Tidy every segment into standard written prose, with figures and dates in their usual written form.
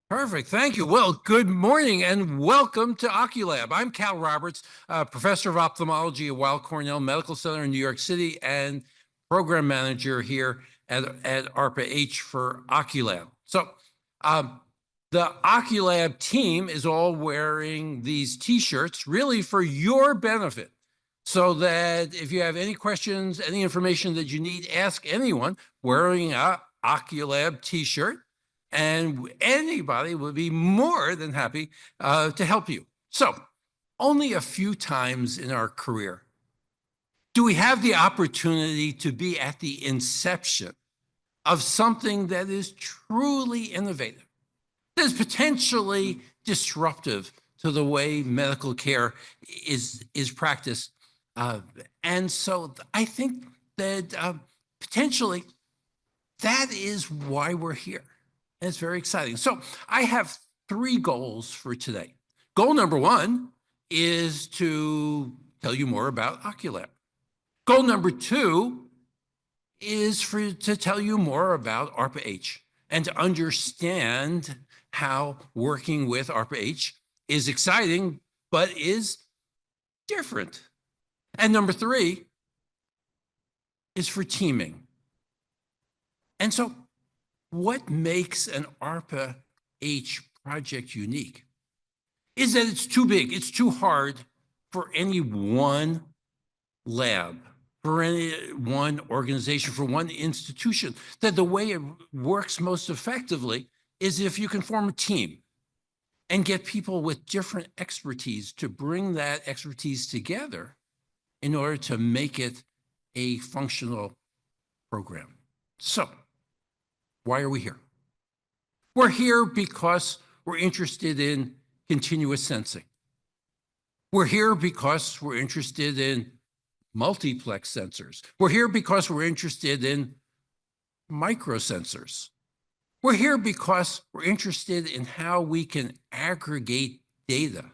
Perfect. Thank you. Well, good morning and welcome to OCULAB. I'm Cal Roberts, professor of ophthalmology at Weill Cornell Medical Center in New York City and program manager here at ARPA-H for OCULAB. So the OCULAB team is all wearing these T-shirts really for your benefit, so that if you have any questions, any information that you need, ask anyone wearing a OCULAB T-shirt. And anybody would be more than happy to help you. So only a few times in our career do we have the opportunity to be at the inception of something that is truly innovative, that is potentially disruptive to the way medical care is practiced. And so I think that potentially that is why we're here. And it's very exciting. So I have 3 goals for today. Goal number 1 is to tell you more about OCULAB. Goal number 2 is to tell you more about ARPA-H and to understand how working with ARPA-H is exciting, but is different. And number 3 is for teaming. And so what makes an ARPA-H project unique is that it's too big, it's too hard for any one lab, for any one organization, for one institution. That the way it works most effectively is if you can form a team and get people with different expertise to bring that expertise together in order to make it a functional program. So, why are we here? We're here because we're interested in continuous sensing. We're here because we're interested in multiplex sensors. We're here because we're interested in microsensors. We're here because we're interested in how we can aggregate data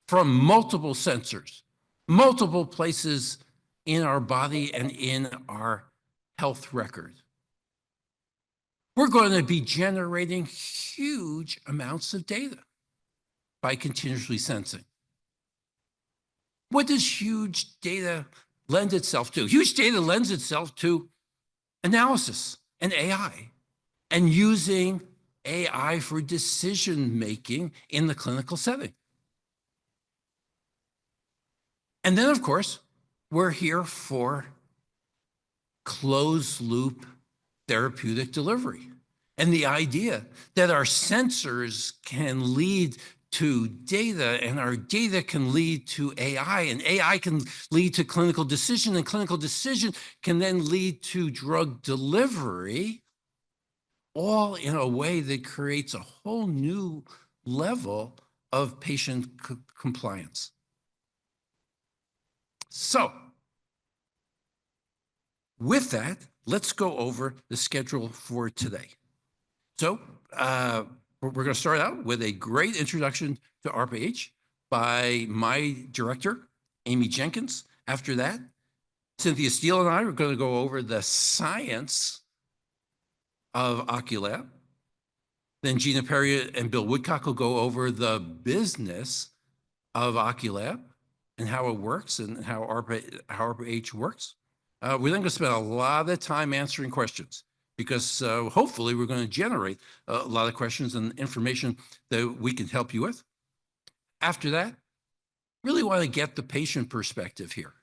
from multiple sensors, multiple places in our body and in our health record. We're going to be generating huge amounts of data by continuously sensing. What does huge data lend itself to? Huge data lends itself to analysis and AI, and using AI for decision-making in the clinical setting. And then, of course, we're here for closed-loop therapeutic delivery. And the idea that our sensors can lead to data, and our data can lead to AI, and AI can lead to clinical decision, and clinical decision can then lead to drug delivery, all in a way that creates a whole new level of patient compliance. So, with that, let's go over the schedule for today. So we're going to start out with a great introduction to ARPA-H by my director, Amy Jenkins. After that, Cynthia Steele and I are going to go over the science of OCULAB. Then Gina Perry and Bill Woodcock will go over the business of OCULAB and how it works and how ARPA-H works. We're then going to spend a lot of time answering questions, because hopefully we're going to generate a lot of questions and information that we can help you with. After that, really want to get the patient perspective here,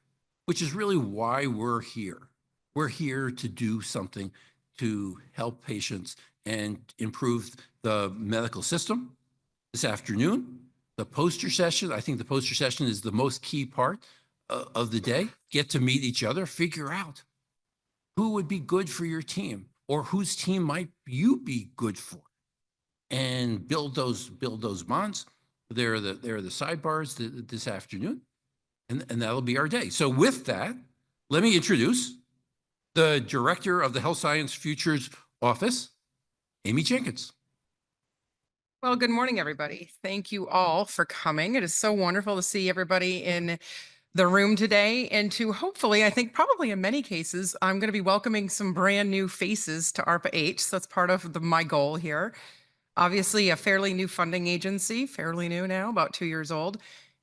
which is really why we're here. We're here to do something to help patients and improve the medical system. This afternoon, the poster session, I think the poster session is the most key part of the day. Get to meet each other, figure out who would be good for your team, or whose team might you be good for, and build those bonds. There are the sidebars this afternoon, and that'll be our day. So with that, let me introduce the director of the Health Science Futures Office, Amy Jenkins. Well, good morning, everybody. Thank you all for coming. It is so wonderful to see everybody in the room today, and to hopefully, I think probably in many cases, I'm going to be welcoming some brand new faces to ARPA-H. So that's part of my goal here. Obviously, a fairly new funding agency, fairly new now, about 2 years old.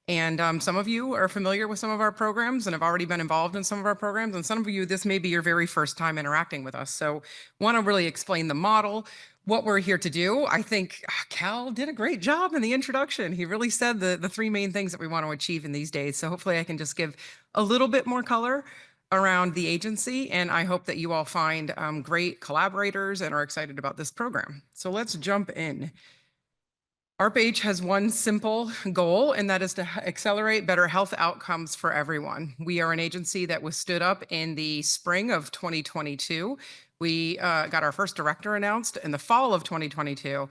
And some of you are familiar with some of our programs and have already been involved in some of our programs. And some of you, this may be your very first time interacting with us. So want to really explain the model, what we're here to do. I think Cal did a great job in the introduction. He really said the three main things that we want to achieve in these days. So hopefully I can just give a little bit more color around the agency. And I hope that you all find great collaborators and are excited about this program. So let's jump in. ARPA-H has one simple goal, and that is to accelerate better health outcomes for everyone. We are an agency that was stood up in the spring of 2022. We got our first director announced in the fall of 2022.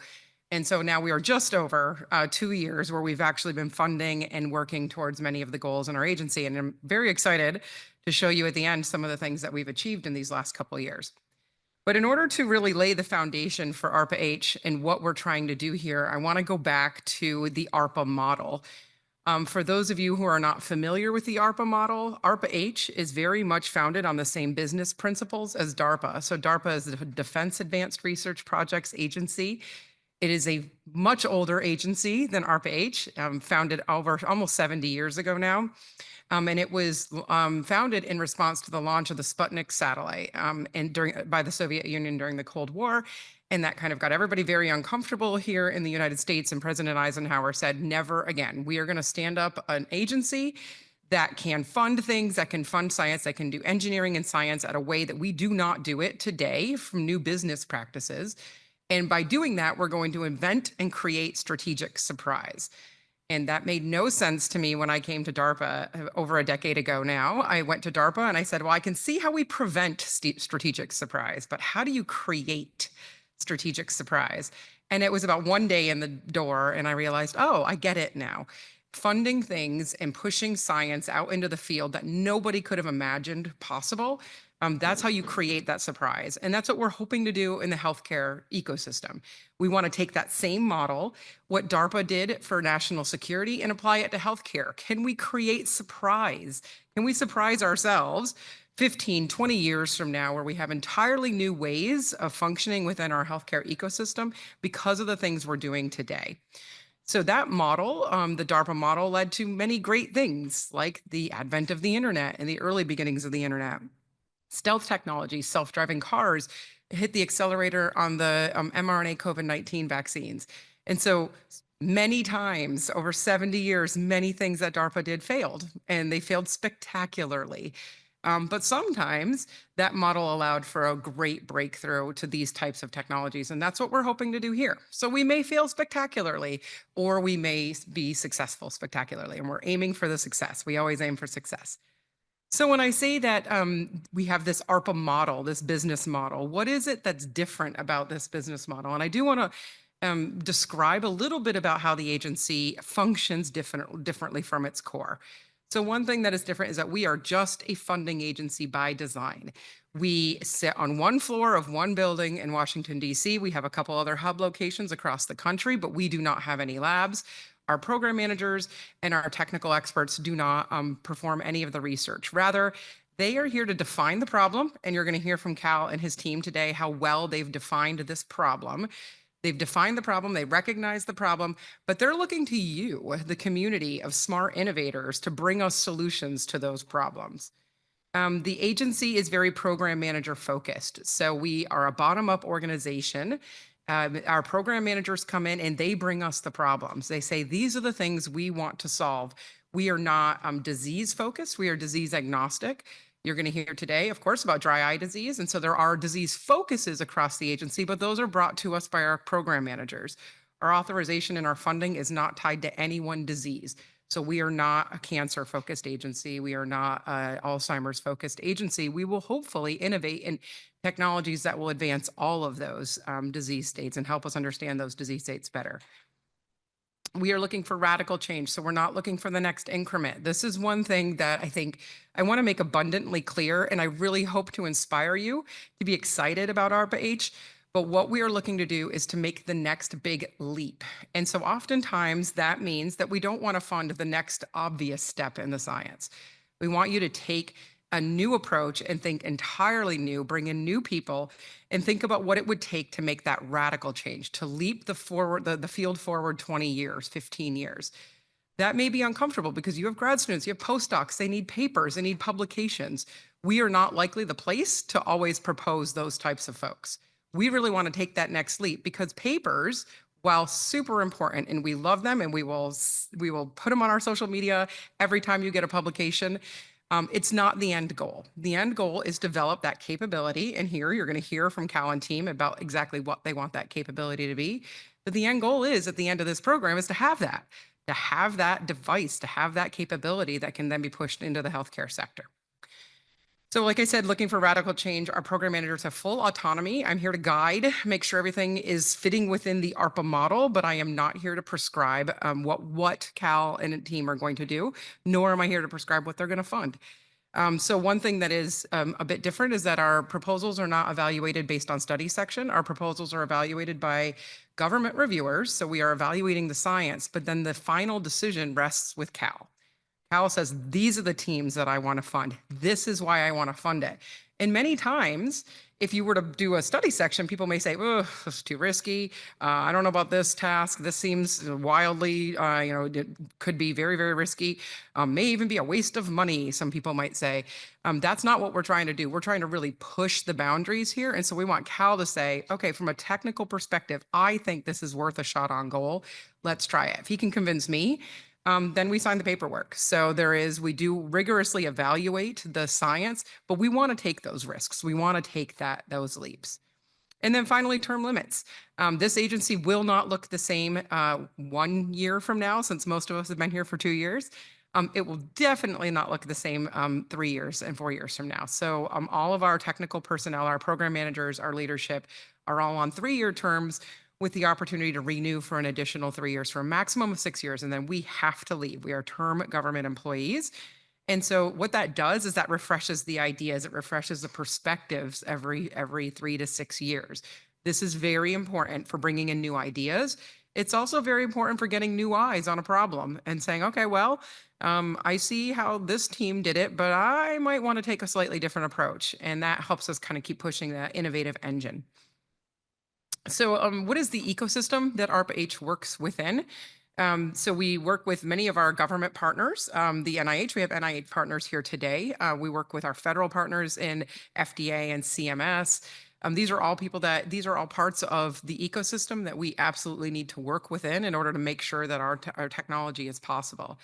And so now we are just over 2 years where we've actually been funding and working towards many of the goals in our agency. And I'm very excited to show you at the end some of the things that we've achieved in these last couple of years. But in order to really lay the foundation for ARPA-H and what we're trying to do here, I want to go back to the ARPA model. For those of you who are not familiar with the ARPA model, ARPA-H is very much founded on the same business principles as DARPA. So DARPA is the Defense Advanced Research Projects Agency. It is a much older agency than ARPA-H, founded over almost 70 years ago now. And it was founded in response to the launch of the Sputnik satellite by the Soviet Union during the Cold War. And that kind of got everybody very uncomfortable here in the United States. And President Eisenhower said, never again. We are going to stand up an agency that can fund things, that can fund science, that can do engineering and science at a way that we do not do it today from new business practices. And by doing that, we're going to invent and create strategic surprise. And that made no sense to me when I came to DARPA over a decade ago now. I went to DARPA and I said, well, I can see how we prevent strategic surprise, but how do you create strategic surprise? And it was about one day in the door and I realized, oh, I get it now. Funding things and pushing science out into the field that nobody could have imagined possible. That's how you create that surprise. And that's what we're hoping to do in the healthcare ecosystem. We want to take that same model, what DARPA did for national security, and apply it to healthcare. Can we create surprise? Can we surprise ourselves 15, 20 years from now where we have entirely new ways of functioning within our healthcare ecosystem because of the things we're doing today? So that model, the DARPA model, led to many great things like the advent of the internet and the early beginnings of the internet. Stealth technology, self-driving cars, hit the accelerator on the mRNA COVID-19 vaccines. And so many times over 70 years, many things that DARPA did failed, and they failed spectacularly. But sometimes that model allowed for a great breakthrough to these types of technologies, and that's what we're hoping to do here. So we may fail spectacularly, or we may be successful spectacularly, and we're aiming for the success. We always aim for success. So when I say that we have this ARPA model, this business model, what is it that's different about this business model? And I do want to describe a little bit about how the agency functions differently from its core. So one thing that is different is that we are just a funding agency by design. We sit on one floor of one building in Washington, D.C. We have a couple other hub locations across the country, but we do not have any labs. Our program managers and our technical experts do not perform any of the research. Rather, they are here to define the problem, and you're going to hear from Cal and his team today how well they've defined this problem. They've defined the problem, they recognize the problem, but they're looking to you, the community of smart innovators, to bring us solutions to those problems. The agency is very program manager focused. So we are a bottom-up organization. Our program managers come in and they bring us the problems. They say, these are the things we want to solve. We are not disease focused, we are disease agnostic. You're going to hear today, of course, about dry eye disease. And so there are disease focuses across the agency, but those are brought to us by our program managers. Our authorization and our funding is not tied to any one disease. So we are not a cancer-focused agency. We are not an Alzheimer's-focused agency. We will hopefully innovate in technologies that will advance all of those disease states and help us understand those disease states better. We are looking for radical change, so we're not looking for the next increment. This is one thing that I think I want to make abundantly clear, and I really hope to inspire you to be excited about ARPA-H. But what we are looking to do is to make the next big leap. And so oftentimes that means that we don't want to fund the next obvious step in the science. We want you to take a new approach and think entirely new, bring in new people, and think about what it would take to make that radical change, to leap the field forward 20 years, 15 years. That may be uncomfortable because you have grad students, you have postdocs, they need papers, they need publications. We are not likely the place to always propose those types of folks. We really want to take that next leap because papers, while super important and we love them and we will put them on our social media every time you get a publication, it's not the end goal. The end goal is develop that capability. And here you're going to hear from Cal and team about exactly what they want that capability to be. But the end goal is at the end of this program is to have that device, to have that capability that can then be pushed into the healthcare sector. So like I said, looking for radical change, our program managers have full autonomy. I'm here to guide, make sure everything is fitting within the ARPA model, but I am not here to prescribe what Cal and team are going to do, nor am I here to prescribe what they're going to fund. So one thing that is a bit different is that our proposals are not evaluated based on study section. Our proposals are evaluated by government reviewers. So we are evaluating the science, but then the final decision rests with Cal. Cal says, these are the teams that I want to fund. This is why I want to fund it. And many times, if you were to do a study section, people may say, oh, this is too risky. I don't know about this task. This seems wildly, it could be very, very risky. May even be a waste of money, some people might say. That's not what we're trying to do. We're trying to really push the boundaries here. And so we want Cal to say, okay, from a technical perspective, I think this is worth a shot on goal. Let's try it. If he can convince me, then we sign the paperwork. So we do rigorously evaluate the science, but we want to take those risks. We want to take those leaps. And then finally, term limits. This agency will not look the same 1 year from now, since most of us have been here for 2 years. It will definitely not look the same 3 years and 4 years from now. So all of our technical personnel, our program managers, our leadership are all on 3-year terms, with the opportunity to renew for an additional 3 years for a maximum of 6 years. And then we have to leave. We are term government employees. And so what that does is that refreshes the ideas. It refreshes the perspectives every 3 to 6 years. This is very important for bringing in new ideas. It's also very important for getting new eyes on a problem and saying, okay, well, I see how this team did it, but I might want to take a slightly different approach. And that helps us kind of keep pushing that innovative engine. So what is the ecosystem that ARPA-H works within? So we work with many of our government partners. The NIH, we have NIH partners here today. We work with our federal partners in FDA and CMS. These are all parts of the ecosystem that we absolutely need to work within in order to make sure that our technology is possible.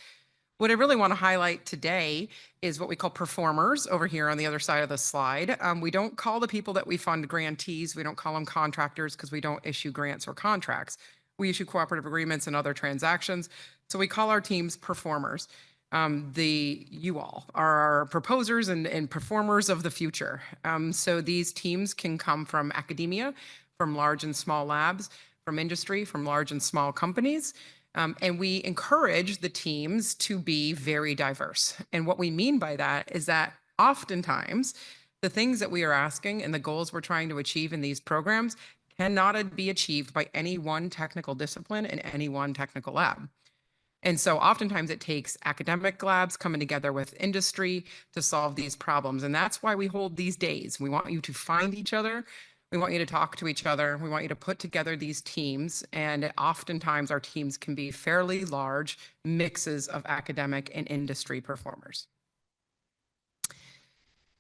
What I really want to highlight today is what we call performers over here on the other side of the slide. We don't call the people that we fund grantees. We don't call them contractors because we don't issue grants or contracts. We issue cooperative agreements and other transactions. So we call our teams performers. You all are our proposers and performers of the future. So these teams can come from academia, from large and small labs, from industry, from large and small companies. And we encourage the teams to be very diverse. And what we mean by that is that oftentimes the things that we are asking and the goals we're trying to achieve in these programs cannot be achieved by any one technical discipline in any one technical lab. And so oftentimes it takes academic labs coming together with industry to solve these problems. And that's why we hold these days. We want you to find each other. We want you to talk to each other. We want you to put together these teams. And oftentimes our teams can be fairly large mixes of academic and industry performers.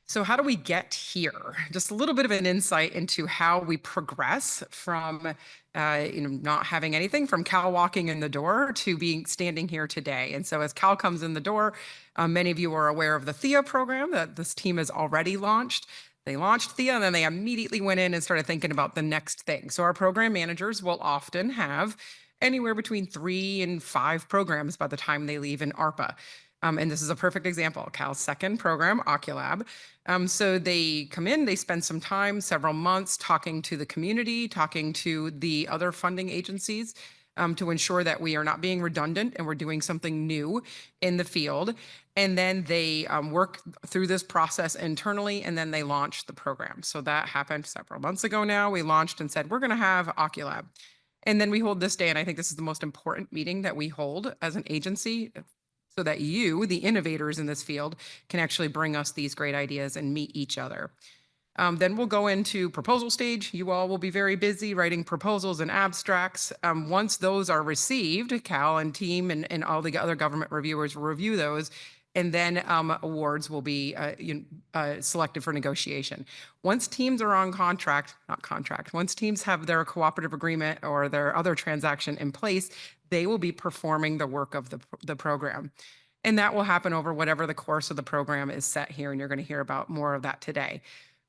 So how do we get here? Just a little bit of an insight into how we progress from not having anything, from Cal walking in the door to standing here today. And so as Cal comes in the door, many of you are aware of the THEA program that this team has already launched. They launched THEA and then they immediately went in and started thinking about the next thing. So our program managers will often have anywhere between 3 and 5 programs by the time they leave in ARPA. And this is a perfect example, Cal's second program, OCULAB. So they come in, they spend some time, several months, talking to the community, talking to the other funding agencies to ensure that we are not being redundant and we're doing something new in the field. And then they work through this process internally, and then they launch the program. So that happened several months ago now. We launched and said, we're going to have OCULAB. And then we hold this day, and I think this is the most important meeting that we hold as an agency. so that you, the innovators in this field, can actually bring us these great ideas and meet each other. Then we'll go into proposal stage. You all will be very busy writing proposals and abstracts. Once those are received, Cal and team and all the other government reviewers will review those. And then awards will be selected for negotiation. Once teams are on once teams have their cooperative agreement or their other transaction in place, they will be performing the work of the program. And that will happen over whatever the course of the program is set here. And you're going to hear about more of that today.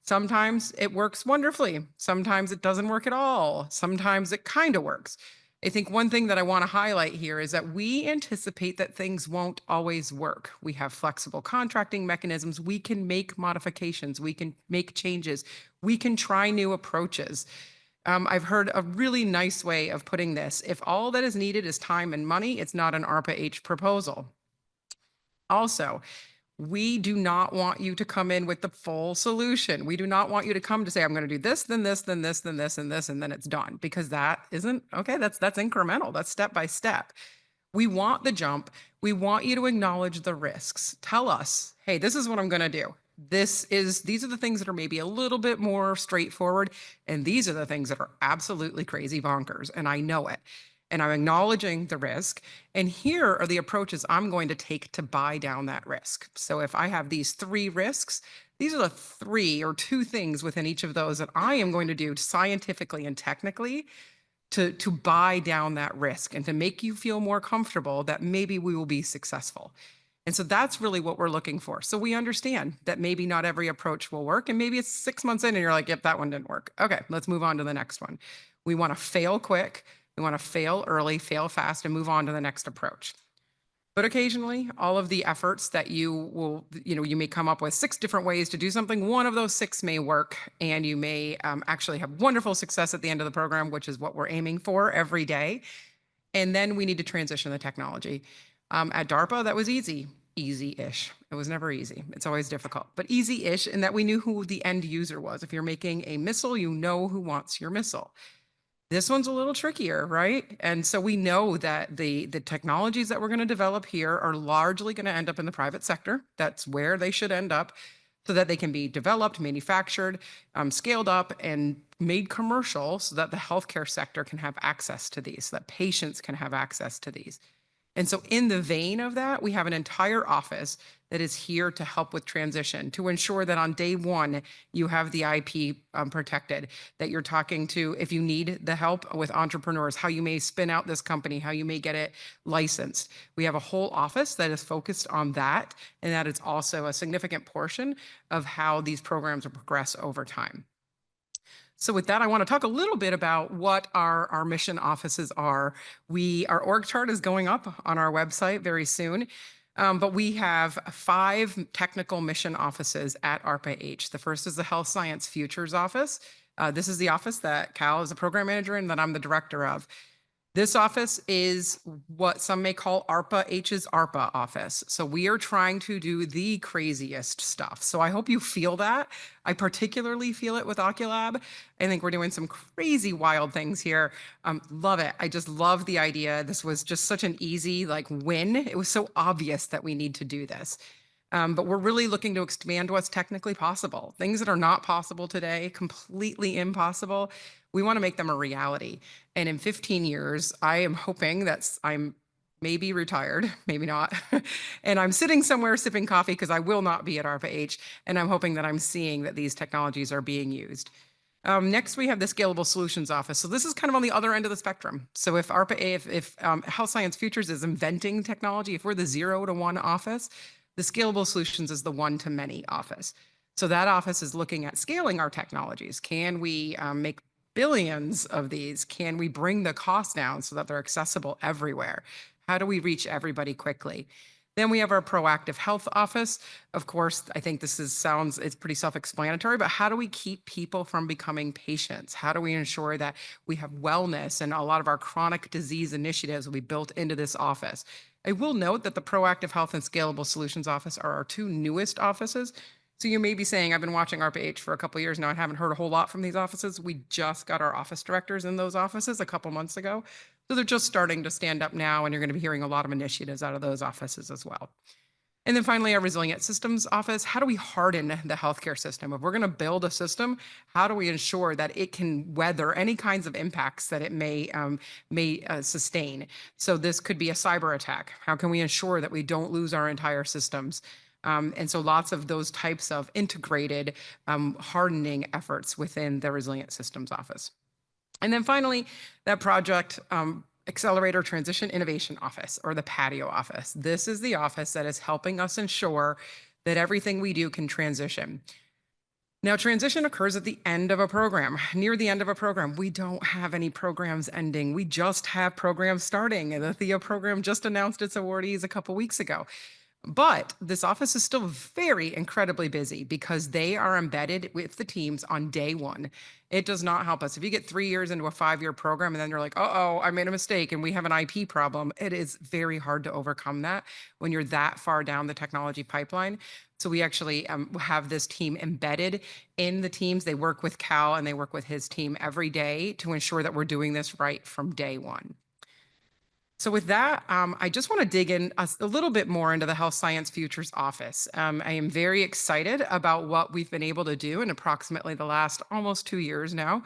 Sometimes it works wonderfully. Sometimes it doesn't work at all. Sometimes it kind of works. I think one thing that I want to highlight here is that we anticipate that things won't always work. We have flexible contracting mechanisms. We can make modifications. We can make changes. We can try new approaches. I've heard a really nice way of putting this. If all that is needed is time and money, it's not an ARPA-H proposal. Also, we do not want you to come in with the full solution. We do not want you to come to say, I'm going to do this, then this, then this, then this, and this, and then it's done, because that isn't okay. That's incremental. That's step by step. We want the jump. We want you to acknowledge the risks. Tell us, hey, this is what I'm going to do. These are the things that are maybe a little bit more straightforward. And these are the things that are absolutely crazy bonkers. And I know it. And I'm acknowledging the risk. And here are the approaches I'm going to take to buy down that risk. So if I have these 3 risks, these are the 3 or 2 things within each of those that I am going to do scientifically and technically to buy down that risk and to make you feel more comfortable that maybe we will be successful. And so that's really what we're looking for. So we understand that maybe not every approach will work. And maybe it's 6 months in and you're like, yep, that one didn't work. Okay, let's move on to the next one. We want to fail quick. We want to fail early, fail fast, and move on to the next approach. But occasionally, all of the efforts that you may come up with 6 different ways to do something. One of those 6 may work, and you may actually have wonderful success at the end of the program, which is what we're aiming for every day. And then we need to transition the technology. At DARPA, that was easy-ish. It was never easy. It's always difficult, but easy-ish in that we knew who the end user was. If you're making a missile, you know who wants your missile. This one's a little trickier, right? And so we know that the technologies that we're going to develop here are largely going to end up in the private sector. That's where they should end up so that they can be developed, manufactured, scaled up, and made commercial so that the healthcare sector can have access to these, so that patients can have access to these. And so in the vein of that, we have an entire office that is here to help with transition, to ensure that on day one, you have the IP protected, that you're talking to, if you need the help with entrepreneurs, how you may spin out this company, how you may get it licensed. We have a whole office that is focused on that, and that is also a significant portion of how these programs will progress over time. So with that, I want to talk a little bit about what our mission offices are. Our org chart is going up on our website very soon, but we have 5 technical mission offices at ARPA-H. The first is the Health Science Futures Office. This is the office that Cal is a program manager and that I'm the director of. This office is what some may call ARPA-H's ARPA office. So we are trying to do the craziest stuff. So I hope you feel that. I particularly feel it with OCULAB. I think we're doing some crazy wild things here. Love it. I just love the idea. This was just such an easy win. It was so obvious that we need to do this. But we're really looking to expand what's technically possible. Things that are not possible today, completely impossible, we want to make them a reality. And in 15 years, I am hoping that I'm maybe retired, maybe not. And I'm sitting somewhere sipping coffee because I will not be at ARPA-H. And I'm hoping that I'm seeing that these technologies are being used. Next, we have the Scalable Solutions Office. So this is kind of on the other end of the spectrum. So if Health Science Futures is inventing technology, if we're the 0 to 1 office, the Scalable Solutions is the 1 to many office. So that office is looking at scaling our technologies. Can we make billions of these? Can we bring the cost down so that they're accessible everywhere? How do we reach everybody quickly? Then we have our Proactive Health Office. Of course, I think it's pretty self-explanatory, but how do we keep people from becoming patients? How do we ensure that we have wellness, and a lot of our chronic disease initiatives will be built into this office? I will note that the Proactive Health and Scalable Solutions Office are our 2 newest offices. So you may be saying, I've been watching ARPA-H for a couple of years now and haven't heard a whole lot from these offices. We just got our office directors in those offices a couple months ago. So they're just starting to stand up now, and you're going to be hearing a lot of initiatives out of those offices as well. And then finally, our resilient systems office. How do we harden the healthcare system? If we're going to build a system, how do we ensure that it can weather any kinds of impacts that it may sustain? So this could be a cyber attack. How can we ensure that we don't lose our entire systems? And so lots of those types of integrated hardening efforts within the resilient systems office. And then finally, that project Accelerator Transition Innovation Office, or the PATIO office. This is the office that is helping us ensure that everything we do can transition. Now, transition occurs at the end of a program, near the end of a program. We don't have any programs ending. We just have programs starting. And the THEO program just announced its awardees a couple weeks ago. But this office is still very incredibly busy because they are embedded with the teams on day one. It does not help us. If you get 3 years into a 5-year program and then you're like, oh, I made a mistake and we have an IP problem, it is very hard to overcome that when you're that far down the technology pipeline. So we actually have this team embedded in the teams. They work with Cal and they work with his team every day to ensure that we're doing this right from day one. So with that, I just want to dig in a little bit more into the Health Science Futures Office. I am very excited about what we've been able to do in approximately the last almost 2 years now,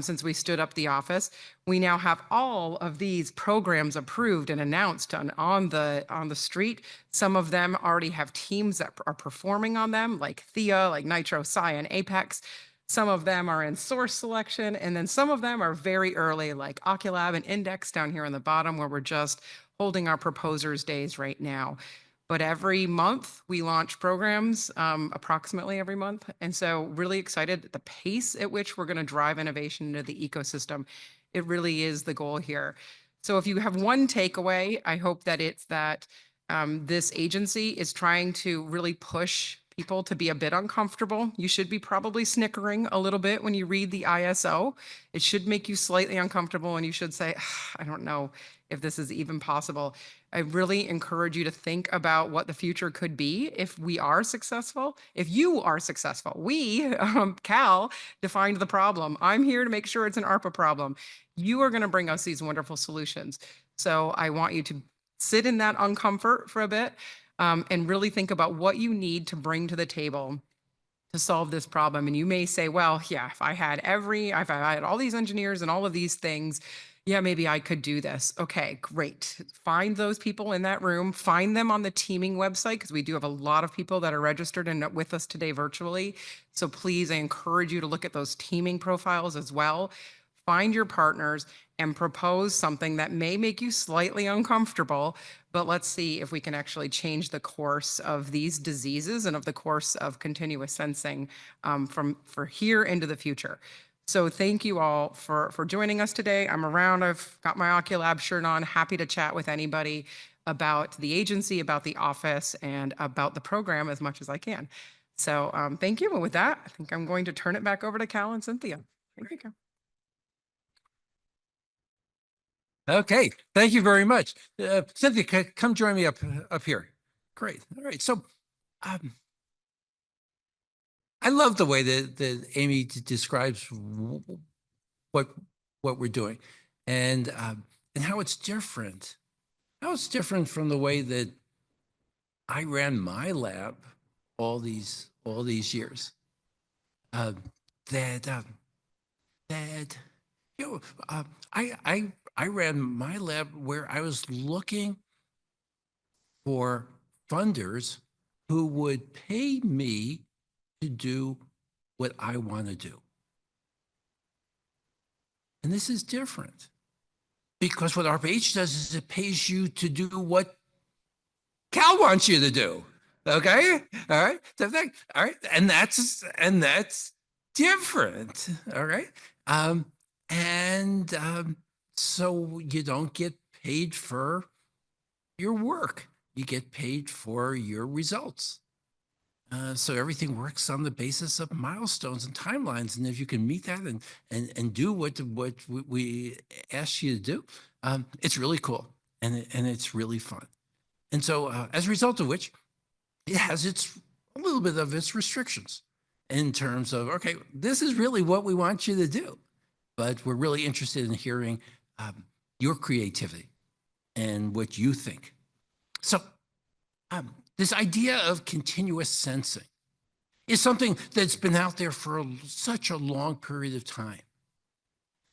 since we stood up the office. We now have all of these programs approved and announced on the street. Some of them already have teams that are performing on them, like Thea, like Nitro, Sci, and Apex. Some of them are in source selection, and then some of them are very early, like OCULAB and Index down here on the bottom, where we're just holding our proposers days right now. But every month we launch programs, approximately every month. And so really excited at the pace at which we're going to drive innovation into the ecosystem. It really is the goal here. So if you have one takeaway, I hope that it's that this agency is trying to really push people to be a bit uncomfortable. You should be probably snickering a little bit when you read the ISO. It should make you slightly uncomfortable and you should say, I don't know if this is even possible. I really encourage you to think about what the future could be if we are successful. If you are successful, we, Cal, defined the problem. I'm here to make sure it's an ARPA problem. You are going to bring us these wonderful solutions. So I want you to sit in that uncomfort for a bit. And really think about what you need to bring to the table to solve this problem. And you may say, well, yeah, if I had all these engineers and all of these things, yeah, maybe I could do this. Okay, great. Find those people in that room, find them on the teaming website, because we do have a lot of people that are registered and with us today virtually. So please, I encourage you to look at those teaming profiles as well. Find your partners and propose something that may make you slightly uncomfortable, but let's see if we can actually change the course of these diseases and of the course of continuous sensing for here into the future. So thank you all for joining us today. I'm around, I've got my OCULAB shirt on, happy to chat with anybody about the agency, about the office, and about the program as much as I can. So thank you, and with that, I think I'm going to turn it back over to Cal and Cynthia. Thank you, Cal. Okay, thank you very much. Cynthia, come join me up here. Great. All right. So I love the way that Amy describes what we're doing and how it's different. How it's different from the way that I ran my lab all these years. I ran my lab where I was looking for funders who would pay me to do what I want to do. And this is different because what ARPA-H does is it pays you to do what Cal wants you to do. Okay. All right. All right. And that's different. All right. So you don't get paid for your work. You get paid for your results. So everything works on the basis of milestones and timelines. And if you can meet that and do what we ask you to do, it's really cool and it's really fun. And so as a result of which, it has a little bit of its restrictions in terms of, okay, this is really what we want you to do. But we're really interested in hearing your creativity and what you think. So this idea of continuous sensing is something that's been out there for such a long period of time.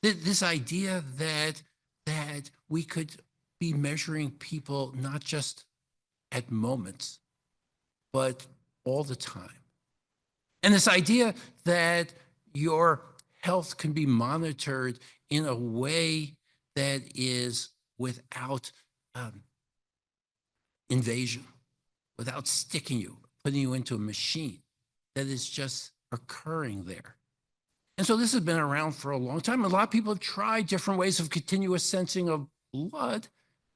This idea that we could be measuring people not just at moments, but all the time. And this idea that your health can be monitored in a way that is without invasion, without sticking you, putting you into a machine that is just occurring there. And so this has been around for a long time. A lot of people have tried different ways of continuous sensing of blood.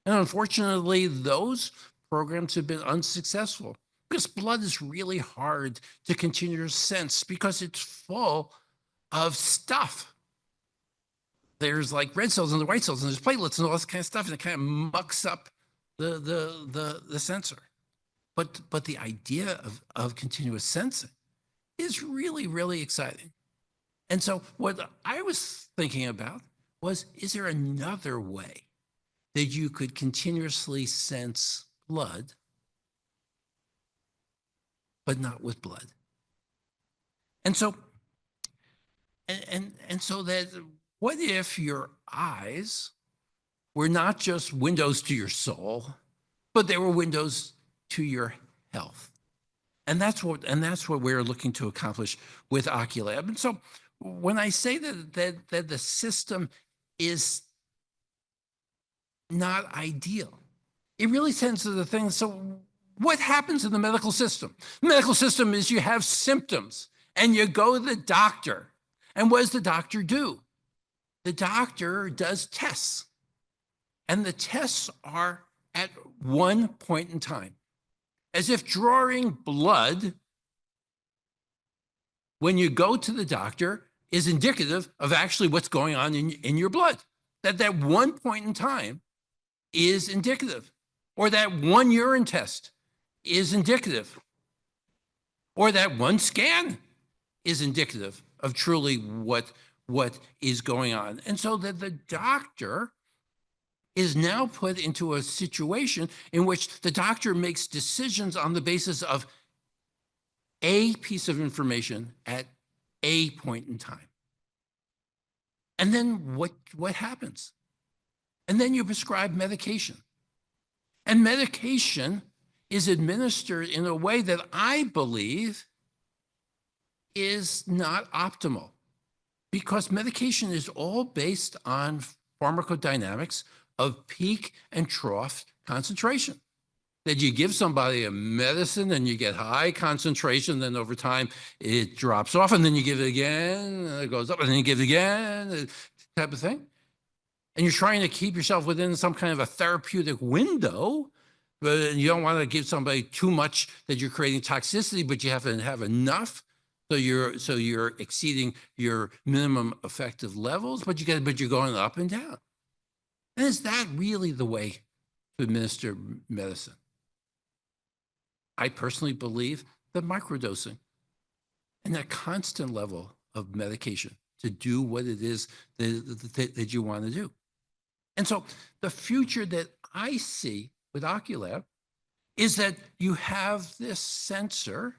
And unfortunately, those programs have been unsuccessful because blood is really hard to continuously sense because it's full of stuff. There's like red cells and the white cells and there's platelets and all this kind of stuff, and it kind of mucks up the sensor. But the idea of continuous sensing is really, really exciting. And so what I was thinking about was, is there another way that you could continuously sense blood, but not with blood? And so, and so that what if your eyes were not just windows to your soul, but they were windows to your health? And that's what we're looking to accomplish with OCULAB. And so when I say that the system is not ideal, it really tends to the thing. So what happens in the medical system? The medical system is you have symptoms and you go to the doctor. And what does the doctor do? The doctor does tests. And the tests are at one point in time, as if drawing blood when you go to the doctor is indicative of actually what's going on in your blood. That one point in time is indicative, or that one urine test is indicative, or that one scan is indicative of truly what is going on. And so that the doctor is now put into a situation in which the doctor makes decisions on the basis of a piece of information at a point in time. And then what happens? And then you prescribe medication. And medication is administered in a way that I believe is not optimal, because medication is all based on pharmacodynamics of peak and trough concentration. That you give somebody a medicine and you get high concentration, then over time it drops off, and then you give it again, and it goes up, and then you give it again, type of thing. And you're trying to keep yourself within some kind of a therapeutic window, but you don't want to give somebody too much that you're creating toxicity, but you have to have enough so you're exceeding your minimum effective levels, but you're going up and down. And is that really the way to administer medicine? I personally believe that microdosing and that constant level of medication to do what it is that you want to do. And so the future that I see with OCULAB is that you have this sensor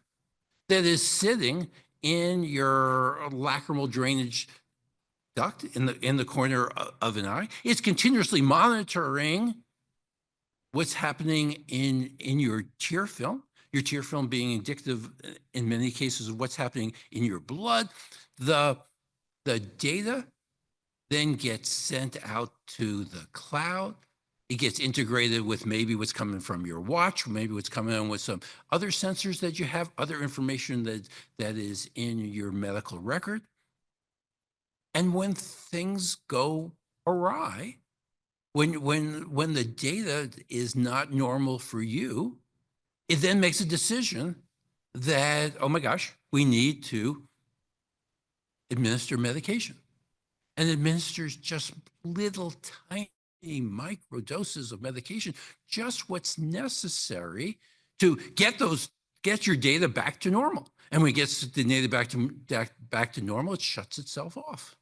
that is sitting in your lacrimal drainage duct in the corner of an eye. It's continuously monitoring what's happening in your tear film. Your tear film being indicative in many cases of what's happening in your blood. The data then gets sent out to the cloud. It gets integrated with maybe what's coming from your watch, or maybe what's coming in with some other sensors that you have, other information that is in your medical record. And when things go awry, when the data is not normal for you, it then makes a decision that, oh my gosh, we need to administer medication. And administers just little tiny micro doses of medication, just what's necessary to get your data back to normal. And when it gets the data back to normal, it shuts itself off.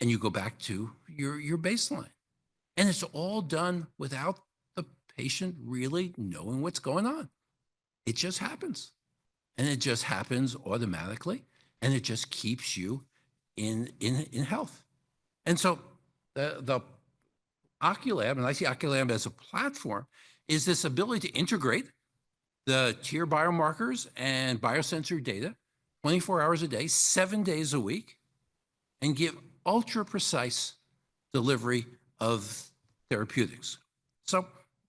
and you go back to your baseline. And it's all done without the patient really knowing what's going on. It just happens. And it just happens automatically. And it just keeps you in health. And so the OCULAB, and I see OCULAB as a platform, is this ability to integrate the tier biomarkers and biosensor data 24 hours a day, 7 days a week, and give ultra precise delivery of therapeutics. So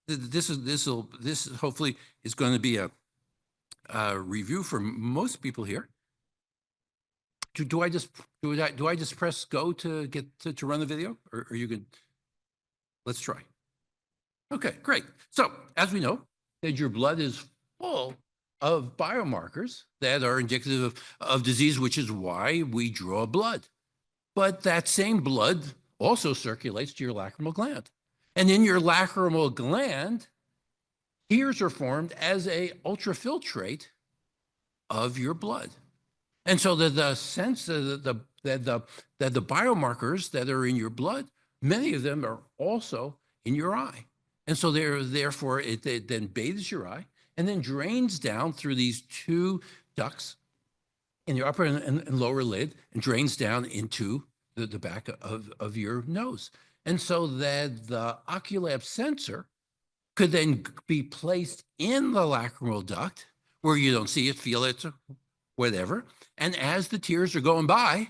this hopefully is going to be a review for most people here. Do I just press go to get to run the video, or you can? Let's try. Okay, great. So as we know, that your blood is full of biomarkers that are indicative of disease, which is why we draw blood. But that same blood also circulates to your lacrimal gland. And in your lacrimal gland, tears are formed as a ultrafiltrate of your blood. And so the sense that the biomarkers that are in your blood, many of them are also in your eye. And so therefore it then bathes your eye and then drains down through these two ducts in your upper and lower lid and drains down into the back of your nose. And so that the OCULAB sensor could then be placed in the lacrimal duct where you don't see it, feel it, whatever. And as the tears are going by,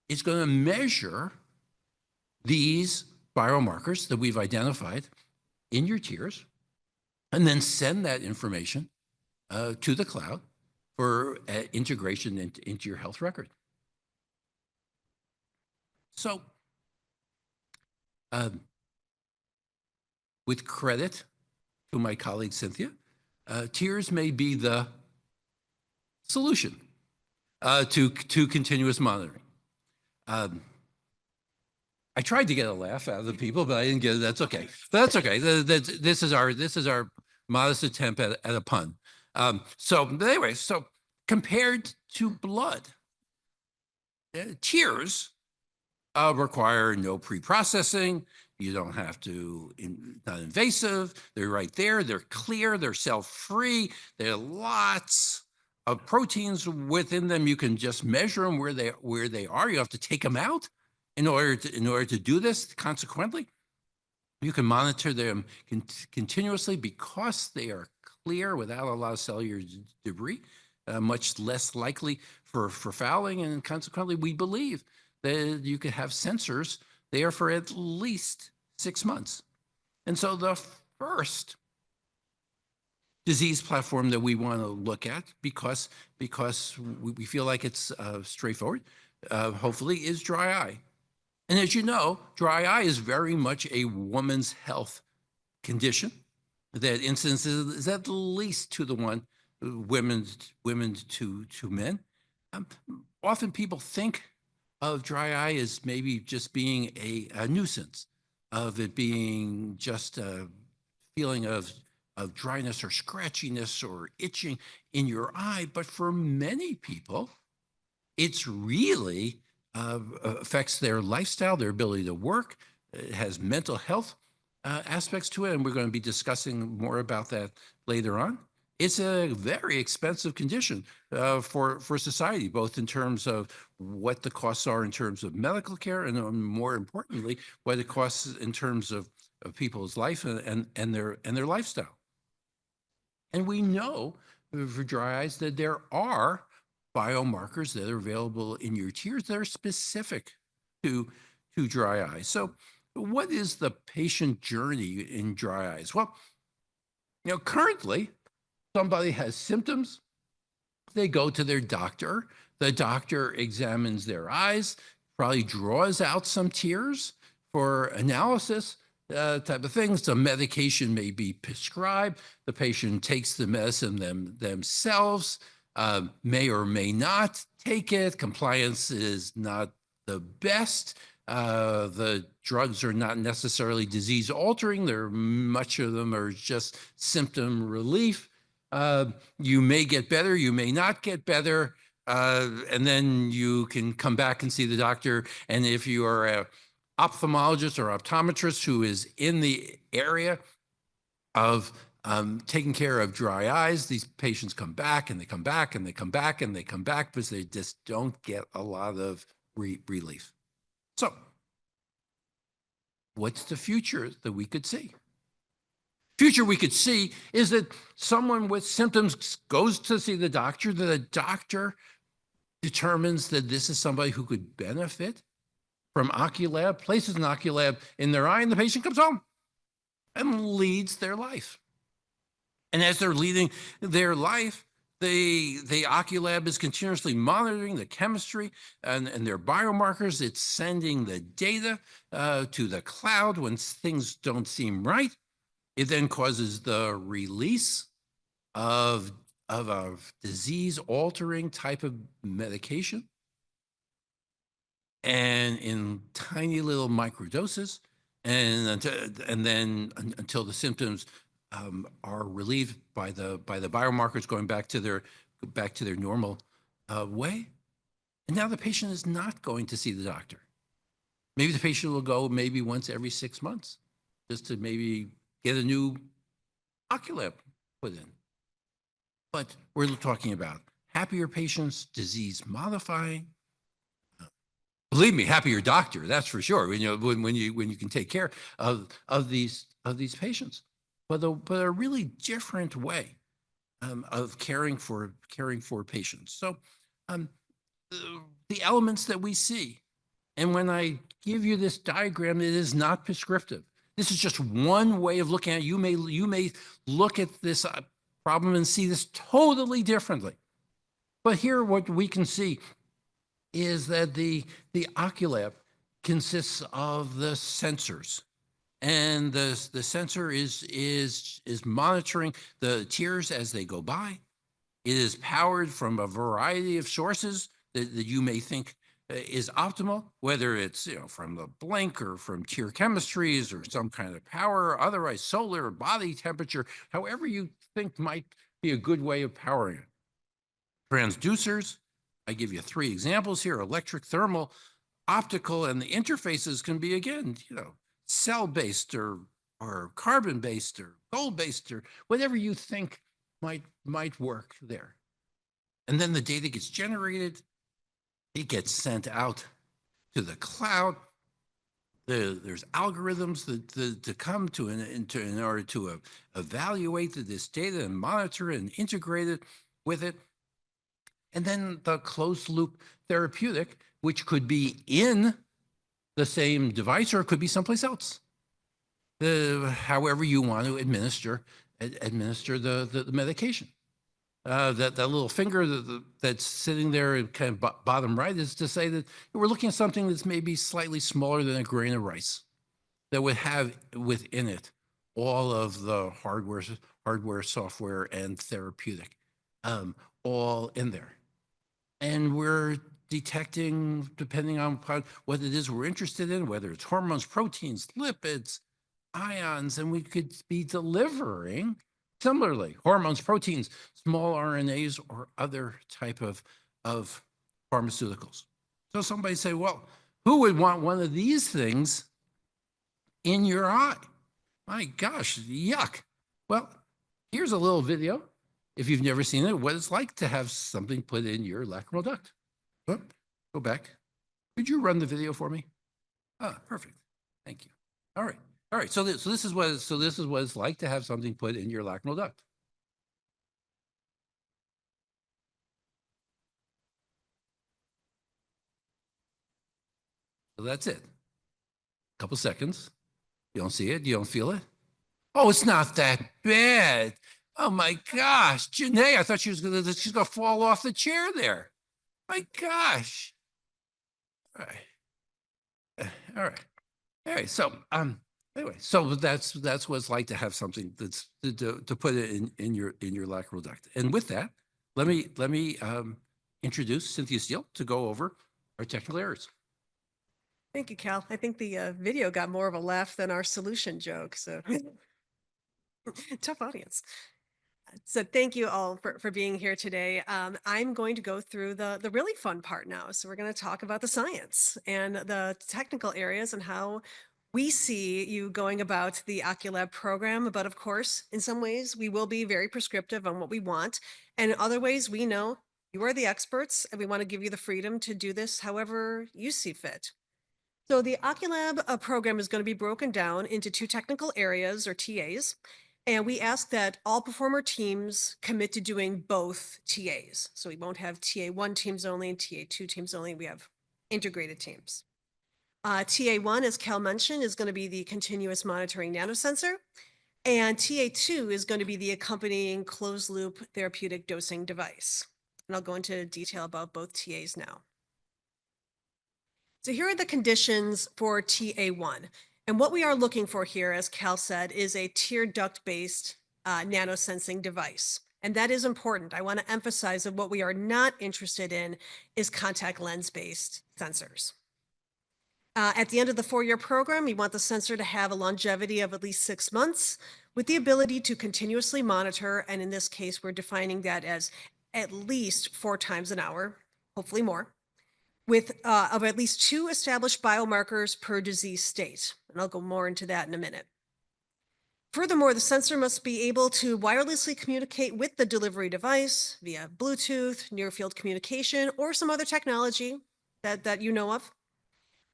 it's going to measure these biomarkers that we've identified in your tears and then send that information to the cloud for integration into your health record. So with credit to my colleague Cynthia, tears may be the solution to continuous monitoring. I tried to get a laugh out of the people, but I didn't get it. That's okay. That's okay. This is our modest attempt at a pun. But anyway, so compared to blood, tears require no pre-processing. You don't have to, not invasive. They're right there. They're clear. They're cell-free. There are lots of proteins within them. You can just measure them where they are. You have to take them out in order to do this. Consequently, you can monitor them continuously because they are clear without a lot of cellular debris, much less likely for fouling. And consequently, we believe that you could have sensors there for at least 6 months. And so the first disease platform that we want to look at, because we feel like it's straightforward, hopefully, is dry eye. And as you know, dry eye is very much a woman's health condition. That incidence is at least 2 to 1, women to men. Often people think of dry eye as maybe just being a nuisance, of it being just a feeling of dryness or scratchiness or itching in your eye. But for many people, it's really affects their lifestyle, their ability to work. It has mental health aspects to it, and we're going to be discussing more about that later on. It's a very expensive condition for society, both in terms of what the costs are in terms of medical care, and more importantly, what it costs in terms of people's life and their lifestyle. And we know for dry eyes that there are biomarkers that are available in your tears that are specific to dry eye. So what is the patient journey in dry eyes? Well, currently, somebody has symptoms, they go to their doctor. The doctor examines their eyes, probably draws out some tears for analysis, type of things. Some medication may be prescribed. The patient takes the medicine themselves, may or may not take it. Compliance is not the best. The drugs are not necessarily disease altering. Much of them are just symptom relief. You may get better, you may not get better. and then you can come back and see the doctor. And if you are a ophthalmologist or optometrist who is in the area of taking care of dry eyes, these patients come back and they come back and they come back and they come back because they just don't get a lot of relief. So what's the future that we could see? Future we could see is that someone with symptoms goes to see the doctor determines that this is somebody who could benefit from OCULAB, places an OCULAB in their eye, and the patient comes home and leads their life. And as they're leading their life, the OCULAB is continuously monitoring the chemistry and their biomarkers. It's sending the data to the cloud when things don't seem right. It then causes the release of a disease-altering type of medication, and in tiny little microdoses, and then until the symptoms are relieved by the biomarkers going back to their normal way. And now the patient is not going to see the doctor. Maybe the patient will go maybe once every 6 months just to maybe get a new OCULAB put in. But we're talking about happier patients, disease modifying. Believe me, happier doctor, that's for sure. When you can take care of these patients, but a really different way of caring for patients. So the elements that we see, and when I give you this diagram, it is not prescriptive. This is just one way of looking at it. You may look at this problem and see this totally differently. But here, what we can see is that the OCULAB consists of the sensors, and the sensor is monitoring the tears as they go by. It is powered from a variety of sources that you may think is optimal, whether it's from the blink or from tear chemistries or some kind of power, or otherwise solar or body temperature, however you think might be a good way of powering it. Transducers, I give you 3 examples here: electric, thermal, optical, and the interfaces can be, again, cell-based or carbon-based or gold-based or whatever you think might work there. And then the data gets generated. It gets sent out to the cloud. There's algorithms that come to in order to evaluate this data and monitor it and integrate it with it. And then the closed loop therapeutic, which could be in the same device or it could be someplace else. However you want to administer the medication. That little finger that's sitting there in kind of bottom right is to say that we're looking at something that's maybe slightly smaller than a grain of rice that would have within it all of the hardware, software, and therapeutic, all in there. And we're detecting, depending on what it is we're interested in, whether it's hormones, proteins, lipids, ions, and we could be delivering similarly hormones, proteins, small RNAs, or other type of pharmaceuticals. So somebody say, well, who would want one of these things in your eye? My gosh, yuck. Well, here's a little video, if you've never seen it, what it's like to have something put in your lacrimal duct. Oh, go back. Could you run the video for me? Ah, perfect. Thank you. All right. All right. So this is what it's like to have something put in your lacrimal duct. So that's it. A couple seconds. You don't see it? You don't feel it? Oh, it's not that bad. Oh my gosh, Janae, I thought she's gonna fall off the chair there. My gosh. All right. All right. All right. So anyway, so that's what it's like to have something that's to put it in your lacrimal duct. And with that, let me introduce Cynthia Steele to go over our technical errors. Thank you, Cal. I think the video got more of a laugh than our solution joke, so tough audience. So thank you all for being here today. I'm going to go through the really fun part now. So we're going to talk about the science and the technical areas and how we see you going about the OCULAB program. But of course, in some ways, we will be very prescriptive on what we want. And in other ways, we know you are the experts and we want to give you the freedom to do this however you see fit. So the OCULAB program is going to be broken down into two technical areas or TAs. And we ask that all performer teams commit to doing both TAs. So we won't have TA1 teams only and TA2 teams only. We have integrated teams. TA1, as Cal mentioned, is going to be the continuous monitoring nanosensor. And TA2 is going to be the accompanying closed loop therapeutic dosing device. And I'll go into detail about both TAs now. So here are the conditions for TA1. And what we are looking for here, as Cal said, is a tear duct-based nanosensing device. And that is important. I want to emphasize that what we are not interested in is contact lens-based sensors. At the end of the 4-year program, we want the sensor to have a longevity of at least 6 months with the ability to continuously monitor. And in this case, we're defining that as at least 4 times an hour, hopefully more, with of at least 2 established biomarkers per disease state. And I'll go more into that in a minute. Furthermore, the sensor must be able to wirelessly communicate with the delivery device via Bluetooth, near field communication, or some other technology that you know of.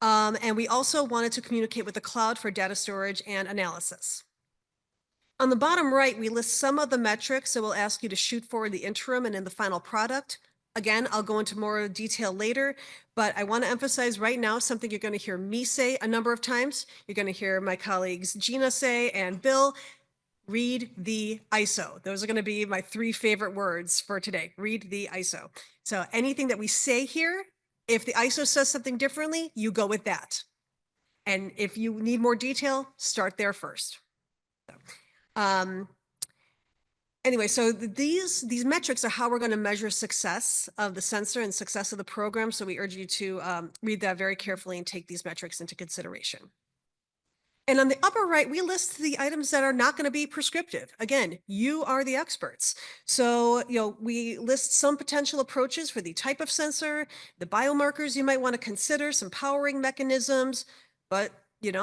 And we also wanted to communicate with the cloud for data storage and analysis. On the bottom right, we list some of the metrics, so we'll ask you to shoot for the interim and in the final product. Again, I'll go into more detail later, but I want to emphasize right now something you're going to hear me say a number of times. You're going to hear my colleagues Gina say and Bill, read the ISO. Those are going to be my 3 favorite words for today. Read the ISO. So anything that we say here, if the ISO says something differently, you go with that. And if you need more detail, start there first. Anyway, so these metrics are how we're going to measure success of the sensor and success of the program. So we urge you to read that very carefully and take these metrics into consideration. And on the upper right, we list the items that are not going to be prescriptive. Again, you are the experts. So, we list some potential approaches for the type of sensor, the biomarkers you might want to consider, some powering mechanisms, but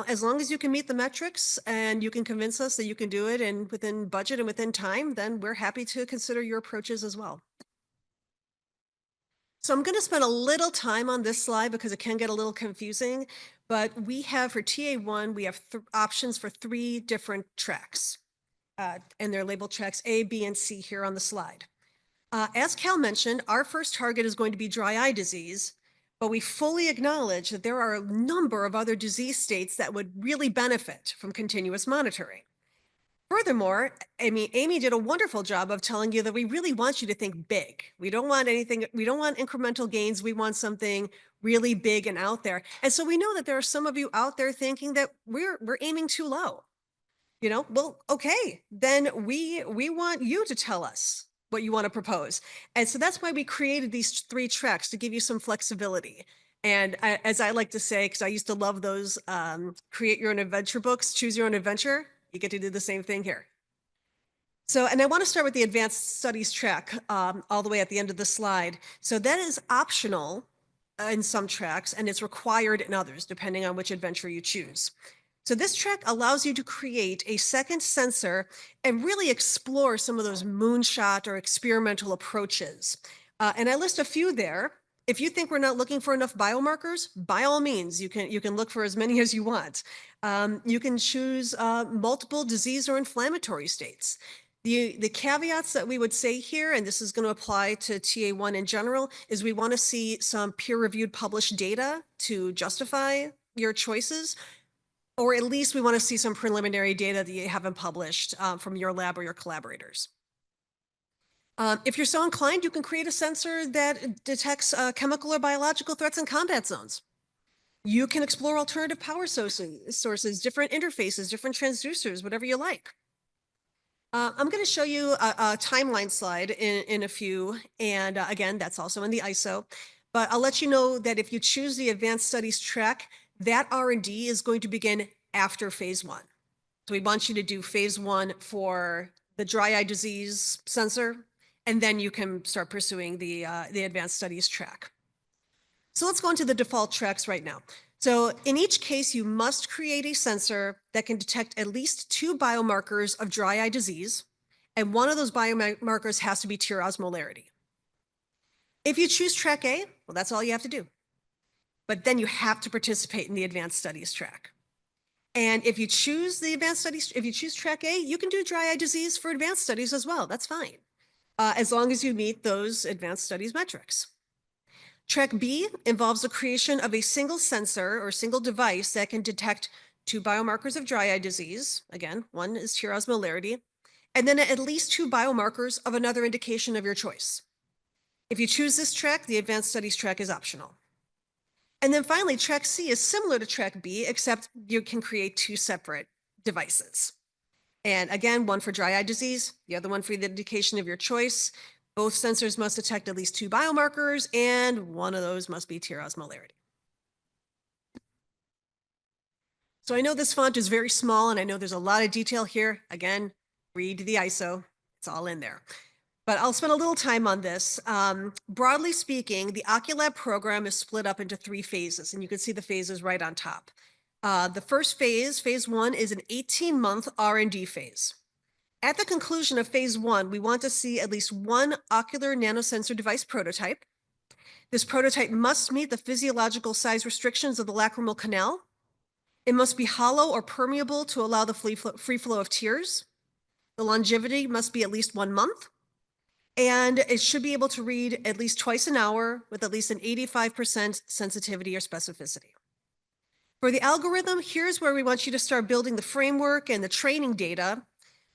as long as you can meet the metrics and you can convince us that you can do it and within budget and within time, then we're happy to consider your approaches as well. So I'm going to spend a little time on this slide because it can get a little confusing, but we have for TA1, we have options for 3 different tracks, and they're labeled tracks A, B, and C here on the slide. As Cal mentioned, our first target is going to be dry eye disease, but we fully acknowledge that there are a number of other disease states that would really benefit from continuous monitoring. Furthermore, Amy did a wonderful job of telling you that we really want you to think big. We don't want incremental gains. We want something really big and out there. And so we know that there are some of you out there thinking that we're aiming too low. Well, okay, then we want you to tell us what you want to propose. And so that's why we created these 3 tracks to give you some flexibility. And as I like to say, because I used to love those create your own adventure books, choose your own adventure, you get to do the same thing here. So, and I want to start with the advanced studies track all the way at the end of the slide. So that is optional in some tracks and it's required in others, depending on which adventure you choose. So this track allows you to create a second sensor and really explore some of those moonshot or experimental approaches. And I list a few there. If you think we're not looking for enough biomarkers, by all means, you can look for as many as you want. You can choose multiple disease or inflammatory states. The caveats that we would say here, and this is going to apply to TA1 in general, is we want to see some peer-reviewed published data to justify your choices. Or at least we want to see some preliminary data that you haven't published from your lab or your collaborators. If you're so inclined, you can create a sensor that detects chemical or biological threats in combat zones. You can explore alternative power sources, different interfaces, different transducers, whatever you like. I'm going to show you a timeline slide in a few, and again, that's also in the ISO. But I'll let you know that if you choose the advanced studies track, that R&D is going to begin after phase 1. So we want you to do phase 1 for the dry eye disease sensor, and then you can start pursuing the advanced studies track. So let's go into the default tracks right now. So in each case, you must create a sensor that can detect at least 2 biomarkers of dry eye disease, and one of those biomarkers has to be tear osmolarity. If you choose track A, well, that's all you have to do. But then you have to participate in the advanced studies track. And if you choose the advanced studies, if you choose track A, you can do dry eye disease for advanced studies as well. That's fine, as long as you meet those advanced studies metrics. Track B involves the creation of a single sensor or single device that can detect 2 biomarkers of dry eye disease. Again, one is tear osmolarity, and then at least 2 biomarkers of another indication of your choice. If you choose this track, the advanced studies track is optional. And then finally, track C is similar to track B, except you can create 2 separate devices. And again, one for dry eye disease, the other one for the indication of your choice. Both sensors must detect at least 2 biomarkers, and one of those must be tear osmolarity. So I know this font is very small, and I know there's a lot of detail here. Again, read the ISO. It's all in there. But I'll spend a little time on this. Broadly speaking, the OCULAB program is split up into 3 phases, and you can see the phases right on top. The first phase, phase 1, is an 18-month R&D phase. At the conclusion of phase 1, we want to see at least 1 ocular nanosensor device prototype. This prototype must meet the physiological size restrictions of the lacrimal canal. It must be hollow or permeable to allow the free flow of tears. The longevity must be at least 1 month. And it should be able to read at least twice an hour with at least an 85% sensitivity or specificity. For the algorithm, here's where we want you to start building the framework and the training data.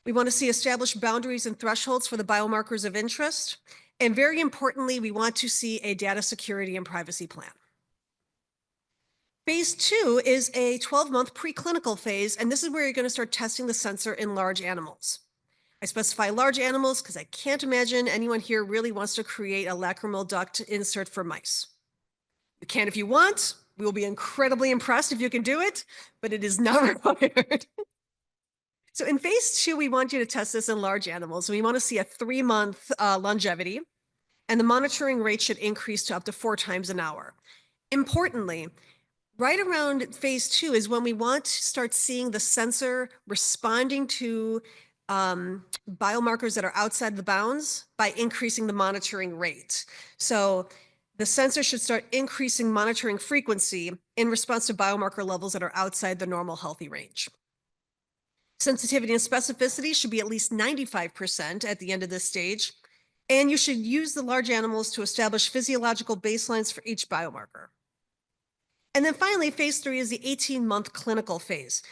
We want to see established boundaries and thresholds for the biomarkers of interest. And very importantly, we want to see a data security and privacy plan. Phase 2 is a 12-month preclinical phase, and this is where you're going to start testing the sensor in large animals. I specify large animals because I can't imagine anyone here really wants to create a lacrimal duct insert for mice. You can if you want. We will be incredibly impressed if you can do it, but it is not required. So in phase 2, we want you to test this in large animals. We want to see a 3-month longevity, and the monitoring rate should increase to up to 4 times an hour. Importantly, right around phase 2 is when we want to start seeing the sensor responding to biomarkers that are outside the bounds by increasing the monitoring rate. So the sensor should start increasing monitoring frequency in response to biomarker levels that are outside the normal healthy range. Sensitivity and specificity should be at least 95% at the end of this stage, and you should use the large animals to establish physiological baselines for each biomarker. And then finally, phase 3 is the 18-month clinical phase.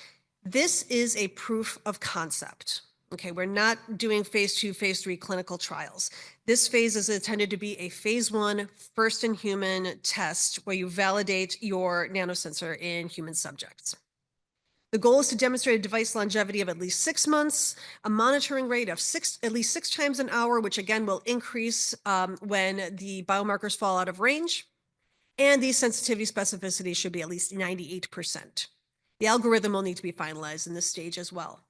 This is a proof of concept. Okay, we're not doing phase 2, phase 3 clinical trials. This phase is intended to be a phase 1 first-in-human test where you validate your nanosensor in human subjects. The goal is to demonstrate a device longevity of at least 6 months, a monitoring rate of at least 6 times an hour, which again will increase when the biomarkers fall out of range, and the sensitivity specificity should be at least 98%. The algorithm will need to be finalized in this stage as well.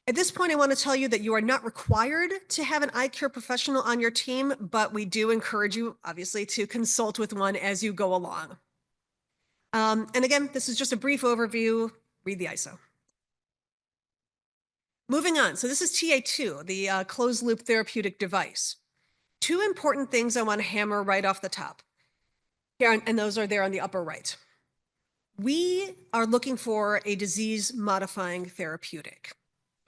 At this point, I want to tell you that you are not required to have an eye care professional on your team, but we do encourage you, obviously, to consult with one as you go along. And again, this is just a brief overview. Read the ISO. Moving on. So this is TA2, the closed-loop therapeutic device. 2 important things I want to hammer right off the top. Here, and those are there on the upper right. We are looking for a disease-modifying therapeutic.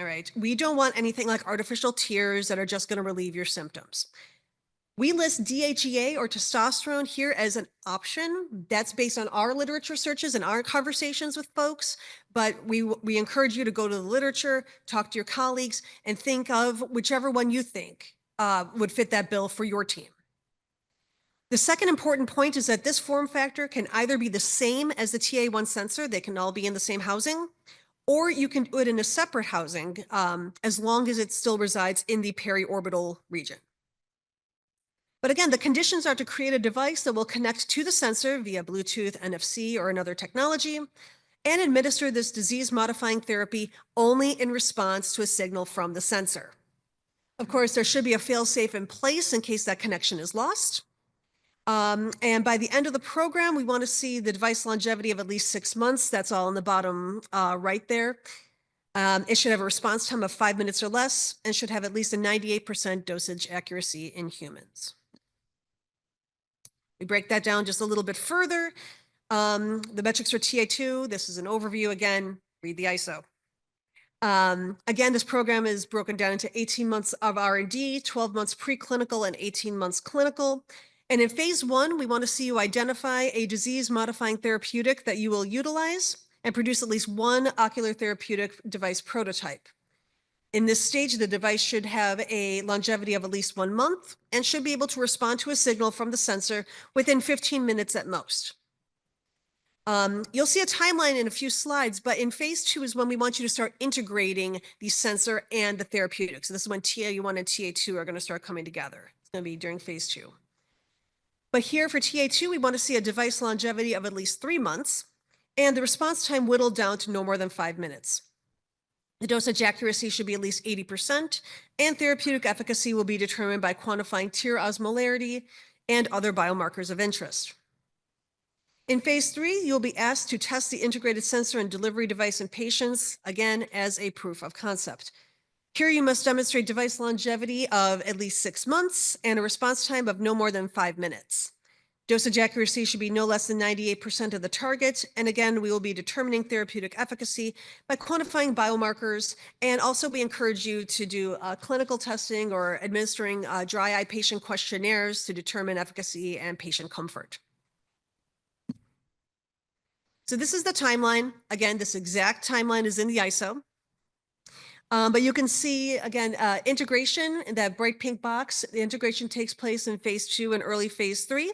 All right. We don't want anything like artificial tears that are just going to relieve your symptoms. We list DHEA or testosterone here as an option. That's based on our literature searches and our conversations with folks, but we encourage you to go to the literature, talk to your colleagues, and think of whichever one you think would fit that bill for your team. The second important point is that this form factor can either be the same as the TA1 sensor, they can all be in the same housing, or you can do it in a separate housing as long as it still resides in the periorbital region. But again, the conditions are to create a device that will connect to the sensor via Bluetooth, NFC, or another technology, and administer this disease-modifying therapy only in response to a signal from the sensor. Of course, there should be a fail-safe in place in case that connection is lost. And by the end of the program, we want to see the device longevity of at least 6 months. That's all in the bottom right there. It should have a response time of 5 minutes or less and should have at least a 98% dosage accuracy in humans. We break that down just a little bit further. The metrics for TA2, this is an overview again, read the ISO. Again, this program is broken down into 18 months of R&D, 12 months preclinical, and 18 months clinical. And in phase 1, we want to see you identify a disease-modifying therapeutic that you will utilize and produce at least one ocular therapeutic device prototype. In this stage, the device should have a longevity of at least 1 month and should be able to respond to a signal from the sensor within 15 minutes at most. You'll see a timeline in a few slides, but in phase 2 is when we want you to start integrating the sensor and the therapeutic. So this is when TA1 and TA2 are going to start coming together. It's going to be during phase 2. But here for TA2, we want to see a device longevity of at least 3 months and the response time whittled down to no more than 5 minutes. The dosage accuracy should be at least 80%, and therapeutic efficacy will be determined by quantifying tear osmolarity and other biomarkers of interest. In phase 3, you'll be asked to test the integrated sensor and delivery device in patients, again, as a proof of concept. Here, you must demonstrate device longevity of at least 6 months and a response time of no more than 5 minutes. Dosage accuracy should be no less than 98% of the target. And again, we will be determining therapeutic efficacy by quantifying biomarkers. And also, we encourage you to do clinical testing or administering dry eye patient questionnaires to determine efficacy and patient comfort. So this is the timeline. Again, this exact timeline is in the ISO. But you can see, again, integration in that bright pink box. The integration takes place in phase 2 and early phase 3.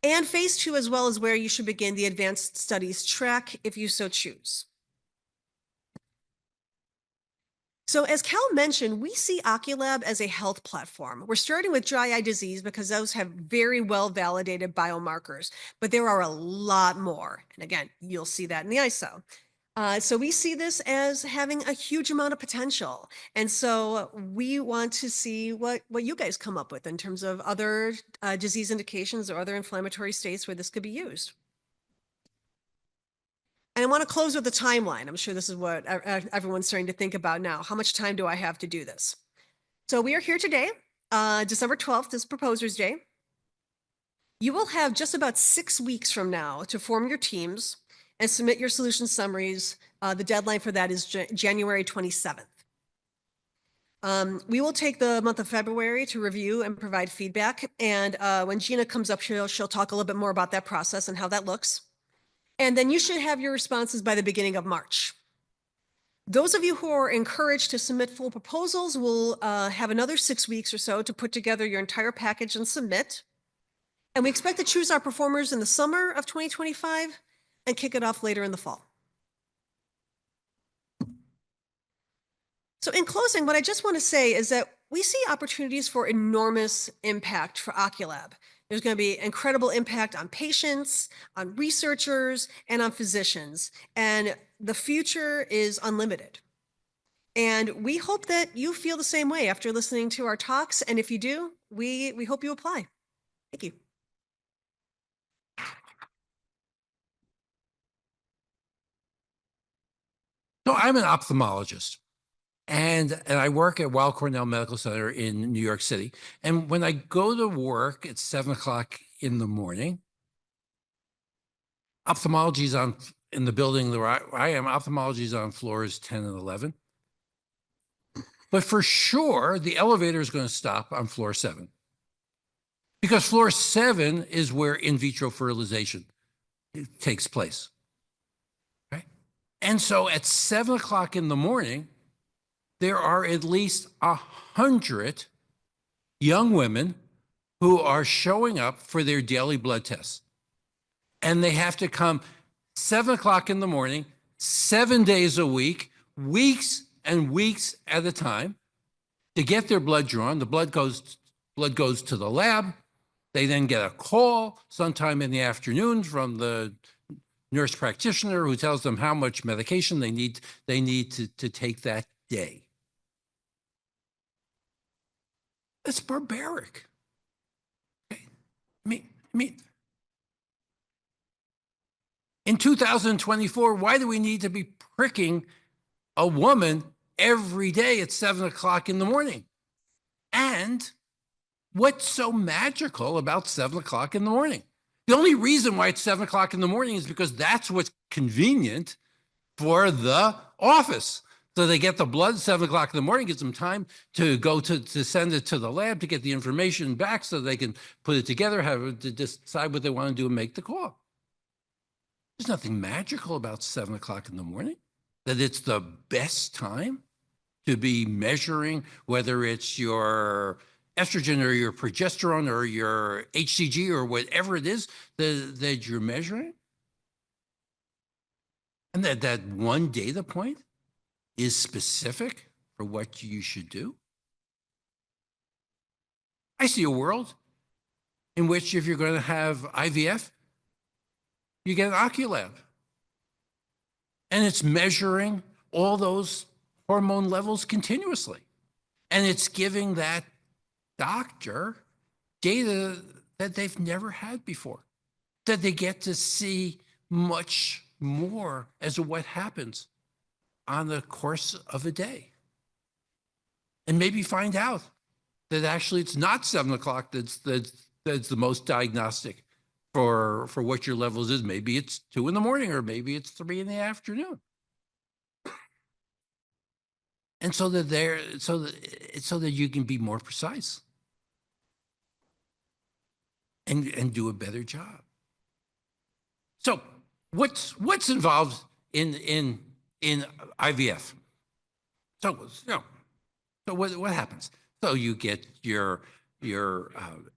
And phase 2 as well is where you should begin the advanced studies track if you so choose. So as Cal mentioned, we see OCULAB as a health platform. We're starting with dry eye disease because those have very well-validated biomarkers, but there are a lot more. And again, you'll see that in the ISO. So we see this as having a huge amount of potential. And so we want to see what you guys come up with in terms of other disease indications or other inflammatory states where this could be used. And I want to close with a timeline. I'm sure this is what everyone's starting to think about now. How much time do I have to do this? So we are here today. December 12th is Proposers Day. You will have just about 6 weeks from now to form your teams and submit your solution summaries. The deadline for that is January 27th. We will take the month of February to review and provide feedback. And when Gina comes up here, she'll talk a little bit more about that process and how that looks. And then you should have your responses by the beginning of March. Those of you who are encouraged to submit full proposals will have another 6 weeks or so to put together your entire package and submit. And we expect to choose our performers in the summer of 2025 and kick it off later in the fall. So in closing, what I just want to say is that we see opportunities for enormous impact for OCULAB. There's going to be incredible impact on patients, on researchers, and on physicians. And the future is unlimited. And we hope that you feel the same way after listening to our talks. And if you do, we hope you apply. Thank you. So I'm an ophthalmologist, and I work at Weill Cornell Medical Center in New York City. And when I go to work at 7 o'clock in the morning, ophthalmology is on in the building where I am. Ophthalmology is on floors 10 and 11. But for sure, the elevator is going to stop on floor 7, because floor 7 is where in vitro fertilization takes place. And so at 7 o'clock in the morning, there are at least 100 young women who are showing up for their daily blood tests. And they have to come 7 o'clock in the morning, 7 days a week, weeks and weeks at a time to get their blood drawn. The blood goes to the lab. They then get a call sometime in the afternoon from the nurse practitioner who tells them how much medication they need to take that day. That's barbaric. Okay. I mean, in 2024, why do we need to be pricking a woman every day at 7 o'clock in the morning? And what's so magical about 7 o'clock in the morning? The only reason why it's 7 o'clock in the morning is because that's what's convenient for the office. So they get the blood at 7 o'clock in the morning, gives them time to go to send it to the lab to get the information back so they can put it together, have it to decide what they want to do and make the call. There's nothing magical about 7 o'clock in the morning, that it's the best time to be measuring whether it's your estrogen or your progesterone or your HCG or whatever it is that you're measuring. And that one data point is specific for what you should do. I see a world in which if you're going to have IVF, you get an OCULAB. And it's measuring all those hormone levels continuously. And it's giving that doctor data that they've never had before, that they get to see much more as to what happens on the course of a day. And maybe find out that actually it's not 7 o'clock that's the most diagnostic for what your levels is. Maybe it's 2 in the morning, or maybe it's 3 in the afternoon. And so that you can be more precise and do a better job. So what's involved in IVF? So what happens? So you get your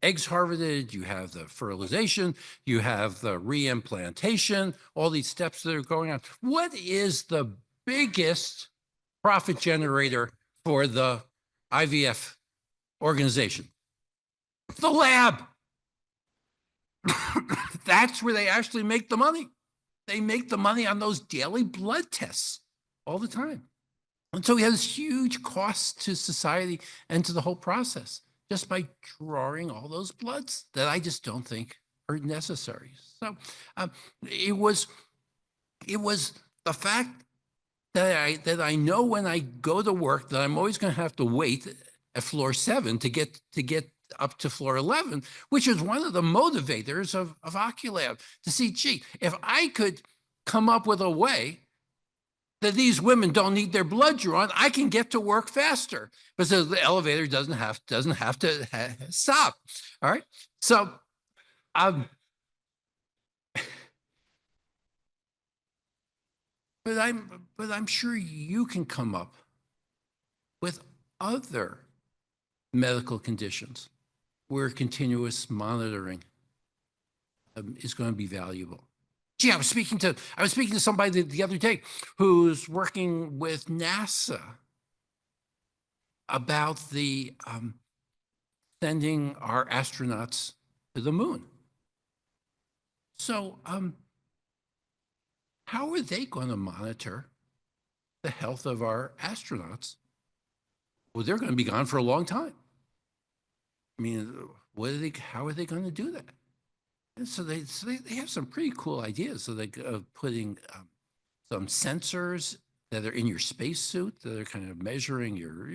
eggs harvested, you have the fertilization, you have the reimplantation, all these steps that are going on. What is the biggest profit generator for the IVF organization? The lab. That's where they actually make the money. They make the money on those daily blood tests all the time. And so we have this huge cost to society and to the whole process just by drawing all those bloods that I just don't think are necessary. So it was the fact that I know when I go to work that I'm always going to have to wait at floor 7 to get up to floor 11, which is one of the motivators of OCULAB, to see, gee, if I could come up with a way that these women don't need their blood drawn, I can get to work faster because the elevator doesn't have to stop. All right. So, but I'm sure you can come up with other medical conditions where continuous monitoring is going to be valuable. Gee, I was speaking to somebody the other day who's working with NASA about the sending our astronauts to the moon. So how are they going to monitor the health of our astronauts? Well, they're going to be gone for a long time. I mean, how are they going to do that? And so they have some pretty cool ideas. So they're putting some sensors that are in your spacesuit that are kind of measuring your,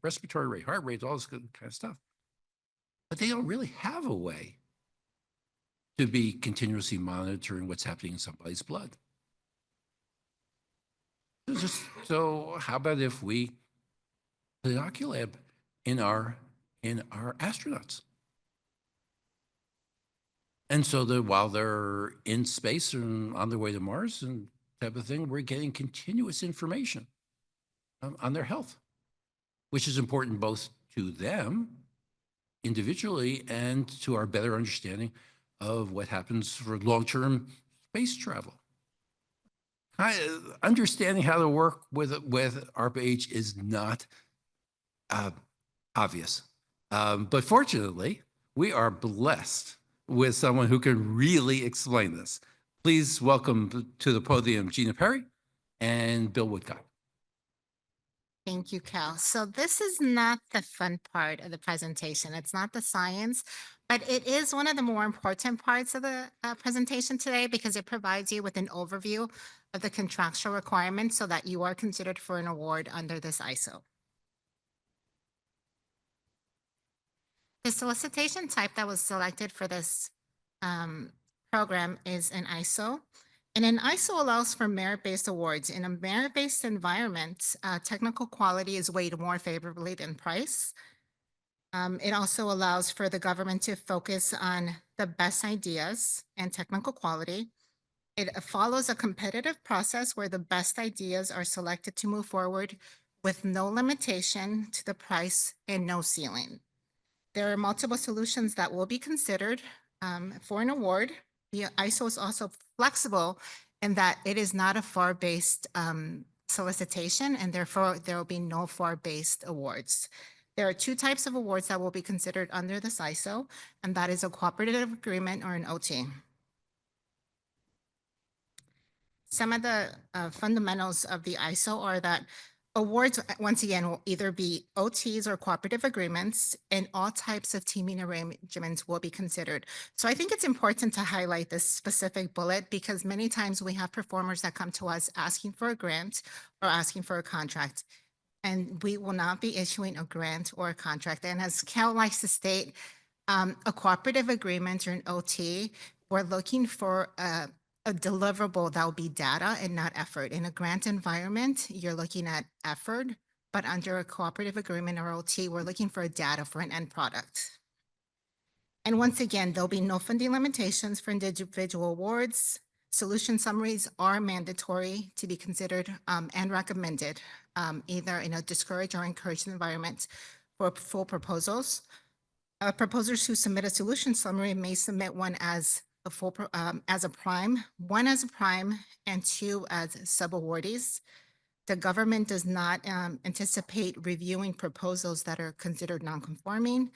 respiratory rate, heart rate, all this kind of stuff. But they don't really have a way to be continuously monitoring what's happening in somebody's blood. So how about if we put an OCULAB in our astronauts? And so that while they're in space and on their way to Mars and type of thing, we're getting continuous information on their health, which is important both to them individually and to our better understanding of what happens for long-term space travel. Understanding how to work with ARPA-H is not obvious. But fortunately, we are blessed with someone who can really explain this. Please welcome to the podium Gina Perry and Bill Woodcock. Thank you, Cal. So this is not the fun part of the presentation. It's not the science, but it is one of the more important parts of the presentation today because it provides you with an overview of the contractual requirements so that you are considered for an award under this ISO. The solicitation type that was selected for this program is an ISO. And an ISO allows for merit-based awards. In a merit-based environment, technical quality is weighed more favorably than price. It also allows for the government to focus on the best ideas and technical quality. It follows a competitive process where the best ideas are selected to move forward with no limitation to the price and no ceiling. There are multiple solutions that will be considered for an award. The ISO is also flexible in that it is not a FAR-based solicitation, and therefore there will be no FAR-based awards. There are two types of awards that will be considered under this ISO, and that is a cooperative agreement or an OT. Some of the fundamentals of the ISO are that awards, once again, will either be OTs or cooperative agreements, and all types of teaming arrangements will be considered. So I think it's important to highlight this specific bullet because many times we have performers that come to us asking for a grant or asking for a contract, and we will not be issuing a grant or a contract. And as Cal likes to state, a cooperative agreement or an OT, we're looking for a deliverable that will be data and not effort. In a grant environment, you're looking at effort, but under a cooperative agreement or OT, we're looking for data for an end product. And once again, there'll be no funding limitations for individual awards. Solution summaries are mandatory to be considered and recommended, either in a discouraged or encouraged environment for full proposals. Proposers who submit a solution summary may submit one as a full as a prime, one as a prime, and two as sub-awardees. The government does not anticipate reviewing proposals that are considered non-conforming.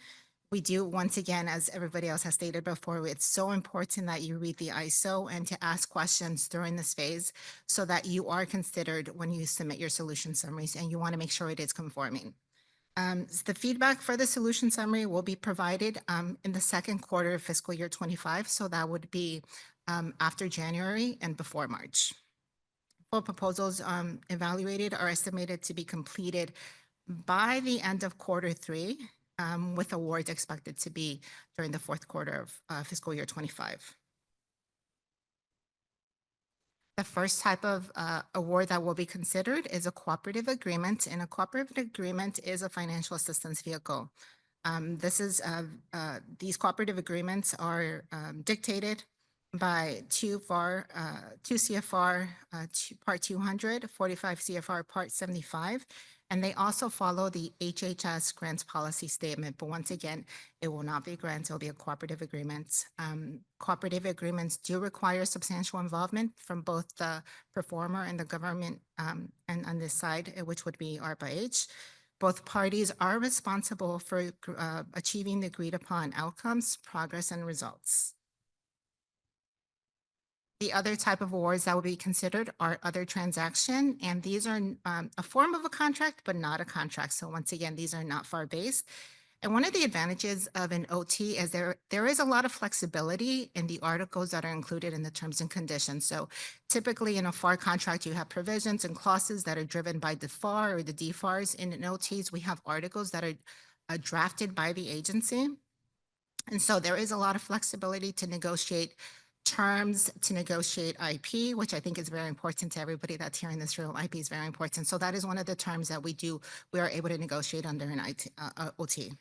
We do, once again, as everybody else has stated before, it's so important that you read the ISO and to ask questions during this phase so that you are considered when you submit your solution summaries, and you want to make sure it is conforming. The feedback for the solution summary will be provided in the second quarter of fiscal year 25. So that would be after January and before March. Full proposals evaluated are estimated to be completed by the end of quarter 3, with awards expected to be during the fourth quarter of fiscal year 25. The first type of award that will be considered is a cooperative agreement, and a cooperative agreement is a financial assistance vehicle. These cooperative agreements are dictated by 2 CFR Part 200, 45 CFR Part 75, and they also follow the HHS grants policy statement. But once again, it will not be grants, it will be a cooperative agreement. Cooperative agreements do require substantial involvement from both the performer and the government, and on this side, which would be ARPA-H. Both parties are responsible for achieving the agreed upon outcomes, progress, and results. The other type of awards that will be considered are other transaction, and these are a form of a contract, but not a contract. So once again, these are not FAR-based. And one of the advantages of an OT is there is a lot of flexibility in the articles that are included in the terms and conditions. So typically in a FAR contract, you have provisions and clauses that are driven by the FAR or the DFARs. In an OTs, we have articles that are drafted by the agency. And so there is a lot of flexibility to negotiate terms, to negotiate IP, which I think is very important to everybody that's here in this room. IP is very important. So that is one of the terms that we are able to negotiate under an OT.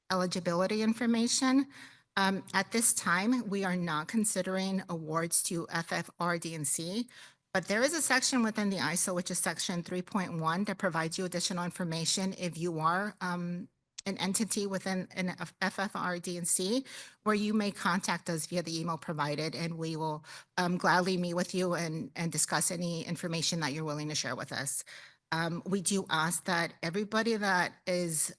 Eligibility information. At this time, we are not considering awards to FFR, D&C, but there is a section within the ISO, which is section 3.1, that provides you additional information if you are an entity within an FFR, D&C, where you may contact us via the email provided, and we will gladly meet with you and discuss any information that you're willing to share with us. We do ask that everybody that is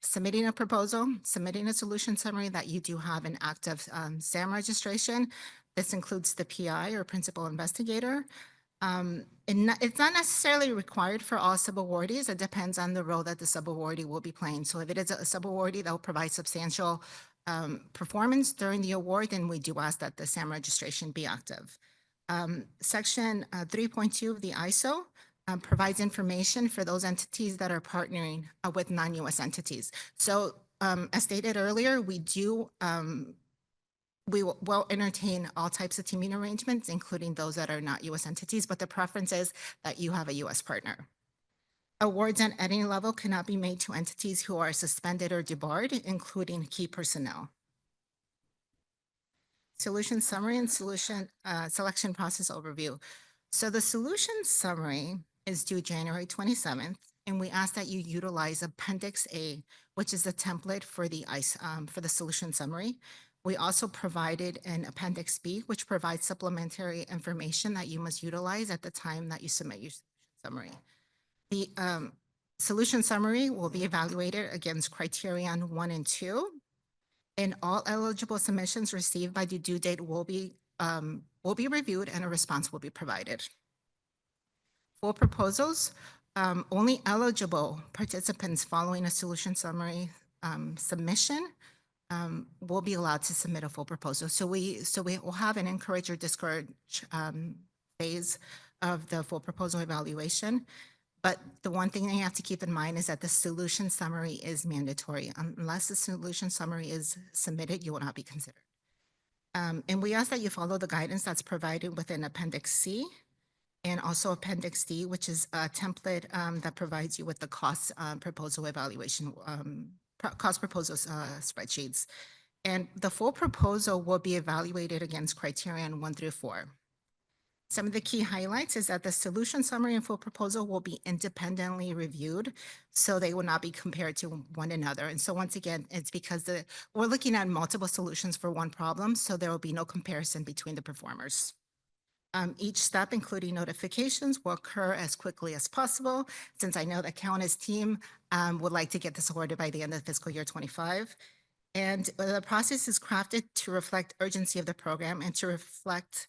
submitting a proposal, submitting a solution summary that you do have an active SAM registration. This includes the PI or principal investigator. It's not necessarily required for all subawardees. It depends on the role that the subawardee will be playing. So if it is a subawardee that will provide substantial performance during the award, then we do ask that the SAM registration be active. Section 3.2 of the ISO provides information for those entities that are partnering with non-US entities. So as stated earlier, we will entertain all types of teaming arrangements, including those that are not US entities, but the preference is that you have a US partner. Awards at any level cannot be made to entities who are suspended or debarred, including key personnel. Solution summary and solution selection process overview. So the solution summary is due January 27th, and we ask that you utilize Appendix A, which is a template for the solution summary. We also provided an Appendix B, which provides supplementary information that you must utilize at the time that you submit your solution summary. The solution summary will be evaluated against criterion 1 and 2. And all eligible submissions received by the due date will be reviewed and a response will be provided. For proposals, only eligible participants following a solution summary submission will be allowed to submit a full proposal. So we will have an encourage or discourage phase of the full proposal evaluation. But the one thing you have to keep in mind is that the solution summary is mandatory. Unless the solution summary is submitted, you will not be considered. And we ask that you follow the guidance that's provided within Appendix C and also Appendix D, which is a template that provides you with the cost proposal evaluation, cost proposals spreadsheets. And the full proposal will be evaluated against criterion 1 through 4. Some of the key highlights is that the solution summary and full proposal will be independently reviewed, so they will not be compared to one another. And so once again, it's because we're looking at multiple solutions for one problem, so there will be no comparison between the performers. Each step, including notifications, will occur as quickly as possible, since I know that Cal and his team would like to get this awarded by the end of fiscal year 25. And the process is crafted to reflect urgency of the program and to reflect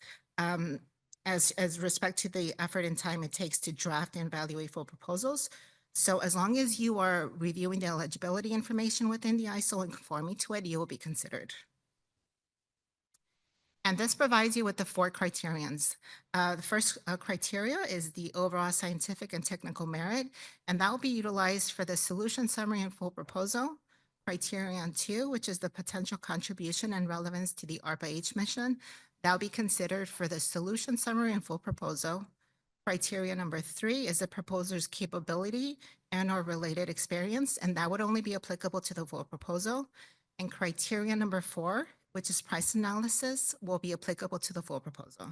as respect to the effort and time it takes to draft and evaluate full proposals. So as long as you are reviewing the eligibility information within the ISO and conforming to it, you will be considered. And this provides you with the 4 criterions. The first criteria is the overall scientific and technical merit, and that will be utilized for the solution summary and full proposal. Criterion 2, which is the potential contribution and relevance to the ARPA-H mission. That will be considered for the solution summary and full proposal. Criteria number 3 is the proposer's capability and or related experience, and that would only be applicable to the full proposal. And criteria number 4, which is price analysis, will be applicable to the full proposal.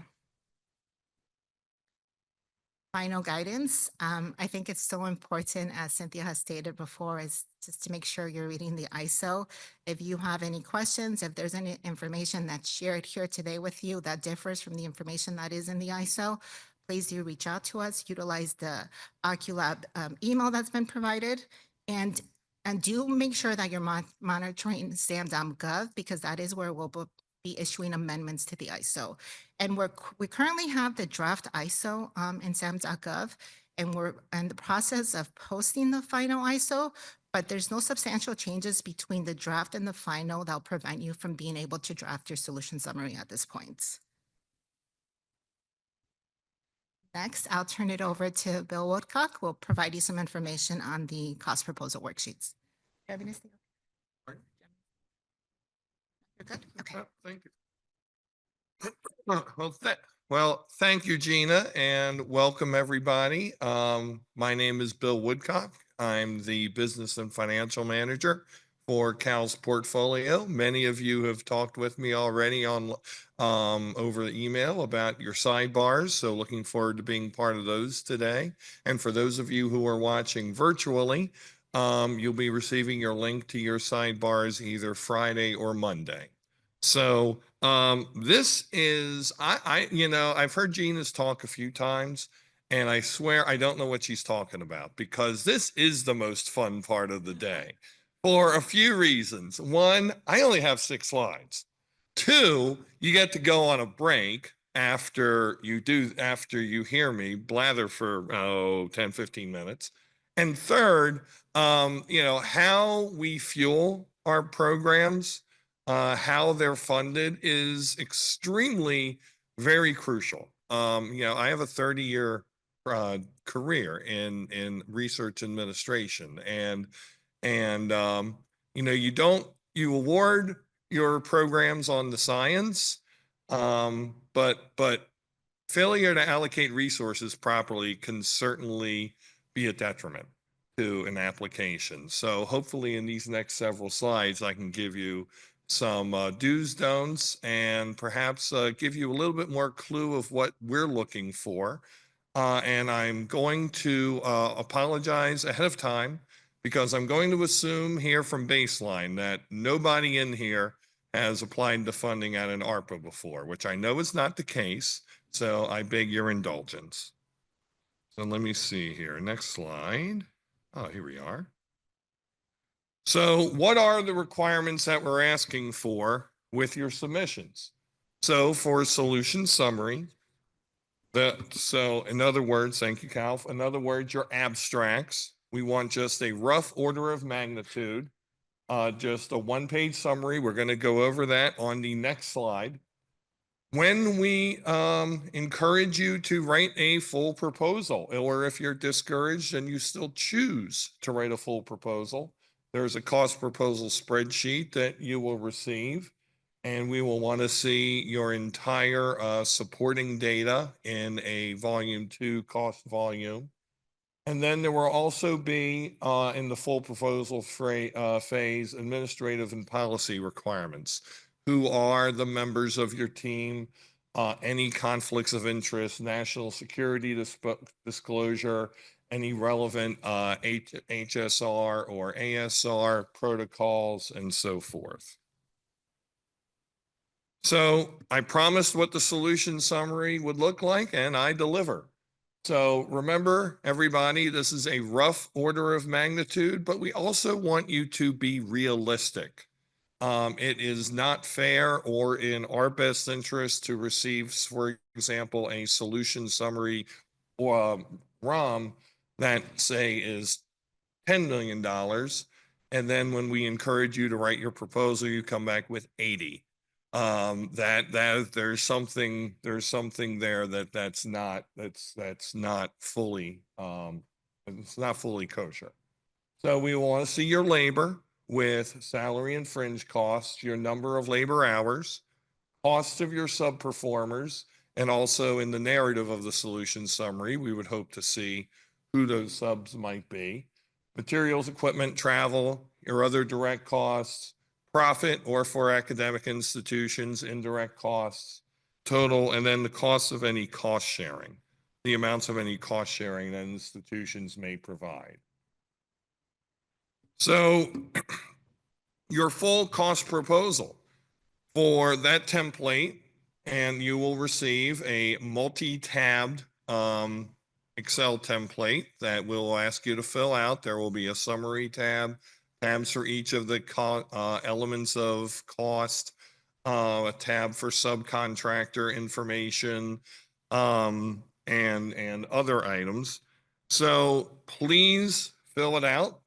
Final guidance. I think it's so important, as Cynthia has stated before, is just to make sure you're reading the ISO. If you have any questions, if there's any information that's shared here today with you that differs from the information that is in the ISO, please do reach out to us, utilize the OCULAB email that's been provided, and do make sure that you're monitoring SAM.gov, because that is where we'll be issuing amendments to the ISO. And we currently have the draft ISO in SAM.gov, and we're in the process of posting the final ISO, but there's no substantial changes between the draft and the final that'll prevent you from being able to draft your solution summary at this point. Next, I'll turn it over to Bill Woodcock, who will provide you some information on the cost proposal worksheets. Do you have anything? You're good? Okay. Thank you. Well, thank you, Gina, and welcome everybody. My name is Bill Woodcock. I'm the business and financial manager for Cal's portfolio. Many of you have talked with me already on over email about your sidebars, so looking forward to being part of those today. And for those of you who are watching virtually, you'll be receiving your link to your sidebars either Friday or Monday. So this is, I've heard Gina's talk a few times, and I swear I don't know what she's talking about, because this is the most fun part of the day. for a few reasons. One, I only have 6 slides. 2, you get to go on a break after you hear me blather for 10, 15 minutes. And third, how we fuel our programs, how they're funded is extremely very crucial. I have a 30-year career in research administration, and you award your programs on the science, but failure to allocate resources properly can certainly be a detriment to an application. So hopefully in these next several slides, I can give you some do's, don'ts, and perhaps give you a little bit more clue of what we're looking for. And I'm going to apologize ahead of time because I'm going to assume here from baseline that nobody in here has applied to funding at an ARPA before, which I know is not the case. So I beg your indulgence. So let me see here. Next slide. Oh, here we are. So what are the requirements that we're asking for with your submissions? So for a solution summary, so in other words, thank you, Cal. In other words, your abstracts, we want just a rough order of magnitude, just a 1-page summary. We're going to go over that on the next slide. When we encourage you to write a full proposal, or if you're discouraged and you still choose to write a full proposal, there's a cost proposal spreadsheet that you will receive, and we will want to see your entire supporting data in a volume 2 cost volume. And then there will also be in the full proposal phase, administrative and policy requirements. Who are the members of your team, any conflicts of interest, national security disclosure, any relevant HSR or ASR protocols, and so forth. So I promised what the solution summary would look like, and I deliver. So remember, everybody, this is a rough order of magnitude, but we also want you to be realistic. It is not fair or in our best interest to receive, for example, a solution summary or ROM that, say, is $10 million. And then when we encourage you to write your proposal, you come back with 80. There's something there that's not fully it's not fully kosher. So we want to see your labor with salary and fringe costs, your number of labor hours, costs of your sub-performers, and also in the narrative of the solution summary, we would hope to see who those subs might be, materials, equipment, travel, your other direct costs, profit or for academic institutions, indirect costs, total, and then the costs of any cost sharing, the amounts of any cost sharing that institutions may provide. So your full cost proposal for that template, and you will receive a multi-tabbed Excel template that we'll ask you to fill out. There will be a summary tab, tabs for each of the elements of cost, a tab for subcontractor information, and other items. So please fill it out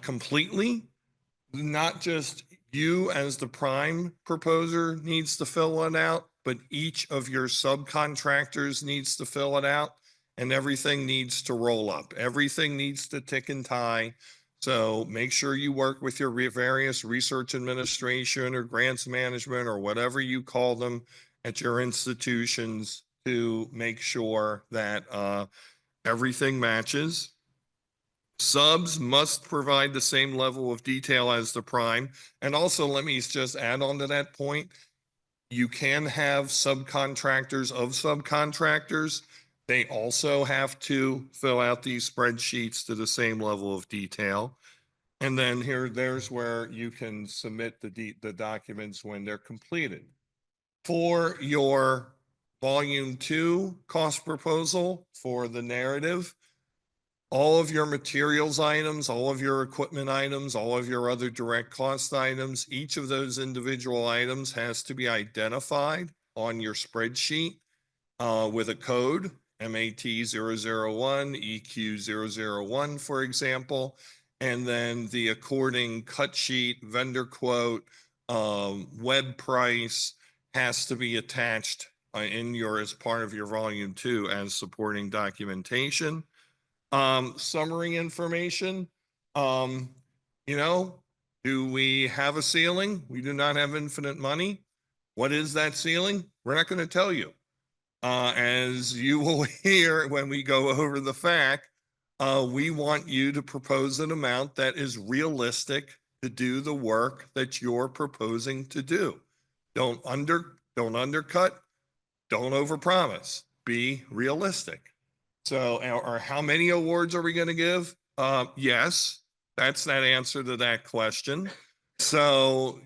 completely. Not just you as the prime proposer needs to fill it out, but each of your subcontractors needs to fill it out, and everything needs to roll up. Everything needs to tick and tie. So make sure you work with your various research administration or grants management or whatever you call them at your institutions to make sure that everything matches. Subs must provide the same level of detail as the prime. And also, let me just add on to that point. You can have subcontractors of subcontractors. They also have to fill out these spreadsheets to the same level of detail. And then there's where you can submit the documents when they're completed. For your volume 2 cost proposal for the narrative, all of your materials items, all of your equipment items, all of your other direct cost items, each of those individual items has to be identified on your spreadsheet with a code, MAT001, EQ001, for example, and then the according cut sheet, vendor quote, web price has to be attached as part of your volume 2 as supporting documentation. Summary information, you know, do we have a ceiling? We do not have infinite money. What is that ceiling? We're not going to tell you. As you will hear when we go over the fact, we want you to propose an amount that is realistic to do the work that you're proposing to do. Don't undercut, don't overpromise, be realistic. So, or how many awards are we going to give? Yes, that's that answer to that question. So,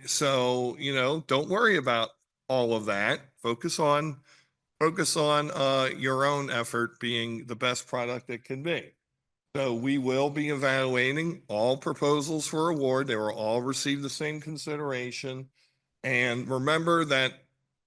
you know, don't worry about all of that. Focus on your own effort being the best product it can be. So we will be evaluating all proposals for award. They will all receive the same consideration. And remember that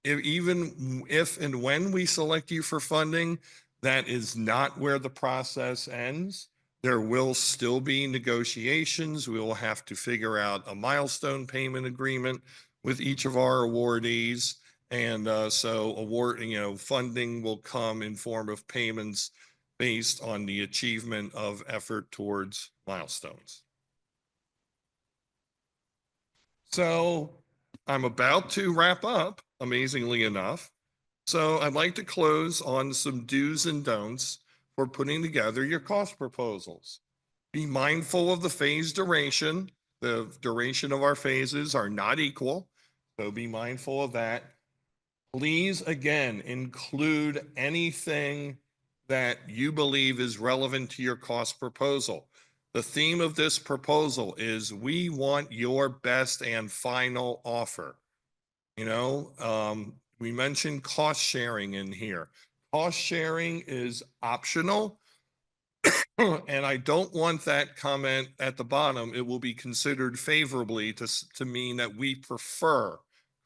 even if and when we select you for funding, that is not where the process ends. There will still be negotiations. We will have to figure out a milestone payment agreement with each of our awardees. And so funding will come in form of payments based on the achievement of effort towards milestones. So I'm about to wrap up, amazingly enough. So I'd like to close on some do's and don'ts for putting together your cost proposals. Be mindful of the phase duration. The duration of our phases are not equal, so be mindful of that. Please, again, include anything that you believe is relevant to your cost proposal. The theme of this proposal is we want your best and final offer. You know, we mentioned cost sharing in here. Cost sharing is optional. And I don't want that comment at the bottom. It will be considered favorably to mean that we prefer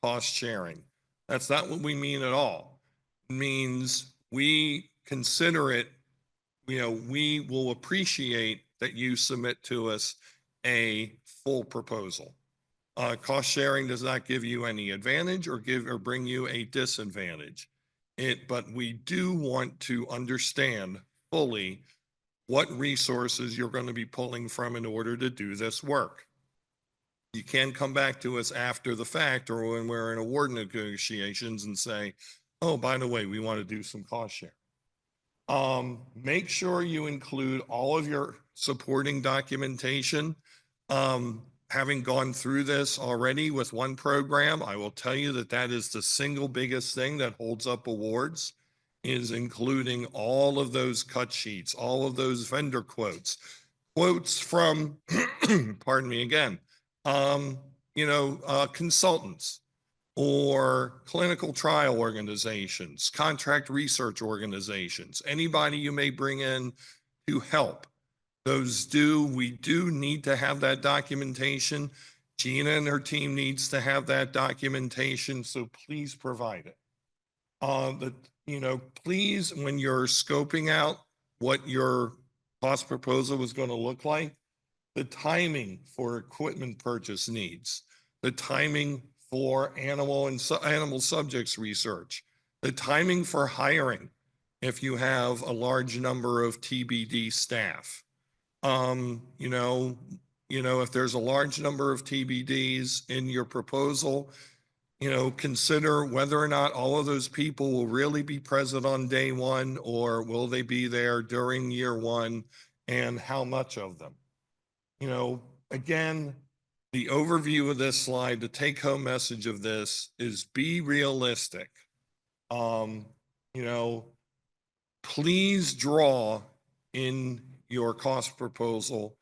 cost sharing. That's not what we mean at all. It means we consider it, you know, we will appreciate that you submit to us a full proposal. Cost sharing does not give you any advantage or bring you a disadvantage. But we do want to understand fully what resources you're going to be pulling from in order to do this work. You can come back to us after the fact or when we're in award negotiations and say, oh, by the way, we want to do some cost share. Make sure you include all of your supporting documentation. Having gone through this already with one program, I will tell you that that is the single biggest thing that holds up awards, is including all of those cut sheets, all of those vendor quotes from, pardon me again, consultants or clinical trial organizations, contract research organizations, anybody you may bring in to help. We do need to have that documentation. Gina and her team needs to have that documentation, so please provide it. Please, when you're scoping out what your cost proposal was going to look like, the timing for equipment purchase needs, the timing for animal subjects research, the timing for hiring if you have a large number of TBD staff. If there's a large number of TBDs in your proposal, consider whether or not all of those people will really be present on day one, or will they be there during year one, and how much of them. Again, the overview of this slide, the take-home message of this is be realistic. Please draw in your cost proposal,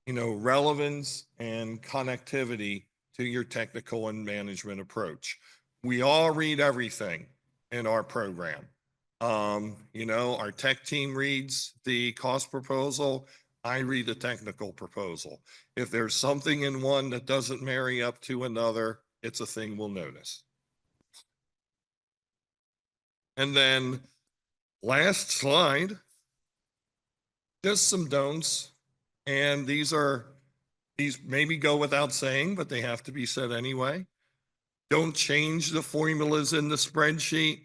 relevance and connectivity to your technical and management approach. We all read everything in our program. You know, our tech team reads the cost proposal. I read the technical proposal. If there's something in one that doesn't marry up to another, it's a thing we'll notice. And then last slide, just some don'ts. And these maybe go without saying, but they have to be said anyway. Don't change the formulas in the spreadsheet.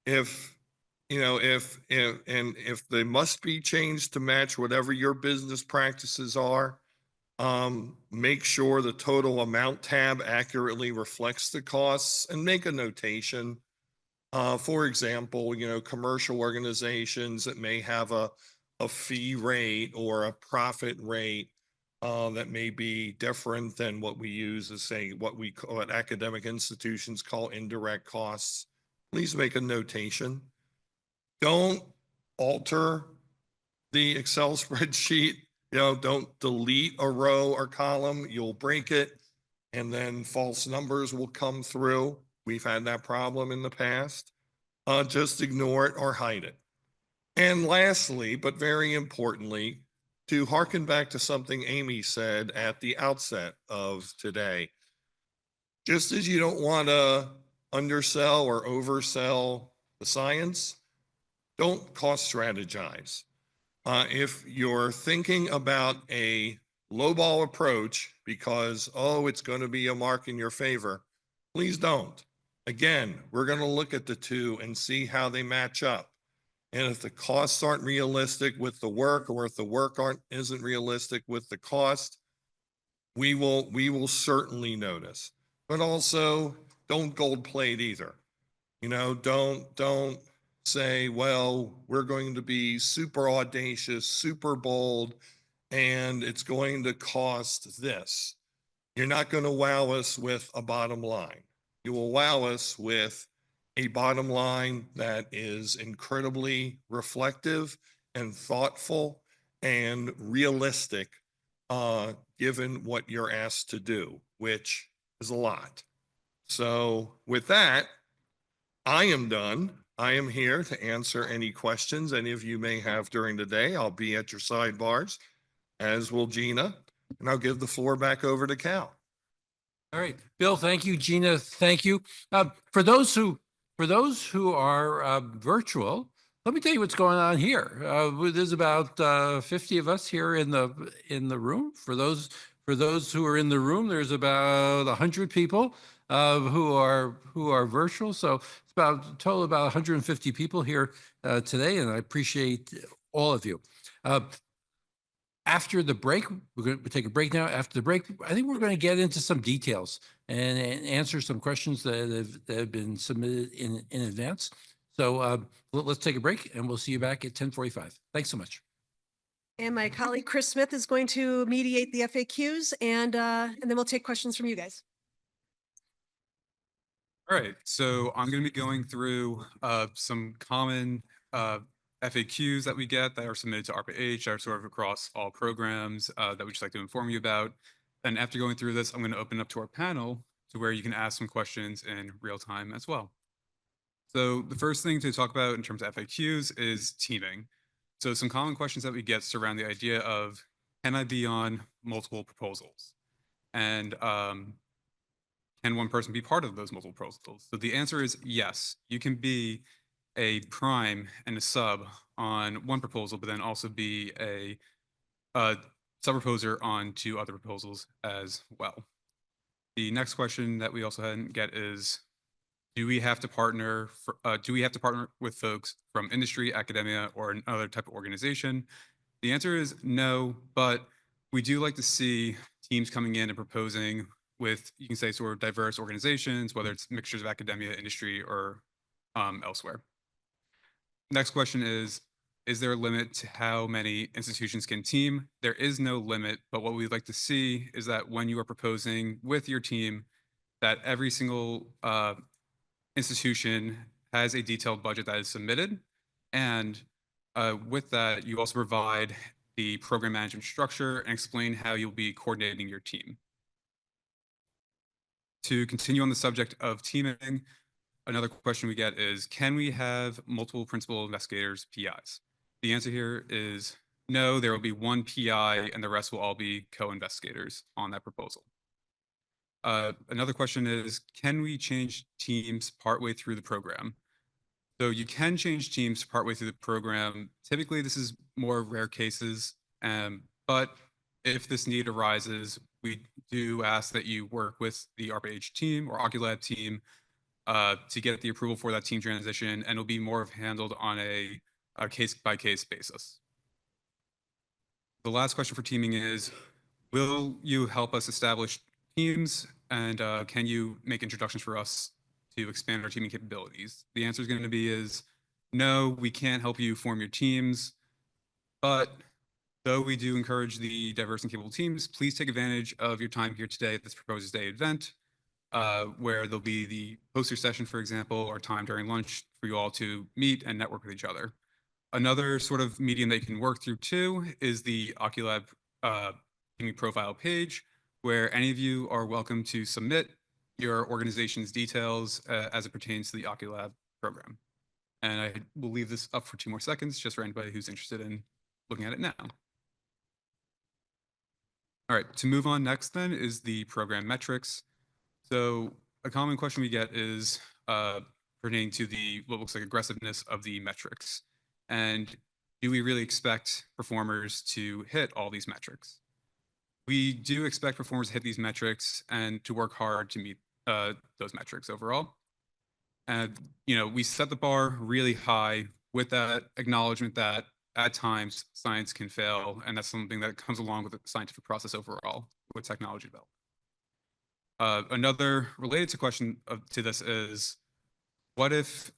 If they must be changed to match whatever your business practices are, make sure the total amount tab accurately reflects the costs and make a notation. For example, you know, commercial organizations that may have a fee rate or a profit rate that may be different than what we use as, say, what academic institutions call indirect costs. Please make a notation. Don't alter the Excel spreadsheet. You know, don't delete a row or column. You'll break it, and then false numbers will come through. We've had that problem in the past. Just ignore it or hide it. And lastly, but very importantly, to hearken back to something Amy said at the outset of today, just as you don't want to undersell or oversell the science, don't cost strategize. If you're thinking about a lowball approach because, oh, it's going to be a mark in your favor, please don't. Again, we're going to look at the two and see how they match up. And if the costs aren't realistic with the work, or if the work isn't realistic with the cost, we will certainly notice. But also, don't gold plate either. You know, don't say, well, we're going to be super audacious, super bold, and it's going to cost this. You're not going to wow us with a bottom line. You will wow us with a bottom line that is incredibly reflective and thoughtful and realistic, given what you're asked to do, which is a lot. So with that, I am done. I am here to answer any questions any of you may have during the day. I'll be at your sidebars, as will Gina, and I'll give the floor back over to Cal. All right, Bill, thank you. Gina, thank you. For those who are virtual, let me tell you what's going on here. There's about 50 of us here in the room. For those who are in the room, there's about 100 people who are virtual. So it's about a total about 150 people here today, and I appreciate all of you. After the break, we're going to take a break now. After the break, I think we're going to get into some details and answer some questions that have been submitted in advance. So let's take a break, and we'll see you back at 10:45. Thanks so much. And my colleague Chris Smith is going to mediate the FAQs, and then we'll take questions from you guys. All right, so I'm going to be going through some common FAQs that we get that are submitted to ARPA-H, that are sort of across all programs that we'd just like to inform you about. And after going through this, I'm going to open up to our panel to where you can ask some questions in real time as well. So the first thing to talk about in terms of FAQs is teaming. So some common questions that we get surround the idea of, can I be on multiple proposals? And can one person be part of those multiple proposals? So the answer is yes. You can be a prime and a sub on one proposal, but then also be a sub-proposer on 2 other proposals as well. The next question that we also get is, do we have to partner with folks from industry, academia, or another type of organization? The answer is no, but we do like to see teams coming in and proposing with, you can say, sort of diverse organizations, whether it's mixtures of academia, industry, or elsewhere. Next question is there a limit to how many institutions can team? There is no limit, but what we'd like to see is that when you are proposing with your team, that every single institution has a detailed budget that is submitted. And with that, you also provide the program management structure and explain how you'll be coordinating your team. To continue on the subject of teaming, Another question we get is, can we have multiple principal investigators, PIs? The answer here is no, there will be one PI and the rest will all be co-investigators on that proposal. Another question is, can we change teams partway through the program? So you can change teams partway through the program. Typically, this is more rare cases, but if this need arises, we do ask that you work with the ARPA-H team or OCULAB team to get the approval for that team transition, and it'll be more handled on a case-by-case basis. The last question for teaming is, will you help us establish teams, and can you make introductions for us to expand our teaming capabilities? The answer is going to be no, we can't help you form your teams, but though we do encourage the diverse and capable teams, please take advantage of your time here today at this Proposers Day event, where there'll be the poster session, for example, or time during lunch for you all to meet and network with each other. Another sort of medium that you can work through too is the OCULAB teaming profile page, where any of you are welcome to submit your organization's details as it pertains to the OCULAB program. And I will leave this up for 2 more seconds just for anybody who's interested in looking at it now. All right, to move on next then is the program metrics. So a common question we get is pertaining to the what looks like aggressiveness of the metrics. And do we really expect performers to hit all these metrics? We do expect performers to hit these metrics and to work hard to meet those metrics overall. And we set the bar really high with that acknowledgement that at times science can fail, and that's something that comes along with the scientific process overall with technology development. Another related question to this is, what if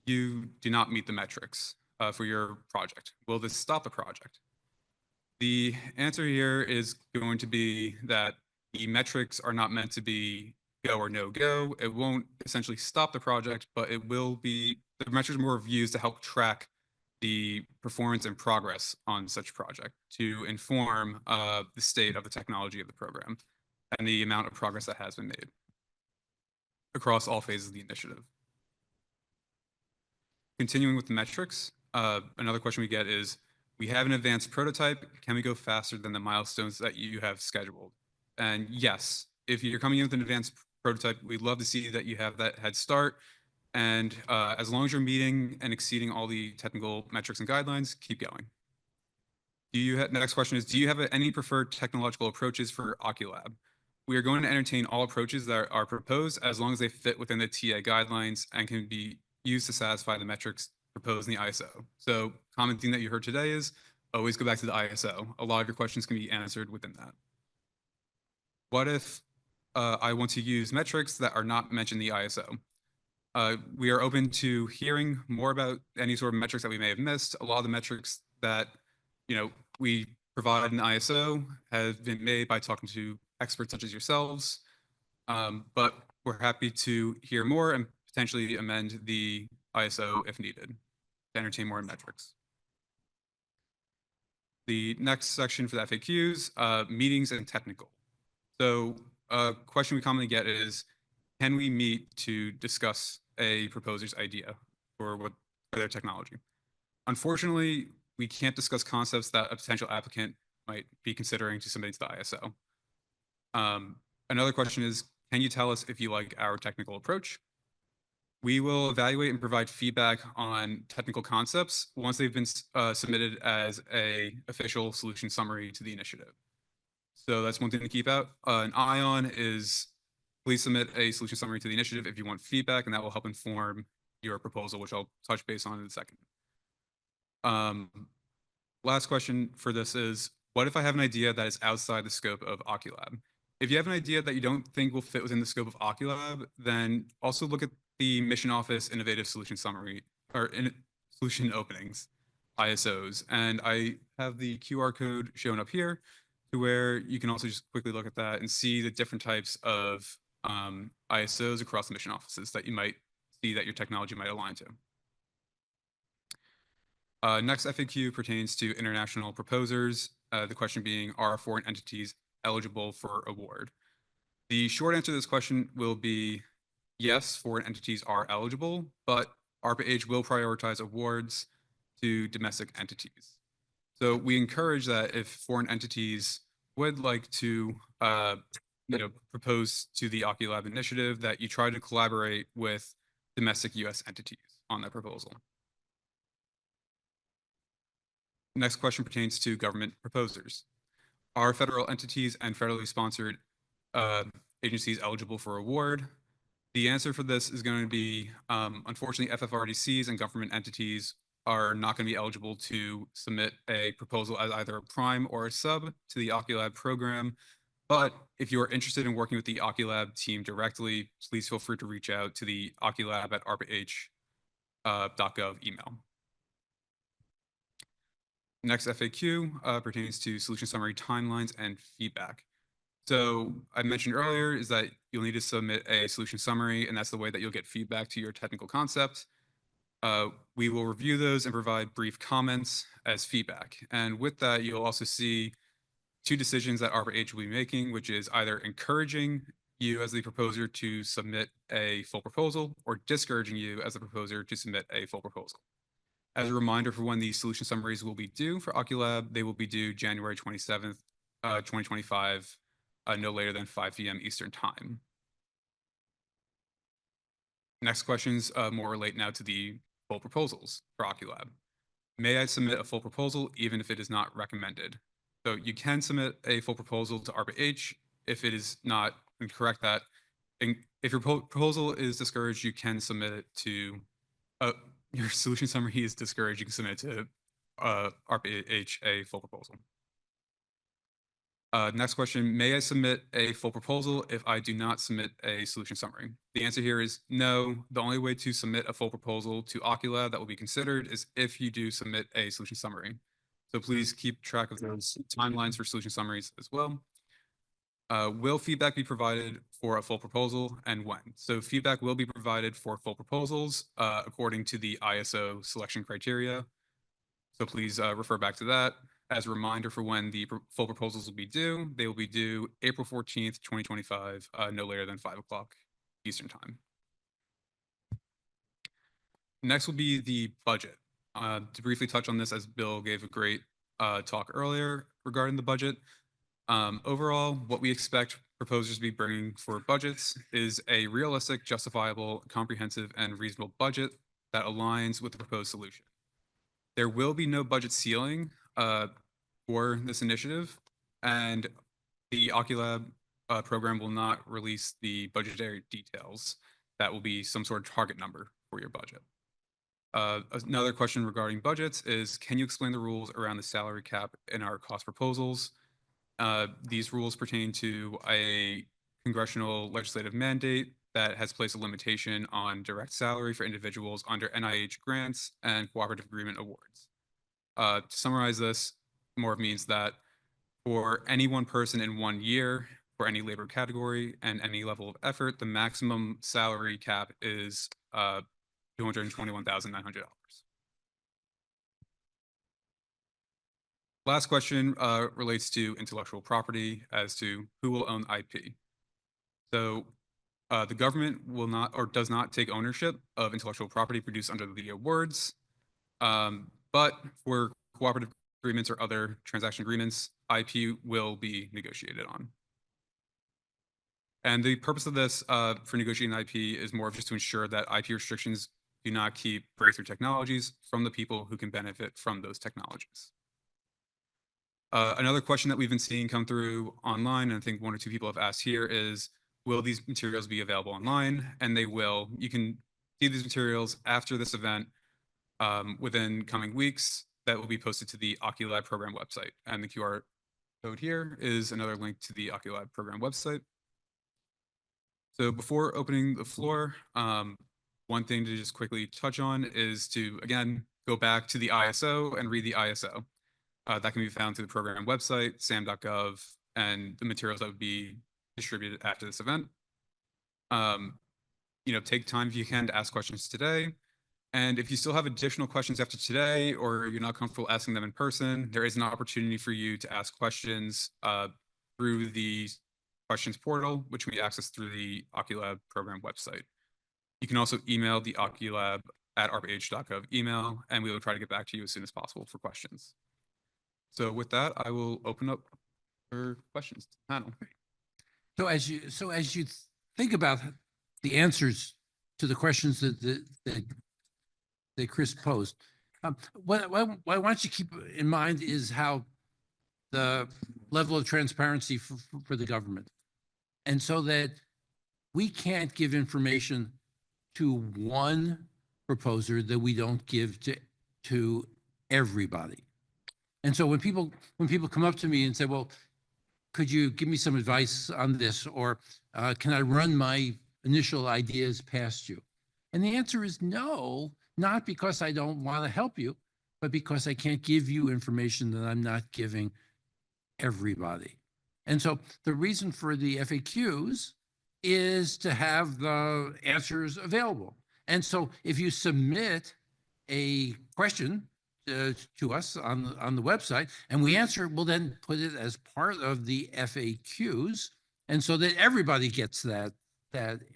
you do not meet the metrics for your project? Will this stop the project? The answer here is going to be that the metrics are not meant to be go or no go. It won't essentially stop the project, but it will be, the metrics are more used to help track the performance and progress on such project to inform the state of the technology of the program and the amount of progress that has been made across all phases of the initiative. Continuing with the metrics, another question we get is, we have an advanced prototype. Can we go faster than the milestones that you have scheduled? And yes, if you're coming in with an advanced prototype, we'd love to see that you have that head start. And as long as you're meeting and exceeding all the technical metrics and guidelines, keep going. Next question is, do you have any preferred technological approaches for OCULAB? We are going to entertain all approaches that are proposed as long as they fit within the TA guidelines and can be used to satisfy the metrics proposed in the ISO. So common theme that you heard today is always go back to the ISO. A lot of your questions can be answered within that. What if I want to use metrics that are not mentioned in the ISO? We are open to hearing more about any sort of metrics that we may have missed. A lot of the metrics that we provide in the ISO have been made by talking to experts such as yourselves, but we're happy to hear more and potentially amend the ISO if needed to entertain more metrics. The next section for the FAQs, meetings and technical. So a question we commonly get is, can we meet to discuss a proposer's idea for their technology? Unfortunately, we can't discuss concepts that a potential applicant might be considering to submit to the ISO. Another question is, can you tell us if you like our technical approach? We will evaluate and provide feedback on technical concepts once they've been submitted as an official solution summary to the initiative. So that's one thing to keep an eye on is, please submit a solution summary to the initiative if you want feedback, and that will help inform your proposal, which I'll touch base on in a second. Last question for this is, what if I have an idea that is outside the scope of OCULAB? If you have an idea that you don't think will fit within the scope of OCULAB, then also look at the Mission Office Innovative Solution Summary, or Solution Openings, ISOs. And I have the QR code shown up here to where you can also just quickly look at that and see the different types of ISOs across the mission offices that you might see that your technology might align to. Next FAQ pertains to international proposers. The question being, are foreign entities eligible for award? The short answer to this question will be yes, foreign entities are eligible, but ARPA-H will prioritize awards to domestic entities. So we encourage that if foreign entities would like to, propose to the OCULAB initiative, that you try to collaborate with domestic U.S. entities on that proposal. Next question pertains to government proposers. Are federal entities and federally sponsored agencies eligible for award? The answer for this is going to be, unfortunately, FFRDCs and government entities are not going to be eligible to submit a proposal as either a prime or a sub to the OCULAB program. But if you are interested in working with the OCULAB team directly, please feel free to reach out to the oculab@arpah.gov email. Next FAQ pertains to solution summary timelines and feedback. So I mentioned earlier is that you'll need to submit a solution summary, and that's the way that you'll get feedback to your technical concept. We will review those and provide brief comments as feedback. And with that, you'll also see two decisions that ARPA-H will be making, which is either encouraging you as the proposer to submit a full proposal or discouraging you as the proposer to submit a full proposal. As a reminder for when these solution summaries will be due for OCULAB, they will be due January 27th, 2025, no later than 5 p.m. Eastern Time. Next questions more relate now to the full proposals for OCULAB. May I submit a full proposal even if it is not recommended? So you can submit a full proposal to ARPA-H if it is not, and correct that. And if your proposal is discouraged, you can submit it to, your solution summary is discouraged, you can submit it to ARPA-H a full proposal. Next question, may I submit a full proposal if I do not submit a solution summary? The answer here is no. The only way to submit a full proposal to OCULAB that will be considered is if you do submit a solution summary. So please keep track of those timelines for solution summaries as well. Will feedback be provided for a full proposal and when? So feedback will be provided for full proposals according to the ISO selection criteria. So please refer back to that. As a reminder for when the full proposals will be due, they will be due April 14th, 2025, no later than 5 o'clock Eastern Time. Next will be the budget. To briefly touch on this, as Bill gave a great talk earlier regarding the budget. Overall, what we expect proposers to be bringing for budgets is a realistic, justifiable, comprehensive, and reasonable budget that aligns with the proposed solution. There will be no budget ceiling for this initiative, and the OCULAB program will not release the budgetary details. That will be some sort of target number for your budget. Another question regarding budgets is, can you explain the rules around the salary cap in our cost proposals? These rules pertain to a congressional legislative mandate that has placed a limitation on direct salary for individuals under NIH grants and cooperative agreement awards. To summarize this, more means that for any one person in 1 year, for any labor category and any level of effort, the maximum salary cap is $221,900. Last question relates to intellectual property as to who will own IP. So the government will not or does not take ownership of intellectual property produced under the awards, but for cooperative agreements or other transaction agreements, IP will be negotiated on. And the purpose of this for negotiating IP is more of just to ensure that IP restrictions do not keep breakthrough technologies from the people who can benefit from those technologies. Another question that we've been seeing come through online, and I think 1 or 2 people have asked here, is will these materials be available online? And they will. You can see these materials after this event within coming weeks. That will be posted to the OCULAB program website. And the QR code here is another link to the OCULAB program website. So before opening the floor, one thing to just quickly touch on is to, again, go back to the ISO and read the ISO. That can be found through the program website, sam.gov, and the materials that would be distributed after this event. Take time if you can to ask questions today. And if you still have additional questions after today, or you're not comfortable asking them in person, there is an opportunity for you to ask questions through the questions portal, which we access through the OCULAB program website. You can also email the OCULAB at ARPA-H.gov email, and we will try to get back to you as soon as possible for questions. So with that, I will open up for questions to the panel. So as you think about the answers to the questions that Chris posed, what I want you to keep in mind is how the level of transparency for the government. And so that we can't give information to one proposer that we don't give to everybody. And so when people come up to me and say, well, could you give me some advice on this? Or can I run my initial ideas past you? And the answer is no, not because I don't want to help you, but because I can't give you information that I'm not giving everybody. And so the reason for the FAQs is to have the answers available. And so if you submit a question to us on the website and we answer, we'll then put it as part of the FAQs, and so that everybody gets that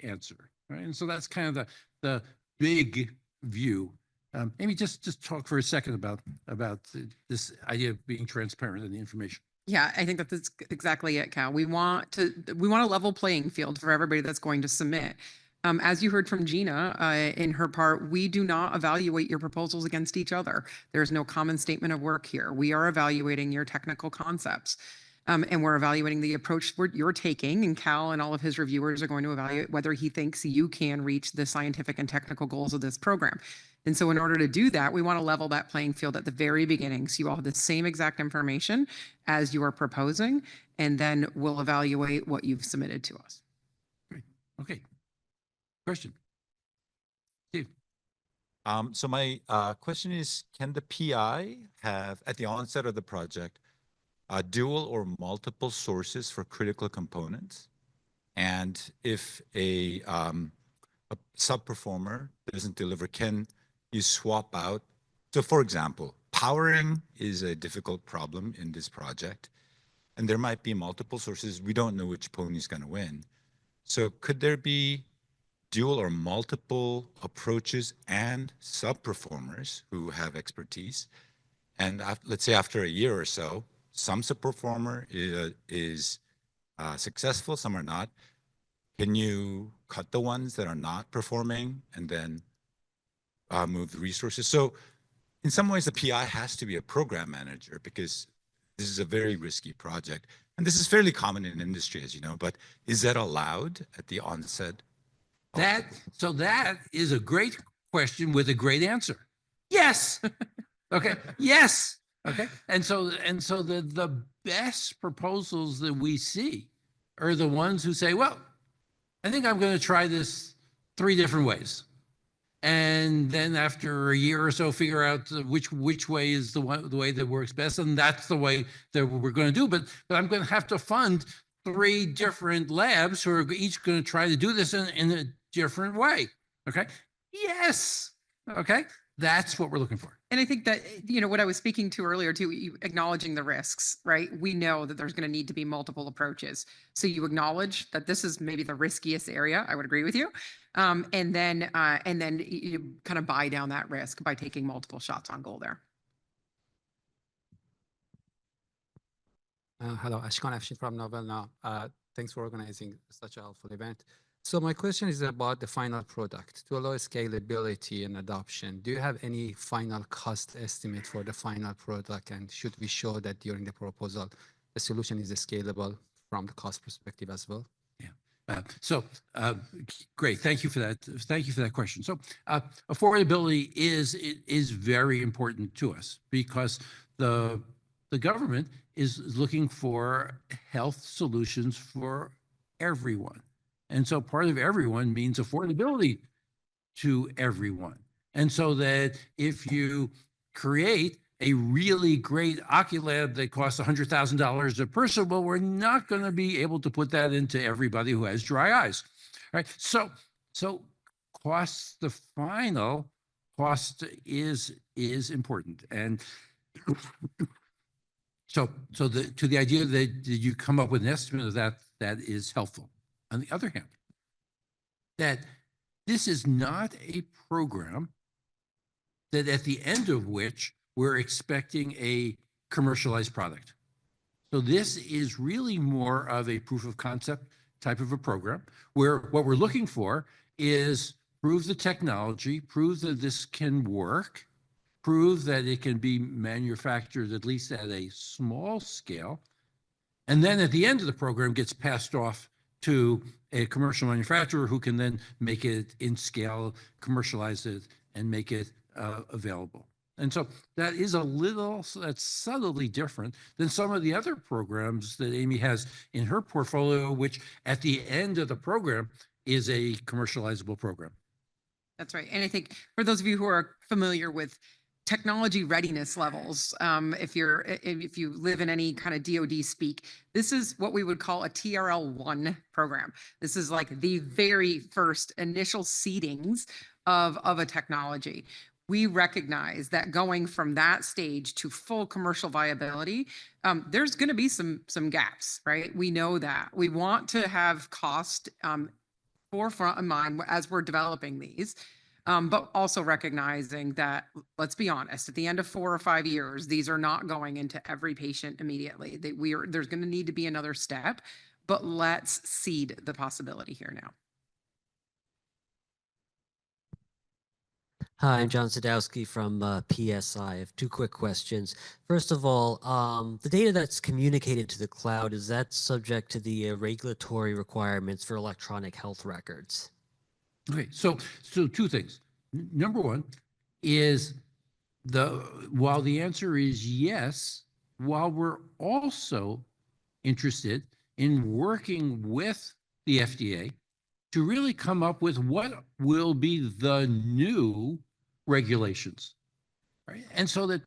answer, right? And so that's kind of the big view. Amy, just talk for a second about this idea of being transparent in the information. Yeah, I think that's exactly it, Cal. We want a level playing field for everybody that's going to submit. As you heard from Gina in her part, we do not evaluate your proposals against each other. There's no common statement of work here. We are evaluating your technical concepts. And we're evaluating the approach you're taking, and Cal and all of his reviewers are going to evaluate whether he thinks you can reach the scientific and technical goals of this program. And so in order to do that, we want to level that playing field at the very beginning. So you all have the same exact information as you are proposing, and then we'll evaluate what you've submitted to us. Great. Okay. Question. Steve. So my question is, can the PI have, at the onset of the project, dual or multiple sources for critical components? And if a sub-performer doesn't deliver, can you swap out? So for example, powering is a difficult problem in this project, and there might be multiple sources. We don't know which pony is going to win. So could there be dual or multiple approaches and sub-performers who have expertise? And let's say after a year or so, some sub-performer is successful, some are not. Can you cut the ones that are not performing and then move the resources? So in some ways, the PI has to be a program manager because this is a very risky project. And this is fairly common in industry, as you know, but is that allowed at the onset? So that is a great question with a great answer. Yes. Okay. Yes. Okay. And so the best proposals that we see are the ones who say, well, I think I'm going to try this 3 different ways. And then after a year or so, figure out which way is the way that works best. And that's the way that we're going to do. But I'm going to have to fund 3 different labs who are each going to try to do this in a different way. Okay. Yes. Okay. That's what we're looking for. And I think that, what I was speaking to earlier too, acknowledging the risks, right? We know that there's going to need to be multiple approaches. So you acknowledge that this is maybe the riskiest area. I would agree with you. And then you kind of buy down that risk by taking multiple shots on goal there. Hello, Ashkan Afshin from Novel Now. Thanks for organizing such a helpful event. So my question is about the final product. To allow scalability and adoption, do you have any final cost estimate for the final product? And should we show that during the proposal, the solution is scalable from the cost perspective as well? Yeah. Great. Thank you for that. Thank you for that question. So affordability is very important to us because the government is looking for health solutions for everyone. And so part of everyone means affordability to everyone. And so that if you create a really great OCULAB that costs $100,000 a person, well, we're not going to be able to put that into everybody who has dry eyes, right? So cost, the final cost is important. And so to the idea that you come up with an estimate of that is helpful. On the other hand, that this is not a program that at the end of which we're expecting a commercialized product. So this is really more of a proof of concept type of a program where what we're looking for is prove the technology, prove that this can work, prove that it can be manufactured at least at a small scale. And then at the end of the program gets passed off to a commercial manufacturer who can then make it in scale, commercialize it, and make it available. And so that is that's subtly different than some of the other programs that Amy has in her portfolio, which at the end of the program is a commercializable program. That's right. And I think for those of you who are familiar with technology readiness levels, if you live in any kind of DoD speak, this is what we would call a TRL-1 program. This is like the very first initial seedings of a technology. We recognize that going from that stage to full commercial viability, there's going to be some gaps, right? We know that. We want to have cost forefront of mind as we're developing these, but also recognizing that, let's be honest, at the end of 4 or 5 years, these are not going into every patient immediately. There's going to need to be another step, but let's seed the possibility here now. Hi, I'm John Sadowski from PSI. I have 2 quick questions. First of all, the data that's communicated to the cloud, is that subject to the regulatory requirements for electronic health records? Okay, so 2 things. Number 1 is while the answer is yes, while we're also interested in working with the FDA to really come up with what will be the new regulations, right? And so that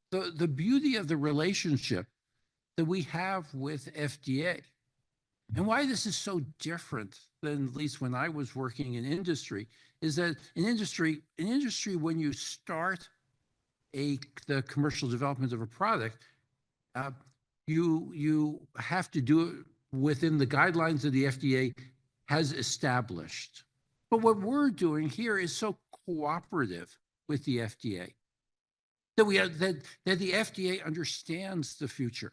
the beauty of the relationship that we have with FDA and why this is so different than at least when I was working in industry is that in industry, when you start the commercial development of a product, you have to do it within the guidelines that the FDA has established. But what we're doing here is so cooperative with the FDA that the FDA understands the future.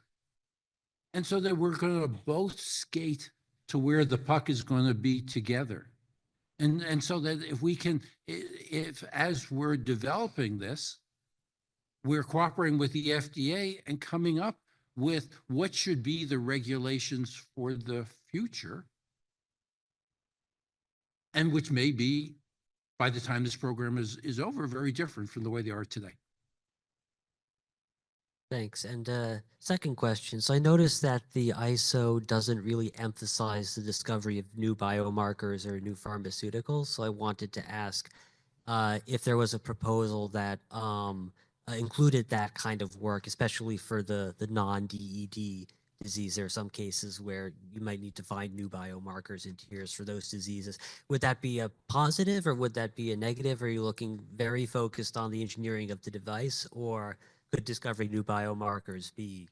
And so that we're going to both skate to where the puck is going to be together. And so that if as we're developing this, we're cooperating with the FDA and coming up with what should be the regulations for the future, and which may be, by the time this program is over, very different from the way they are today. Thanks. And second question. So I noticed that the ISO doesn't really emphasize the discovery of new biomarkers or new pharmaceuticals. So I wanted to ask if there was a proposal that included that kind of work, especially for the non-DED disease. There are some cases where you might need to find new biomarkers in tears for those diseases. Would that be a positive or would that be a negative? Are you looking very focused on the engineering of the device, or could discovering new biomarkers be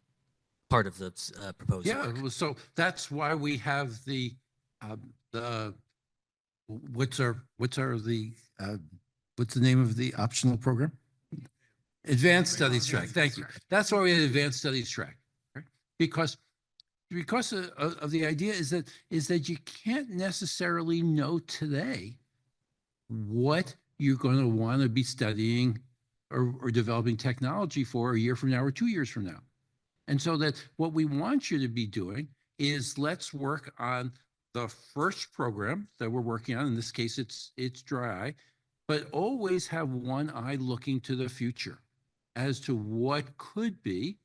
part of the proposal? Yeah, so that's why we have what's the name of the optional program? Advanced Studies Track. Thank you. That's why we had Advanced Studies Track, right? Because of the idea is that you can't necessarily know today what you're going to want to be studying or developing technology for a year from now or 2 years from now. And so that what we want you to be doing is let's work on the first program that we're working on. In this case, it's dry eye, but always have one eye looking to the future as to what could be.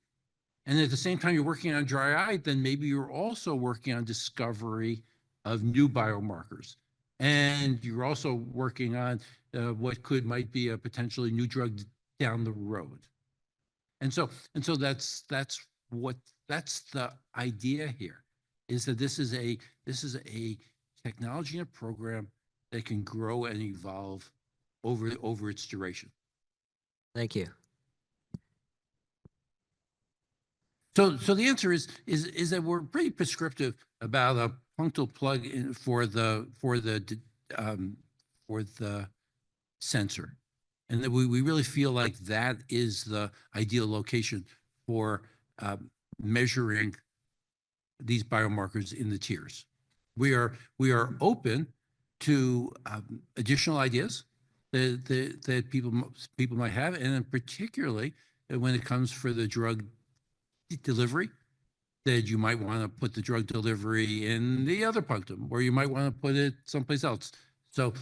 And at the same time you're working on dry eye, then maybe you're also working on discovery of new biomarkers. And you're also working on what might be a potentially new drug down the road. And so that's the idea here, is that this is a technology and a program that can grow and evolve over its duration. Thank you. So the answer is that we're pretty prescriptive about punctal plug in for the sensor. And that we really feel like that is the ideal location for measuring these biomarkers in the tiers. We are open to additional ideas that people might have, and then particularly when it comes for the drug delivery, that you might want to put the drug delivery in the other punctum, or you might want to put it someplace else. So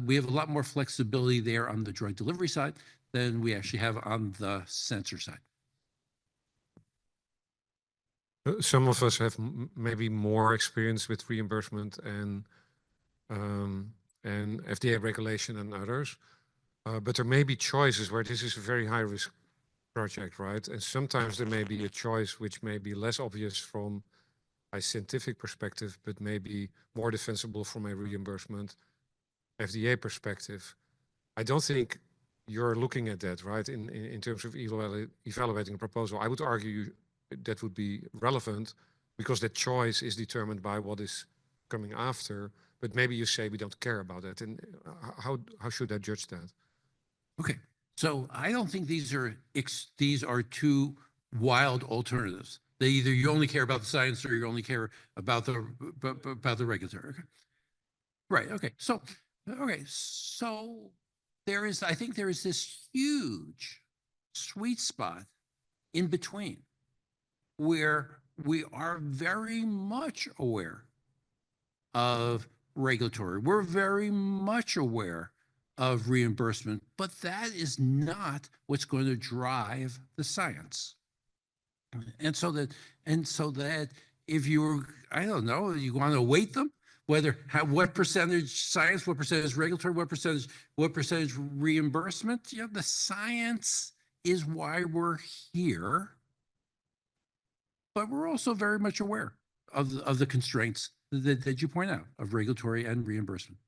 we have a lot more flexibility there on the drug delivery side than we actually have on the sensor side. Some of us have maybe more experience with reimbursement and FDA regulation than others, but there may be choices where this is a very high risk project, right? And sometimes there may be a choice which may be less obvious from a scientific perspective, but maybe more defensible from a reimbursement FDA perspective. I don't think you're looking at that, right? In terms of evaluating a proposal, I would argue that would be relevant because that choice is determined by what is coming after. But maybe you say we don't care about that. And how should I judge that? Okay, so I don't think these are two wild alternatives. They either you only care about the science or you only care about the regulatory. Okay. Right. Okay. So I think there is this huge sweet spot in between where we are very much aware of regulatory. We're very much aware of reimbursement, but that is not what's going to drive the science. And so that if you I don't know, you want to weight them, what percentage science, what percentage regulatory, what percentage reimbursement, the science is why we're here. But we're also very much aware of the constraints that you point out of regulatory and reimbursement.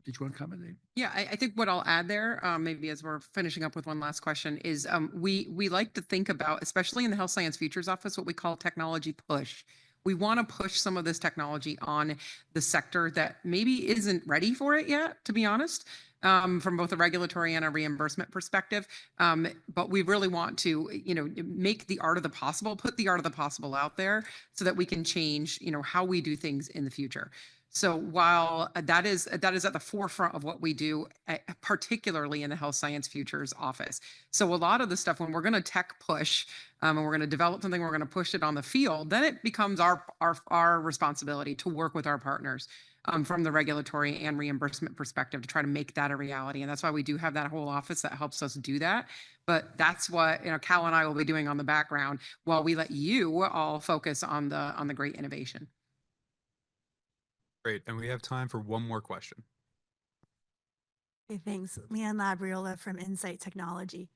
Did you want to comment, Dave? Yeah, I think what I'll add there, maybe as we're finishing up with one last question, is we like to think about, especially in the Health Science Futures Office, what we call technology push. We want to push some of this technology on the sector that maybe isn't ready for it yet, to be honest, from both a regulatory and a reimbursement perspective. But we really want to, make the art of the possible, put the art of the possible out there so that we can change, how we do things in the future. So while that is at the forefront of what we do, particularly in the Health Science Futures Office. So a lot of the stuff, when we're going to tech push and we're going to develop something, we're going to push it on the field, then it becomes our responsibility to work with our partners from the regulatory and reimbursement perspective to try to make that a reality. And that's why we do have that whole office that helps us do that. But that's what Cal and I will be doing on the background while we let you all focus on the great innovation. Great. And we have time for one more question. Okay, thanks. Leanne Labriola from Insight Technology.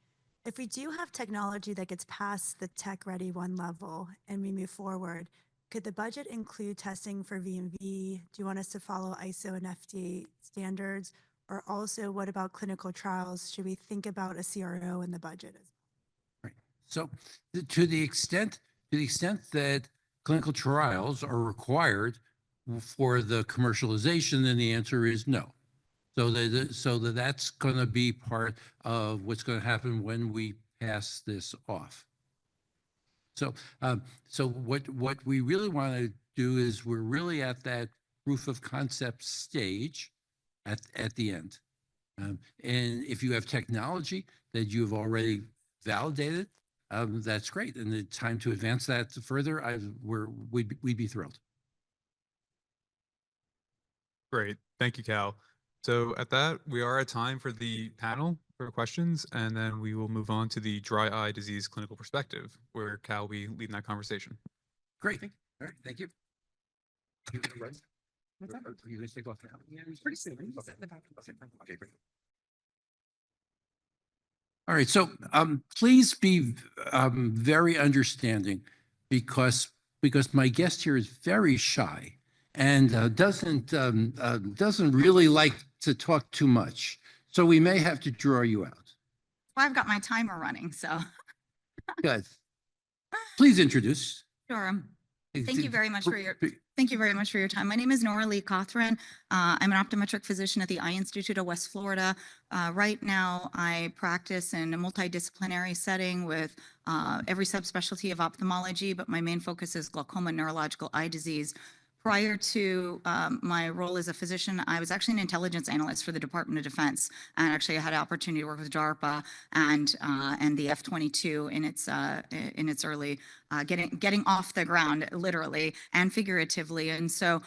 If we do have technology that gets past the tech ready 1 level and we move forward, could the budget include testing for V&V? Do you want us to follow ISO and FDA standards? Or also, what about clinical trials? Should we think about a CRO in the budget? Right. So to the extent that clinical trials are required for the commercialization, then the answer is no. So that's going to be part of what's going to happen when we pass this off. So what we really want to do is we're really at that proof of concept stage at the end. And if you have technology that you've already validated, that's great. And the time to advance that further, we'd be thrilled. Great. Thank you, Cal. So at that, we are at time for the panel for questions, and then we will move on to the dry eye disease clinical perspective, where Cal will be leading that conversation. Great. All right. Thank you. You guys take off now. Yeah, it's pretty soon. Okay, great. All right. So please be very understanding because my guest here is very shy and doesn't really like to talk too much. So we may have to draw you out. Well, I've got my timer running, so. Good. Please introduce Sure. Thank you very much for for your Thank you very much for your time. My name is Nora Lee Cothran. I'm an optometric physician at the Eye Institute of West Florida. Right now, I practice in a multidisciplinary setting with every subspecialty of ophthalmology, but my main focus is glaucoma, neurological eye disease. Prior to my role as a physician, I was actually an intelligence analyst for the Department of Defense, and actually I had an opportunity to work with ARPA and the F-22 in its early getting off the ground, literally and figuratively. And so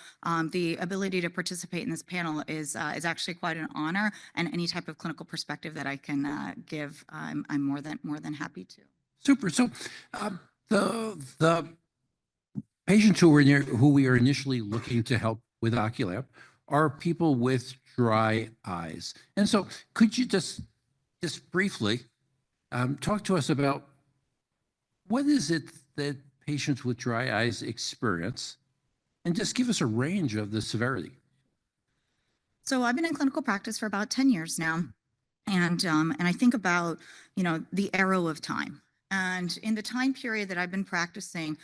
the ability to participate in this panel is actually quite an honor. And any type of clinical perspective that I can give, I'm more than happy to. Super. So the patients who we are initially looking to help with OCULAB are people with dry eyes. And so could you just briefly talk to us about what is it that patients with dry eyes experience, and just give us a range of the severity? So I've been in clinical practice for about 10 years now. And I think about, the arrow of time. And in the time period that I've been practicing,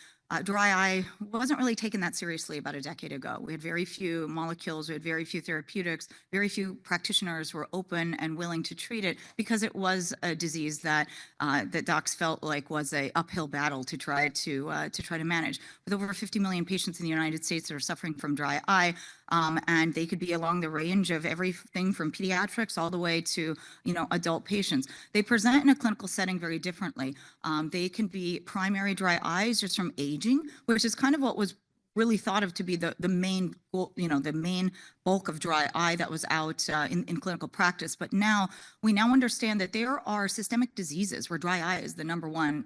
dry eye wasn't really taken that seriously about a decade ago. We had very few molecules, we had very few therapeutics, very few practitioners were open and willing to treat it because it was a disease that docs felt like was a uphill battle to try to manage. With over 50 million patients in the United States that are suffering from dry eye, and they could be along the range of everything from pediatrics all the way to adult patients. They present in a clinical setting very differently. They can be primary dry eyes just from aging, which is kind of what was really thought of to be the main the main bulk of dry eye that was out in clinical practice. But we understand that there are systemic diseases where dry eye is the number one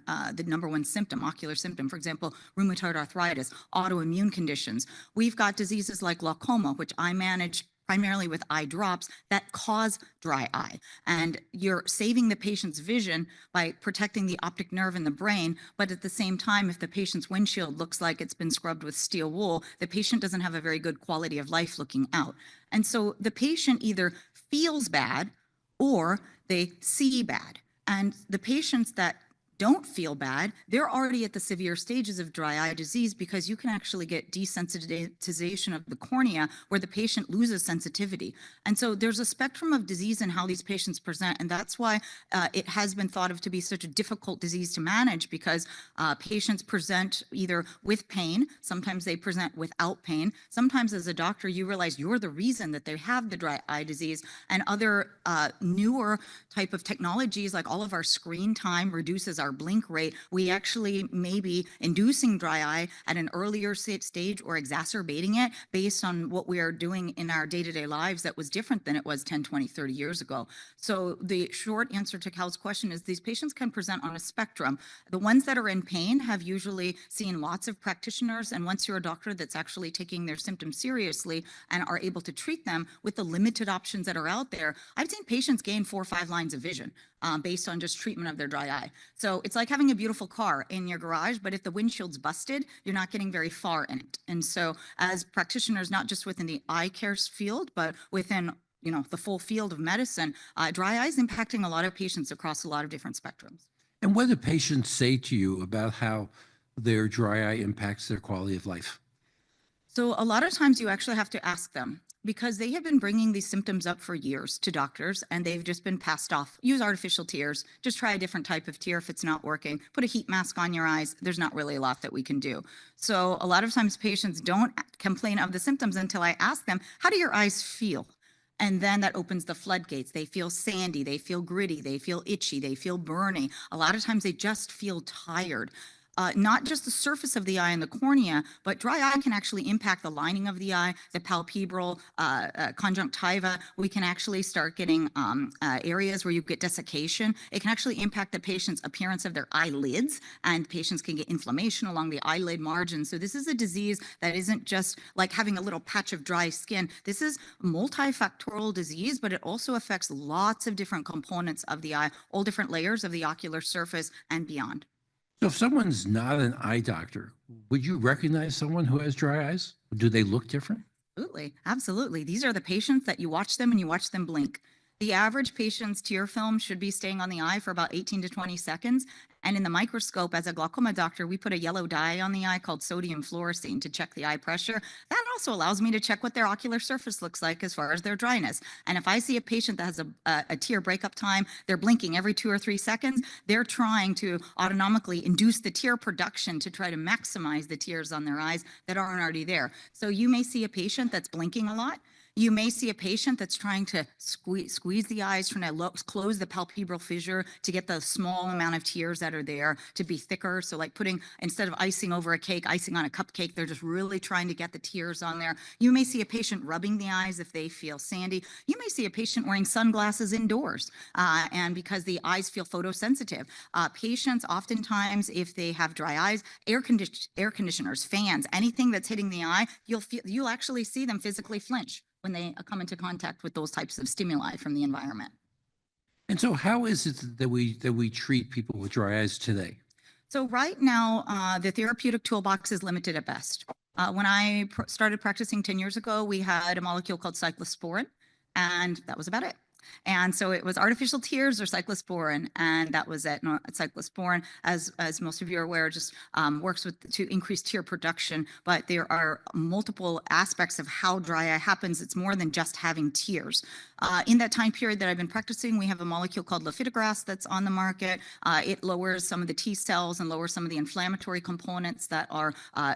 symptom, ocular symptom. For example, rheumatoid arthritis, autoimmune conditions. We've got diseases like glaucoma, which I manage primarily with eye drops that cause dry eye. And you're saving the patient's vision by protecting the optic nerve in the brain. But at the same time, if the patient's windshield looks like it's been scrubbed with steel wool, the patient doesn't have a very good quality of life looking out. And so the patient either feels bad or they see bad. And the patients that don't feel bad, they're already at the severe stages of dry eye disease because you can actually get desensitization of the cornea where the patient loses sensitivity. And so there's a spectrum of disease in how these patients present. And that's why it has been thought of to be such a difficult disease to manage, because patients present either with pain, sometimes they present without pain. Sometimes as a doctor, you realize you're the reason that they have the dry eye disease. And other newer type of technologies, like all of our screen time reduces our blink rate. We actually may be inducing dry eye at an earlier stage or exacerbating it based on what we are doing in our day-to-day lives that was different than it was 10, 20, 30 years ago. So the short answer to Cal's question is these patients can present on a spectrum. The ones that are in pain have usually seen lots of practitioners, and once you're a doctor that's actually taking their symptoms seriously and are able to treat them with the limited options that are out there, I've seen patients gain 4 or 5 lines of vision based on just treatment of their dry eye. So it's like having a beautiful car in your garage, but if the windshield's busted, you're not getting very far in it. And so as practitioners, not just within the eye care field, but within the full field of medicine, dry eye is impacting a lot of patients across a lot of different spectrums. And what do patients say to you about how their dry eye impacts their quality of life? So a lot of times you actually have to ask them, because they have been bringing these symptoms up for years to doctors and they've just been passed off. Use artificial tears, just try a different type of tear if it's not working, put a heat mask on your eyes. There's not really a lot that we can do. So a lot of times patients don't complain of the symptoms until I ask them, how do your eyes feel? And then that opens the floodgates. They feel sandy, they feel gritty, they feel itchy, they feel burning. A lot of times they just feel tired. Not just the surface of the eye and the cornea, but dry eye can actually impact the lining of the eye, the palpebral conjunctiva. We can actually start getting areas where you get desiccation. It can actually impact the patient's appearance of their eyelids, and patients can get inflammation along the eyelid margin. So this is a disease that isn't just like having a little patch of dry skin. This is multifactorial disease, but it also affects lots of different components of the eye, all different layers of the ocular surface and beyond. So if someone's not an eye doctor, would you recognize someone who has dry eyes? Do they look different? Absolutely. Absolutely. These are the patients that you watch them and you watch them blink. The average patient's tear film should be staying on the eye for about 18 to 20 seconds. And in the microscope, as a glaucoma doctor, we put a yellow dye on the eye called sodium fluorescein to check the eye pressure. That also allows me to check what their ocular surface looks like as far as their dryness. And if I see a patient that has a tear breakup time, they're blinking every 2 or 3 seconds, they're trying to autonomically induce the tear production to try to maximize the tears on their eyes that aren't already there. So you may see a patient that's blinking a lot. You may see a patient that's trying to squeeze the eyes, trying to close the palpebral fissure to get the small amount of tears that are there to be thicker. So like putting, instead of icing over a cake, icing on a cupcake, they're just really trying to get the tears on there. You may see a patient rubbing the eyes if they feel sandy. You may see a patient wearing sunglasses indoors and because the eyes feel photosensitive. Patients oftentimes, if they have dry eyes, air conditioners, fans, anything that's hitting the eye, you'll actually see them physically flinch when they come into contact with those types of stimuli from the environment. And so how is it that we treat people with dry eyes today? So right now, the therapeutic toolbox is limited at best. When I started practicing 10 years ago, we had a molecule called cyclosporin, and that was about it. And so it was artificial tears or cyclosporin, and that was it. Cyclosporin, as most of you are aware, just works to increase tear production, but there are multiple aspects of how dry eye happens. It's more than just having tears. In that time period that I've been practicing, we have a molecule called lifitegrast that's on the market. It lowers some of the T cells and lowers some of the inflammatory components that are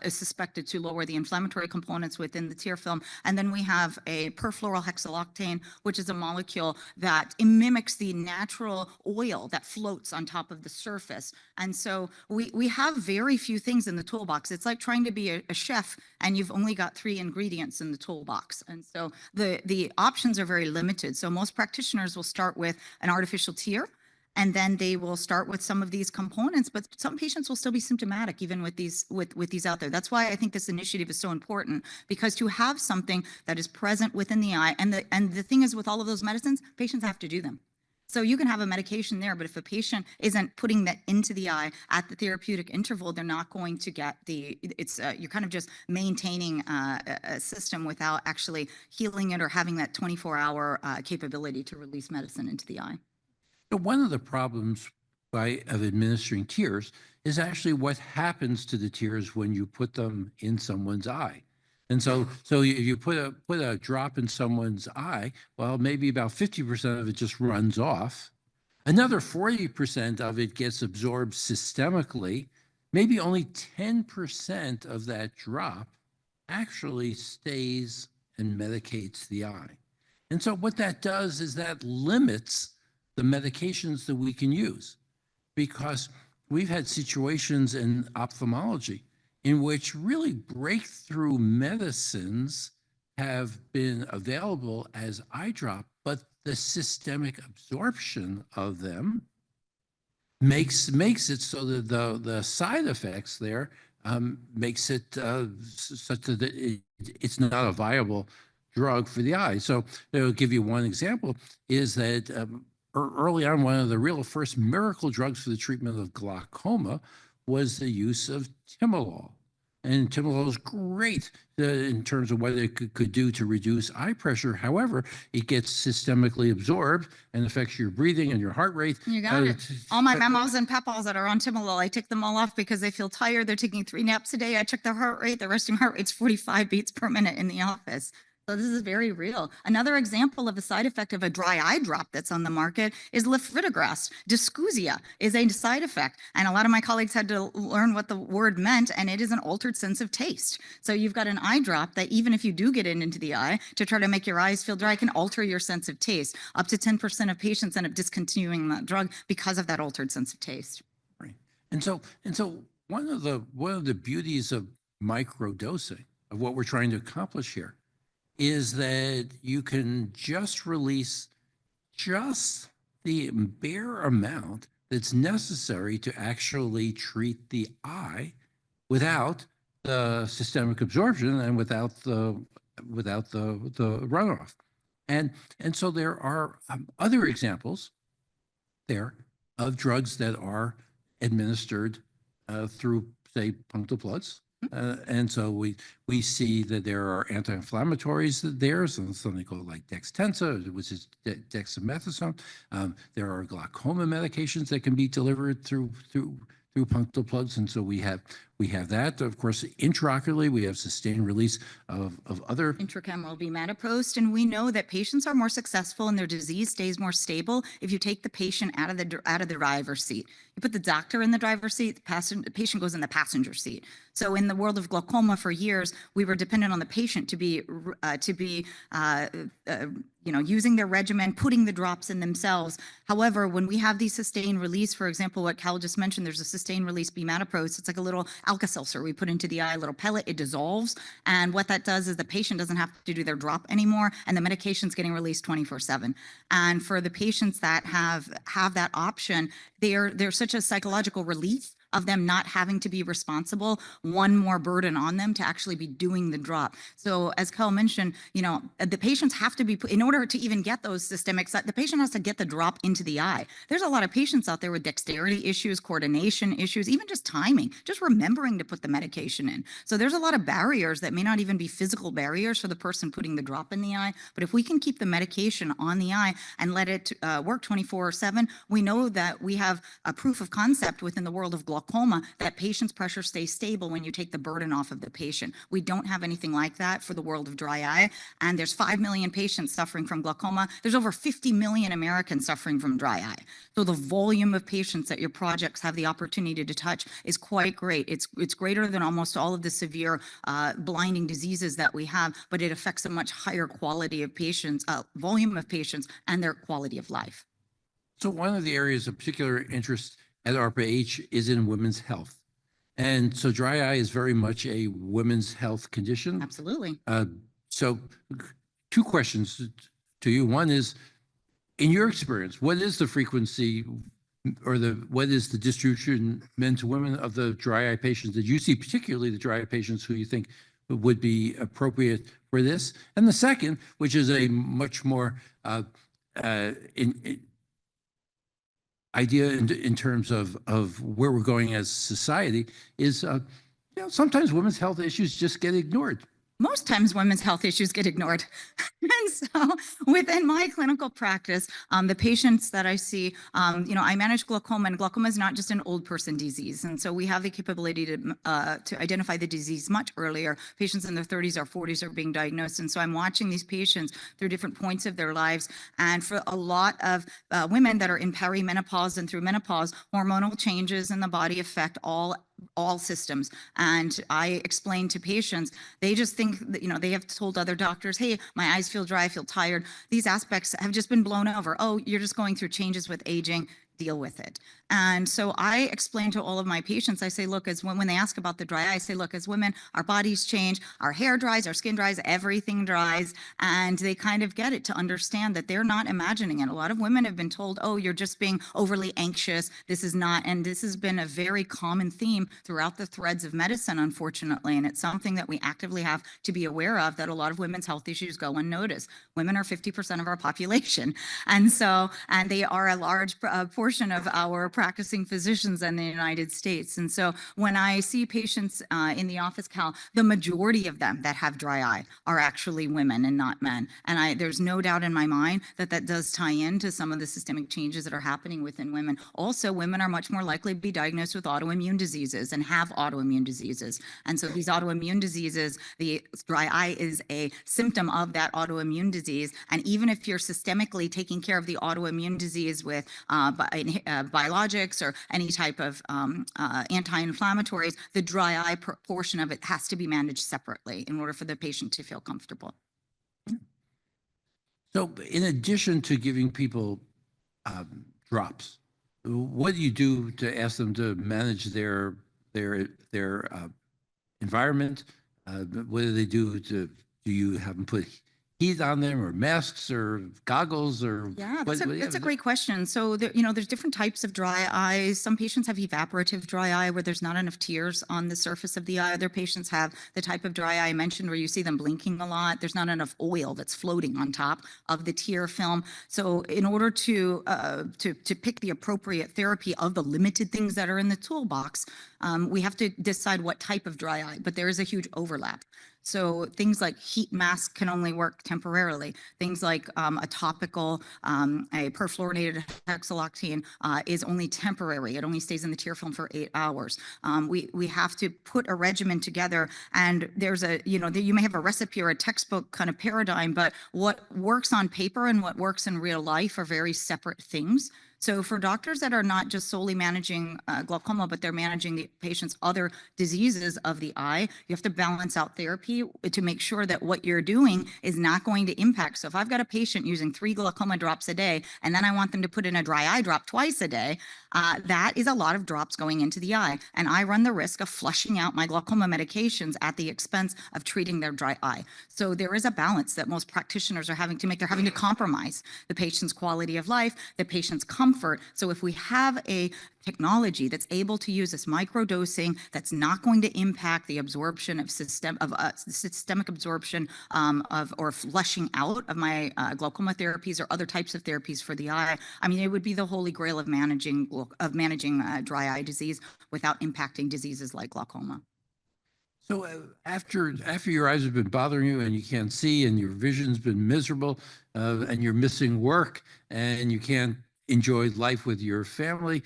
suspected to lower the inflammatory components within the tear film. And then we have a perfluorohexyloctane, which is a molecule that mimics the natural oil that floats on top of the surface. And so we have very few things in the toolbox. It's like trying to be a chef and you've only got 3 ingredients in the toolbox. And so the options are very limited. So most practitioners will start with an artificial tear, and then they will start with some of these components, but some patients will still be symptomatic even with these out there. That's why I think this initiative is so important, because to have something that is present within the eye, and the thing is with all of those medicines, patients have to do them. So you can have a medication there, but if a patient isn't putting that into the eye at the therapeutic interval, they're not going to get you're kind of just maintaining a system without actually healing it or having that 24-hour capability to release medicine into the eye. But one of the problems of administering tears is actually what happens to the tears when you put them in someone's eye. And so if you put a drop in someone's eye, well, maybe about 50% of it just runs off. Another 40% of it gets absorbed systemically. Maybe only 10% of that drop actually stays and medicates the eye. And so what that does is that limits the medications that we can use, because we've had situations in ophthalmology in which really breakthrough medicines have been available as eye drop, but the systemic absorption of them makes it so that the side effects there makes it such that it's not a viable drug for the eye. So I'll give you one example, is that early on, one of the real first miracle drugs for the treatment of glaucoma was the use of timolol. And timolol is great in terms of what it could do to reduce eye pressure. However, it gets systemically absorbed and affects your breathing and your heart rate. You got it. All my mamas and papas that are on timolol, I take them all off because they feel tired. They're taking 3 naps a day. I check their heart rate. Their resting heart rate's 45 beats per minute in the office. So this is very real. Another example of a side effect of a dry eye drop that's on the market is lifitegrast. Dysgeusia is a side effect. And a lot of my colleagues had to learn what the word meant, and it is an altered sense of taste. So you've got an eye drop that even if you do get it into the eye to try to make your eyes feel dry, can alter your sense of taste. Up to 10% of patients end up discontinuing that drug because of that altered sense of taste. Right. And so one of the beauties of microdosing, of what we're trying to accomplish here, is that you can just release just the bare amount that's necessary to actually treat the eye without the systemic absorption and without the runoff. And so there are other examples there of drugs that are administered through, say, punctal plugs, And so we see that there are anti-inflammatories there, so something called like Dextenza, which is dexamethasone. There are glaucoma medications that can be delivered through punctal plugs, and so we have that. Of course, intraocularly, we have sustained release of other. Intracameral bimatoprost, and we know that patients are more successful and their disease stays more stable if you take the patient out of the driver's seat. You put the doctor in the driver's seat, the patient goes in the passenger seat. So in the world of glaucoma for years, we were dependent on the patient to be using their regimen, putting the drops in themselves. However, when we have these sustained release, for example, what Cal just mentioned, there's a sustained release bimatoprost. It's like a little Alka-Seltzer we put into the eye, a little pellet, it dissolves. And what that does is the patient doesn't have to do their drop anymore, and the medication's getting released 24/7. And for the patients that have that option, there's such a psychological relief of them not having to be responsible, one more burden on them to actually be doing the drop. So as Kel mentioned, the patients have to be, in order to even get those systemics, the patient has to get the drop into the eye. There's a lot of patients out there with dexterity issues, coordination issues, even just timing, just remembering to put the medication in. So there's a lot of barriers that may not even be physical barriers for the person putting the drop in the eye. But if we can keep the medication on the eye and let it work 24/7, we know that we have a proof of concept within the world of glaucoma that patient's pressure stays stable when you take the burden off of the patient. We don't have anything like that for the world of dry eye. And there's 5 million patients suffering from glaucoma. There's over 50 million Americans suffering from dry eye. So the volume of patients that your projects have the opportunity to touch is quite great. It's greater than almost all of the severe blinding diseases that we have, but it affects a much higher quality of patients, volume of patients, and their quality of life. So one of the areas of particular interest at ARPA-H is in women's health. And so dry eye is very much a women's health condition. Absolutely. So two questions to you. One is, in your experience, what is the frequency or what is the distribution, men to women, of the dry eye patients that you see, particularly the dry eye patients who you think would be appropriate for this? And the second, which is a much more idea in terms of where we're going as society, is sometimes women's health issues just get ignored. Most times women's health issues get ignored. And so within my clinical practice, the patients that I see, I manage glaucoma, and glaucoma is not just an old person disease. And so we have the capability to identify the disease much earlier. Patients in their 30s or 40s are being diagnosed. And so I'm watching these patients through different points of their lives. And for a lot of women that are in perimenopause and through menopause, hormonal changes in the body affect all systems. And I explain to patients, they just think that, they have told other doctors, hey, my eyes feel dry, I feel tired. These aspects have just been blown over. Oh, you're just going through changes with aging. Deal with it. And so I explain to all of my patients, I say, look, when they ask about the dry eye, I say, look, as women, our bodies change, our hair dries, our skin dries, everything dries. And they kind of get it to understand that they're not imagining it. A lot of women have been told, oh, you're just being overly anxious. This is not, and this has been a very common theme throughout the threads of medicine, unfortunately. And it's something that we actively have to be aware of, that a lot of women's health issues go unnoticed. Women are 50% of our population. And they are a large portion of our practicing physicians in the United States. And so when I see patients in the office, Cal, the majority of them that have dry eye are actually women and not men. And there's no doubt in my mind that does tie into some of the systemic changes that are happening within women. Also, women are much more likely to be diagnosed with autoimmune diseases and have autoimmune diseases. And so these autoimmune diseases, the dry eye is a symptom of that autoimmune disease. And even if you're systemically taking care of the autoimmune disease with biologics or any type of anti-inflammatories, the dry eye portion of it has to be managed separately in order for the patient to feel comfortable. So in addition to giving people drops, what do you do to ask them to manage their environment? What do they do you have them put heat on them or masks or goggles or? Yeah, what- that's a great question. So there, there's different types of dry eyes. Some patients have evaporative dry eye where there's not enough tears on the surface of the eye. Other patients have the type of dry eye I mentioned where you see them blinking a lot. There's not enough oil that's floating on top of the tear film. So in order to pick the appropriate therapy of the limited things that are in the toolbox, we have to decide what type of dry eye, but there is a huge overlap. So things like heat mask can only work temporarily. Things like a topical, a perfluorinated hexaloxine is only temporary. It only stays in the tear film for 8 hours. We have to put a regimen together, and there's you may have a recipe or a textbook kind of paradigm, but what works on paper and what works in real life are very separate things. So for doctors that are not just solely managing glaucoma, but they're managing the patient's other diseases of the eye, you have to balance out therapy to make sure that what you're doing is not going to impact. So if I've got a patient using 3 glaucoma drops a day, and then I want them to put in a dry eye drop twice a day, that is a lot of drops going into the eye. And I run the risk of flushing out my glaucoma medications at the expense of treating their dry eye. So there is a balance that most practitioners are having to make. They're having to compromise the patient's quality of life, the patient's comfort. So if we have a technology that's able to use this microdosing that's not going to impact the absorption of systemic absorption or flushing out of my glaucoma therapies or other types of therapies for the eye, I mean, it would be the holy grail of managing dry eye disease without impacting diseases like glaucoma. So after your eyes have been bothering you and you can't see and your vision's been miserable and you're missing work and you can't enjoy life with your family,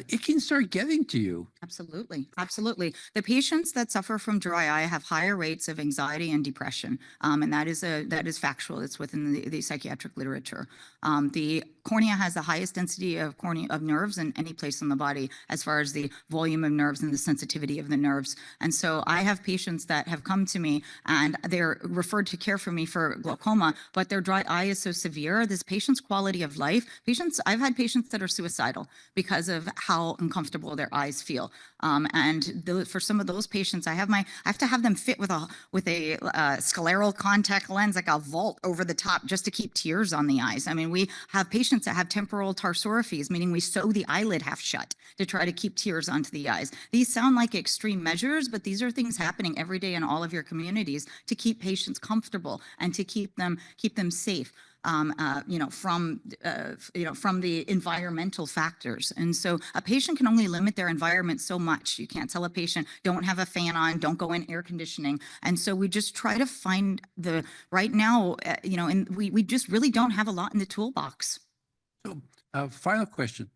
it can start getting to you. Absolutely. Absolutely. The patients that suffer from dry eye have higher rates of anxiety and depression. And that is factual. It's within the psychiatric literature. The cornea has the highest density of nerves in any place in the body as far as the volume of nerves and the sensitivity of the nerves. And so I have patients that have come to me and they're referred to care for me for glaucoma, but their dry eye is so severe, this patient's quality of life, I've had patients that are suicidal because of how uncomfortable their eyes feel. For some of those patients, I have to have them fit with a scleral contact lens, like a vault over the top, just to keep tears on the eyes. I mean, we have patients that have temporal tarsorrhaphies, meaning we sew the eyelid half shut to try to keep tears onto the eyes. These sound like extreme measures, but these are things happening every day in all of your communities to keep patients comfortable and to keep them safe. From the environmental factors. And so a patient can only limit their environment so much. You can't tell a patient, don't have a fan on, don't go in air conditioning. And so we just try to find right now, and we just really don't have a lot in the toolbox. So final question.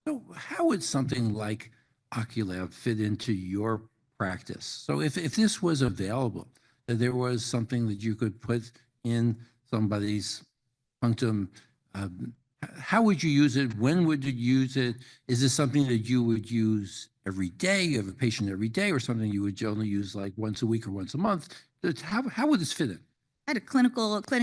So how would something like OCULAB fit into your practice? So if this was available, that there was something that you could put in somebody's punctum, how would you use it? When would you use it? Is this something that you would use every day? You have a patient every day, or something you would only use like once a week or once a month? How would this fit in? I had a clinic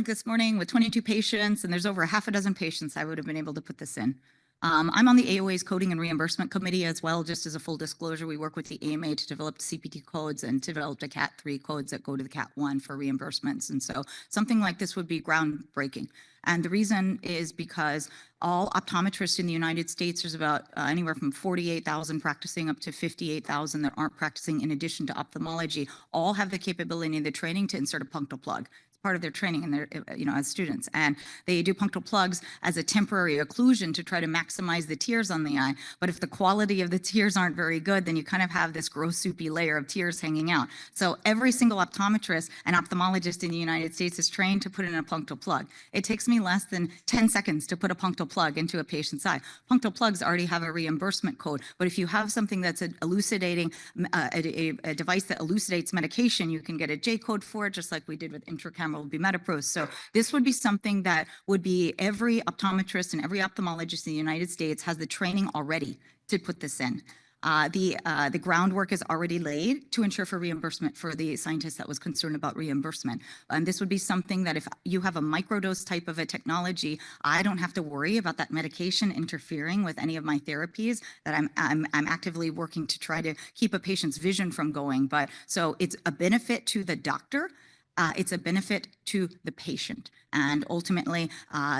this morning with 22 patients, and there's over a half a dozen patients I would have been able to put this in. I'm on the AOA's Coding and Reimbursement Committee as well. Just as a full disclosure, we work with the AMA to develop CPT codes and to develop the CAT 3 codes that go to the CAT 1 for reimbursements. And so something like this would be groundbreaking. And the reason is because all optometrists in the United States, there's about anywhere from 48,000 practicing up to 58,000 that aren't practicing in addition to ophthalmology, all have the capability and the training to insert a punctal plug. Part of their training and their, as students. And they do punctal plugs as a temporary occlusion to try to maximize the tears on the eye. But if the quality of the tears aren't very good, then you kind of have this gross soupy layer of tears hanging out. So every single optometrist and ophthalmologist in the United States is trained to put in a punctal plug. It takes me less than 10 seconds to put a punctal plug into a patient's eye. Punctal plugs already have a reimbursement code, but if you have something that's elucidating, a device that elucidates medication, you can get a J code for it, just like we did with intracameral bumetanide. So this would be something that would be every optometrist and every ophthalmologist in the United States has the training already to put this in. The groundwork is already laid to ensure for reimbursement for the scientist that was concerned about reimbursement. And this would be something that if you have a microdose type of a technology, I don't have to worry about that medication interfering with any of my therapies that I'm actively working to try to keep a patient's vision from going. But so it's a benefit to the doctor it's a benefit to the patient. And ultimately,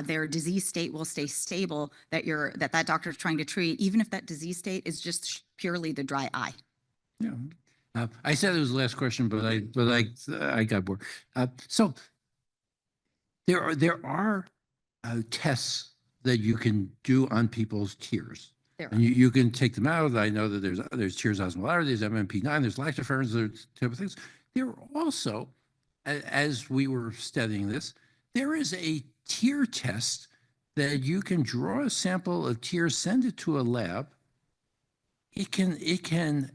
their disease state will stay stable that doctor is trying to treat, even if that disease state is just purely the dry eye. Yeah. I said it was the last question, but I got bored. So there are tests that you can do on people's tears. There And you can take them out. I know that there's tears osmolarity, there's MMP9, there's lactoferrins, there's type of things. There are also, as we were studying this, there is a tear test that you can draw a sample of tears, send it to a lab. It can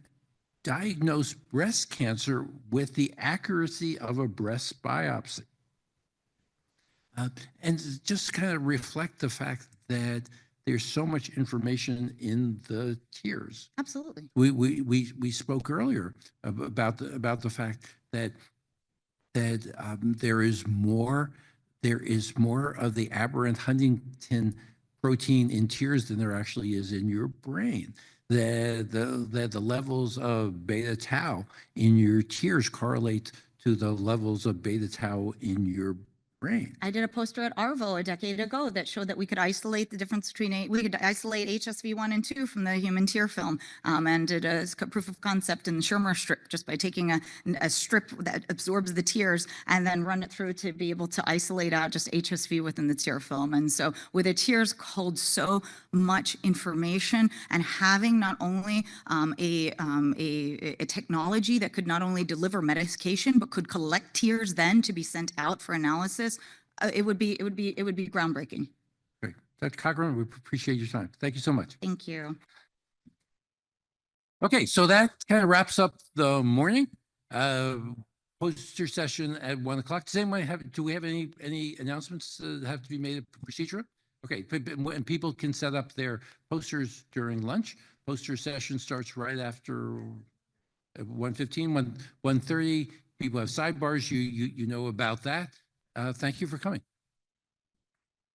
diagnose breast cancer with the accuracy of a breast biopsy. And just kind of reflect the fact that there's so much information in the tears. Absolutely. We spoke earlier about the fact that there is more of the aberrant Huntington protein in tears than there actually is in your brain. The levels of beta tau in your tears correlate to the levels of beta tau in your brain. I did a poster at ARVO a decade ago that showed that we could isolate the difference between we could isolate HSV1 and 2 from the human tear film, and did a proof of concept in the Schirmer strip just by taking a strip that absorbs the tears and then run it through to be able to isolate out just HSV within the tear film. And so with the tears hold so much information, and having not only a technology that could not only deliver medication but could collect tears then to be sent out for analysis, it would be groundbreaking. Great. Dr. Cochran, we appreciate your time. Thank you so much. Thank you. Okay, so that kind of wraps up the morning poster session at 1 o'clock. Does anyone do we have any announcements that have to be made procedural? Okay, and people can set up their posters during lunch. Poster session starts right after 1:15, 1:30. People have sidebars. You know about that. Thank you for coming.